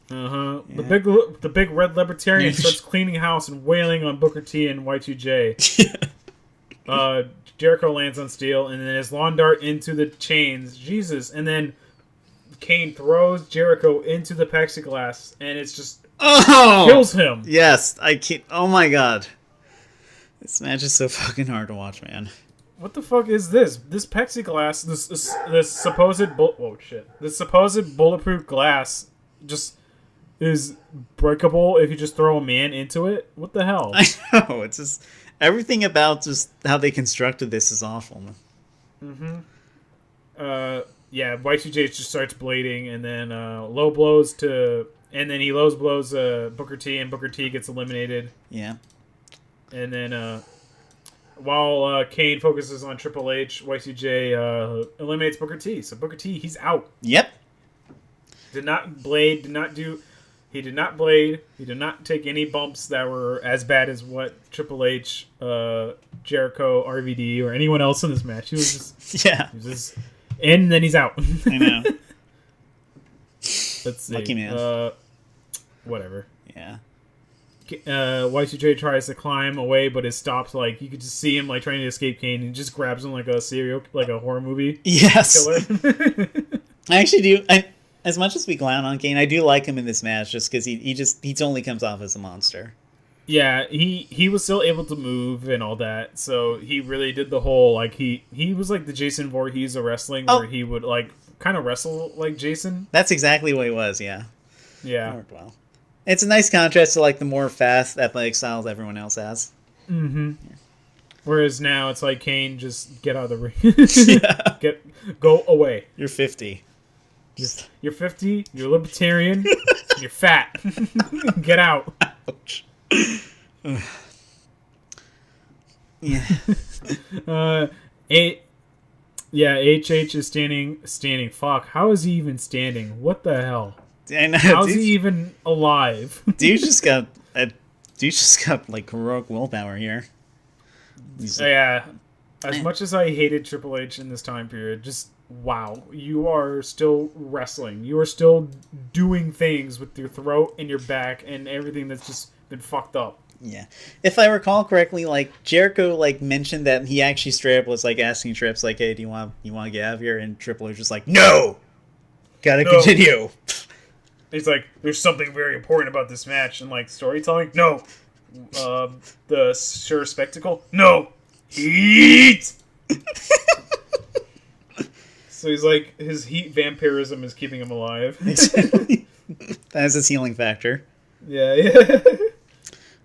A: Yeah. The big red libertarian starts cleaning house and wailing on Booker T and Y2J. Jericho lands on steel, and then his lawn dart into the chains. Jesus. And then Kane throws Jericho into the plexiglass, and it's just kills him.
B: Yes, I can't. Oh my God. This match is so fucking hard to watch, man.
A: What the fuck is this? This plexiglass, this supposed bulletproof glass just is breakable if you just throw a man into it? What the hell?
B: I know. It's just everything about just how they constructed this is awful.
A: Yeah, Y2J just starts blading, and then low blows Booker T, and Booker T gets eliminated.
B: Yeah.
A: And then while Kane focuses on Triple H, Y2J eliminates Booker T. So Booker T, he's out.
B: Yep.
A: He did not blade. He did not take any bumps that were as bad as what Triple H, Jericho, RVD, or anyone else in this match. He was just He was just, and then he's out.
B: I know.
A: Let's see.
B: Lucky man.
A: Whatever.
B: Yeah.
A: Y2J tries to climb away, but is stopped. Like you could just see him like trying to escape Kane, and just grabs him like a horror movie.
B: Yes.
A: Killer.
B: I actually do. As much as we clown on Kane, I do like him in this match just because he only comes off as a monster.
A: Yeah, he was still able to move and all that, so he really did the whole like he was like the Jason Voorhees of wrestling, where he would like kind of wrestle like Jason.
B: That's exactly what he was. Yeah.
A: Yeah.
B: It worked well. It's a nice contrast to like the more fast athletic styles everyone else has.
A: Mm-hmm. Yeah. Whereas now it's like Kane, just get out of the ring. Go away.
B: You're 50.
A: You're 50. You're libertarian. You're fat. Get out.
B: Ouch. Yeah. HH
A: is standing. Fuck. How is he even standing? What the hell?
B: I know,
A: how's he even alive?
B: Dude just got like heroic willpower here.
A: Yeah. As much as I hated Triple H in this time period, just wow, you are still wrestling. You are still doing things with your throat and your back and everything that's just been fucked up.
B: Yeah. If I recall correctly, like, Jericho, like, mentioned that he actually straight up was, like, asking Trips, like, hey, do you want to get out of here? And Triple H was just like, no! Gotta continue.
A: He's like, there's something very important about this match. And, like, storytelling? No. The sure spectacle? No. Heat! So he's like, his heat vampirism is keeping him alive.
B: That's his healing factor.
A: Yeah.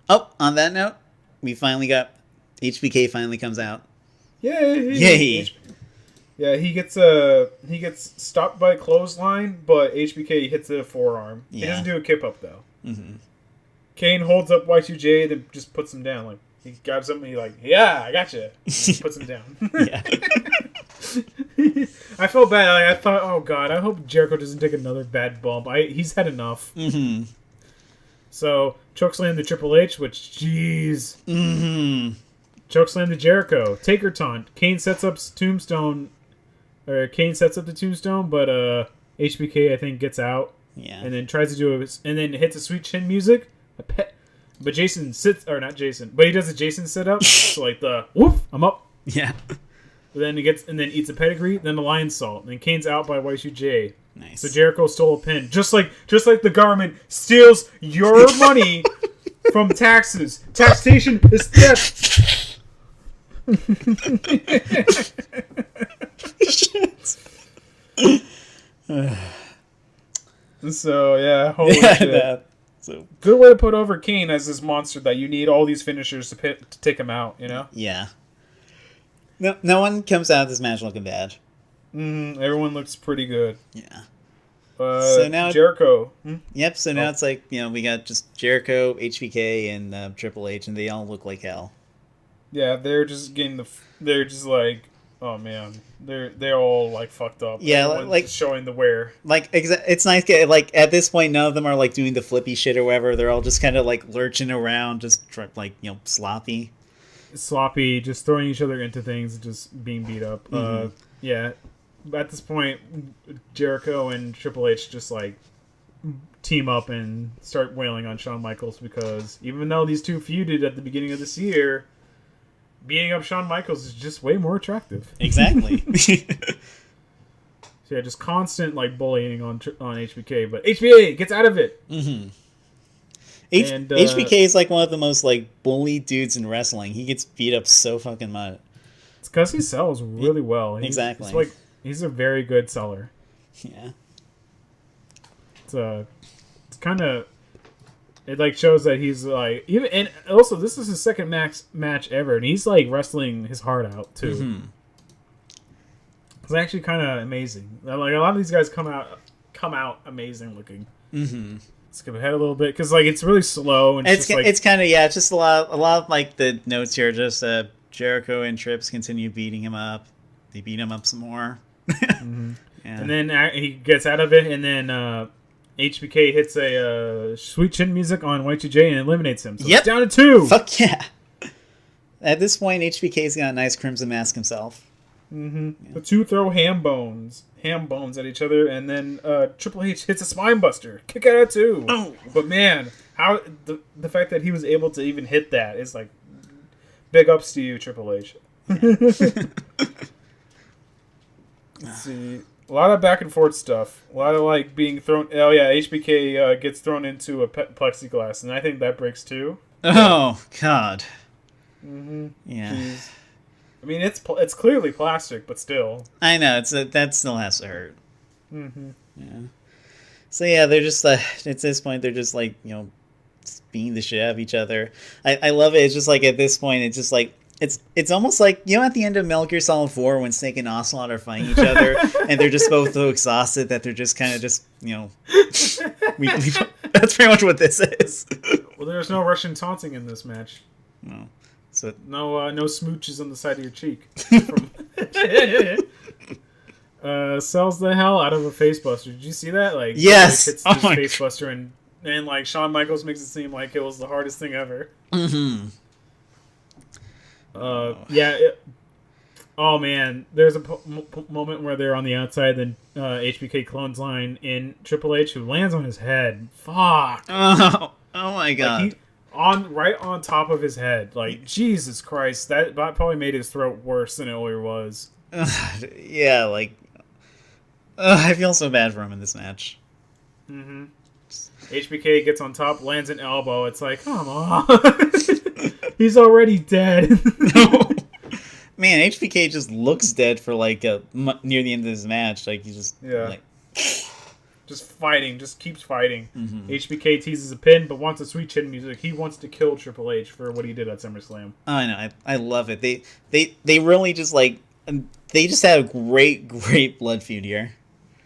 B: Oh, on that note, we finally got HBK finally comes out.
A: Yay! Yeah, he gets stopped by a clothesline, but HBK hits a forearm. Yeah. He doesn't do a kip up though. Mm-hmm. Kane holds up Y2J, then just puts him down. Like he grabs him and he's like, "Yeah, I got you." And puts him down. Yeah. I felt bad. I thought, oh god, I hope Jericho doesn't take another bad bump. He's had enough. Mm-hmm. So chokeslam to Triple H, which jeez. Mm-hmm. Chokeslam to Jericho. Taker taunt. Kane sets up the tombstone, but HBK I think gets out.
B: Yeah.
A: And then tries to do it, and then hits a sweet chin music. But Jason sits, or not Jason, but he does a Jason sit up. So like the woof, I'm up.
B: Yeah.
A: But then he eats a pedigree, then the lion salt, and then Kane's out by Y2J.
B: Nice.
A: So Jericho stole a pin, just like the government steals your money from taxes. Taxation is theft. So yeah, holy shit. So good way to put over Kane as this monster that you need all these finishers to take him out. You know.
B: Yeah. No one comes out of this match looking bad.
A: Everyone looks pretty good.
B: Yeah.
A: So now Jericho.
B: Yep. So now it's like we got just Jericho, HBK, and Triple H, and they all look like hell.
A: Yeah, they're just getting they're just like, oh man, they're all like fucked up.
B: Yeah,
A: everyone's
B: like
A: showing the wear.
B: Like it's nice. Like at this point, none of them are like doing the flippy shit or whatever. They're all just kind of like lurching around, just like
A: sloppy, just throwing each other into things, just being beat up. Mm-hmm. Yeah. At this point, Jericho and Triple H just like team up and start wailing on Shawn Michaels because even though these two feuded at the beginning of this year, beating up Shawn Michaels is just way more attractive.
B: Exactly.
A: So yeah, just constant like bullying on HBK, but HBK gets out of it.
B: Mm-hmm. HBK is like one of the most like bullied dudes in wrestling. He gets beat up so fucking much.
A: It's because he sells really well.
B: Exactly.
A: He's a very good seller.
B: Yeah.
A: It's kind of, it like shows that he's like and also this is his second match ever, and he's like wrestling his heart out too. Mm-hmm. It's actually kind of amazing. Like a lot of these guys come out amazing looking. Mm-hmm. Skip ahead a little bit because like it's really slow and
B: it's kind of it's just a lot of like the notes here. Just Jericho and Trips continue beating him up. They beat him up some more.
A: Mm-hmm. Yeah. And then he gets out of it, and then HBK hits a sweet chin music on Y2J and eliminates him. So it's down to 2.
B: Fuck yeah! At this point, HBK's got a nice crimson mask himself.
A: Mm-hmm. Yeah. The two throw ham bones at each other, and then Triple H hits a spine buster. Kick out of 2. Oh. But man, how the fact that he was able to even hit that is like big ups to you, Triple H. Yeah. Let's see. A lot of back and forth stuff. A lot of like being thrown. Oh yeah, HBK gets thrown into a plexiglass, and I think that breaks too.
B: Oh God.
A: Mm-hmm.
B: Yeah.
A: Jeez. I mean, it's clearly plastic, but still.
B: I know that still has to hurt.
A: Mm-hmm.
B: Yeah. So yeah, they're just at this point they're just like beating the shit out of each other. I love it. It's just like at this point it's just like. It's almost like, at the end of Metal Gear Solid 4 when Snake and Ocelot are fighting each other and they're just both so exhausted that they're just kind of just, that's pretty much what this is.
A: Well, there's no Russian taunting in this match.
B: No. So
A: no smooches on the side of your cheek. Sells the hell out of a facebuster. Did you see that? Like,
B: yes.
A: Hits this facebuster and like Shawn Michaels makes it seem like it was the hardest thing ever.
B: Mm-hmm.
A: Oh man, there's a moment where they're on the outside, then HBK clothesline in Triple H, who lands on his head. Fuck.
B: Oh my god.
A: Like right on top of his head. Like, Jesus Christ, that probably made his throat worse than it already was.
B: Yeah, like, I feel so bad for him in this match.
A: Mm-hmm. HBK gets on top, lands an elbow. It's like, come on. He's already dead.
B: Man, HBK just looks dead for like near the end of this match. Like, he just like...
A: Just fighting, just keeps fighting.
B: Mm-hmm.
A: HBK teases a pin, but wants a sweet chin music. He wants to kill Triple H for what he did at SummerSlam.
B: Oh, I know, I love it. They really just like... They just had a great blood feud here.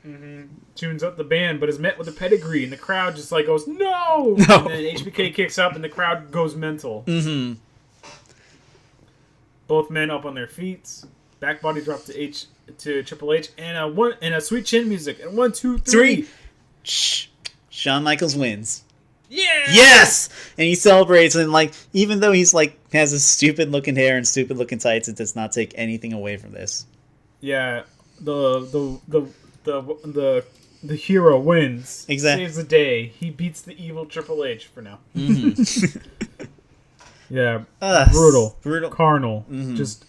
A: Mm-hmm. Tunes up the band, but is met with a pedigree, and the crowd just like goes, no! And then HBK kicks up, and the crowd goes mental.
B: Mm-hmm.
A: Both men up on their feet. Back body drop to Triple H, and a sweet chin music. And 1, 2, 3.
B: Shawn Michaels wins.
A: Yeah!
B: Yes! And he celebrates, and like, even though he's like has a stupid looking hair and stupid looking tights, it does not take anything away from this.
A: Yeah, the hero wins.
B: Exactly.
A: Saves the day. He beats the evil Triple H for now.
B: Mm-hmm.
A: Yeah, brutal, carnal.
B: Mm-hmm.
A: Just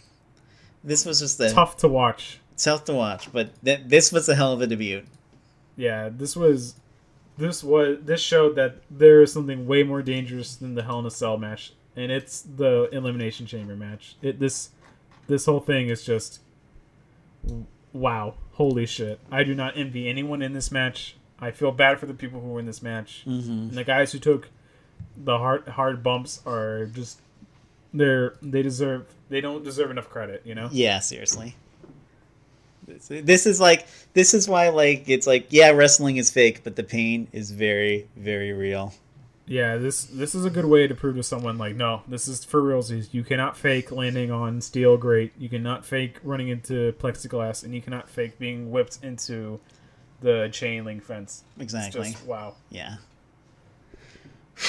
B: this was just
A: tough to watch.
B: Tough to watch, but this was a hell of a debut.
A: Yeah, this showed that there is something way more dangerous than the Hell in a Cell match, and it's the Elimination Chamber match. This whole thing is just wow, holy shit! I do not envy anyone in this match. I feel bad for the people who were in this match, and the guys who took the hard bumps are just they don't deserve enough credit, you know?
B: Yeah, seriously. This is why like it's like, yeah, wrestling is fake, but the pain is very, very real.
A: Yeah, this is a good way to prove to someone like, no, this is for realsies. You cannot fake landing on steel grate. You cannot fake running into plexiglass, and you cannot fake being whipped into the chain link fence.
B: Exactly.
A: It's just wow.
B: Yeah.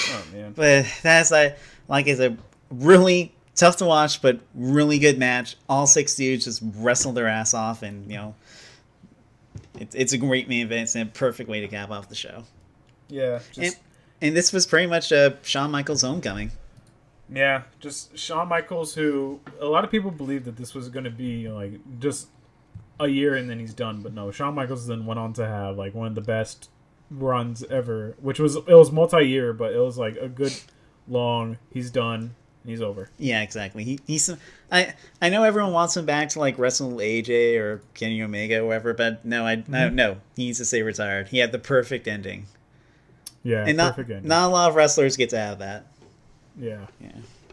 A: Oh man.
B: But that's like I said, really tough to watch, but really good match. All 6 dudes just wrestled their ass off, and you know, it's a great main event. It's a perfect way to cap off the show.
A: Yeah.
B: And this was pretty much Shawn Michaels' homecoming.
A: Yeah, just Shawn Michaels, who a lot of people believed that this was going to be like just a year and then he's done, but no, Shawn Michaels then went on to have like one of the best runs ever, it was multi-year, but it was like a good long, he's done, he's over.
B: Yeah, exactly. He's I know everyone wants him back to like wrestle AJ or Kenny Omega or whatever, but no, no, he needs to stay retired. He had the perfect ending.
A: Yeah,
B: and
A: perfect ending.
B: Not a lot of wrestlers get to have that.
A: Yeah,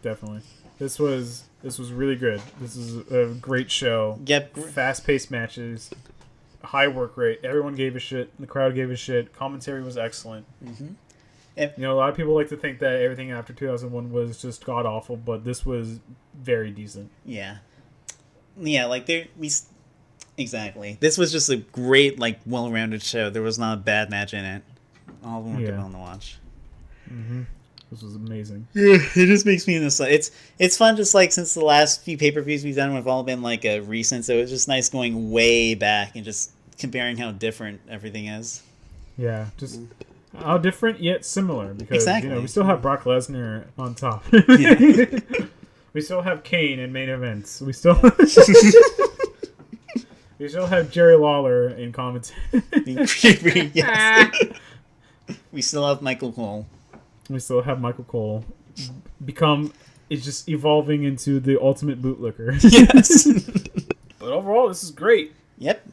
A: definitely. This was really good. This is a great show.
B: Yep.
A: Fast-paced matches, high work rate. Everyone gave a shit. The crowd gave a shit. Commentary was excellent.
B: Mm-hmm.
A: You know, a lot of people like to think that everything after 2001 was just god awful, but this was very decent.
B: Yeah, like exactly. This was just a great, like, well-rounded show. There was not a bad match in it. All of them were good on the watch.
A: Mm-hmm. This was amazing.
B: Yeah, it just makes me it's fun, just like since the last few pay-per-views we've done have all been like recent, so it's just nice going way back and just comparing how different everything is.
A: Yeah, just how different yet similar, because you know, we still have Brock Lesnar on top.
B: Yeah.
A: We still have Kane in main events. We still we still have Jerry Lawler in commentary.
B: Yes. We still have Michael Cole.
A: We still have Michael Cole. It's just evolving into the ultimate bootlicker.
B: Yes.
A: But overall, this is great.
B: Yep.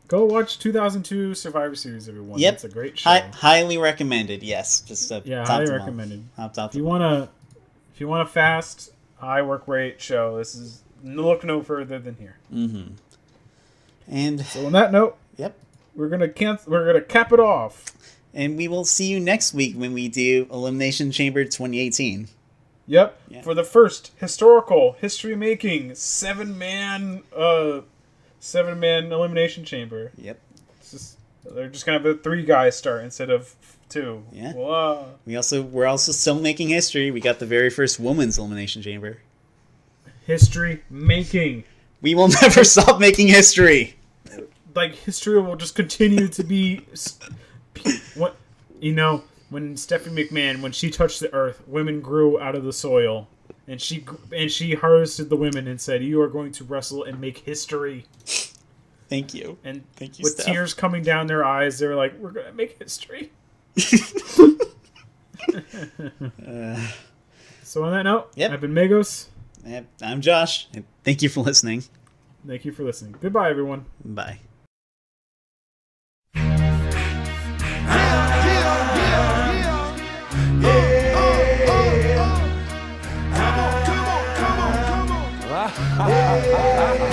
A: Go watch 2002 Survivor Series, everyone.
B: Yep.
A: It's a great show.
B: Highly recommended. Yes. Just
A: highly recommended.
B: If
A: you want a fast, high work rate show, this is look no further than here.
B: Mm-hmm. And
A: so on that note,
B: yep,
A: we're gonna cap it off.
B: And we will see you next week when we do Elimination Chamber 2018.
A: Yep. Yeah. For the first historical, history-making seven-man Elimination Chamber.
B: Yep.
A: They're just gonna have a 3 guys start instead of 2.
B: Yeah.
A: Whoa.
B: We're also still making history. We got the very first women's Elimination Chamber.
A: History making.
B: We will never stop making history.
A: Like, history will just continue to be... What, you know, when Stephanie McMahon, when she touched the earth, women grew out of the soil. And she harvested the women and said, "You are going to wrestle and make history."
B: Thank you.
A: And
B: thank you,
A: with
B: Steph.
A: tears coming down their eyes, they were like, "We're going to make history." So on that note, I've been Megos.
B: I'm Josh. And thank you for listening.
A: Thank you for listening. Goodbye, everyone.
B: Bye.
C: Come on.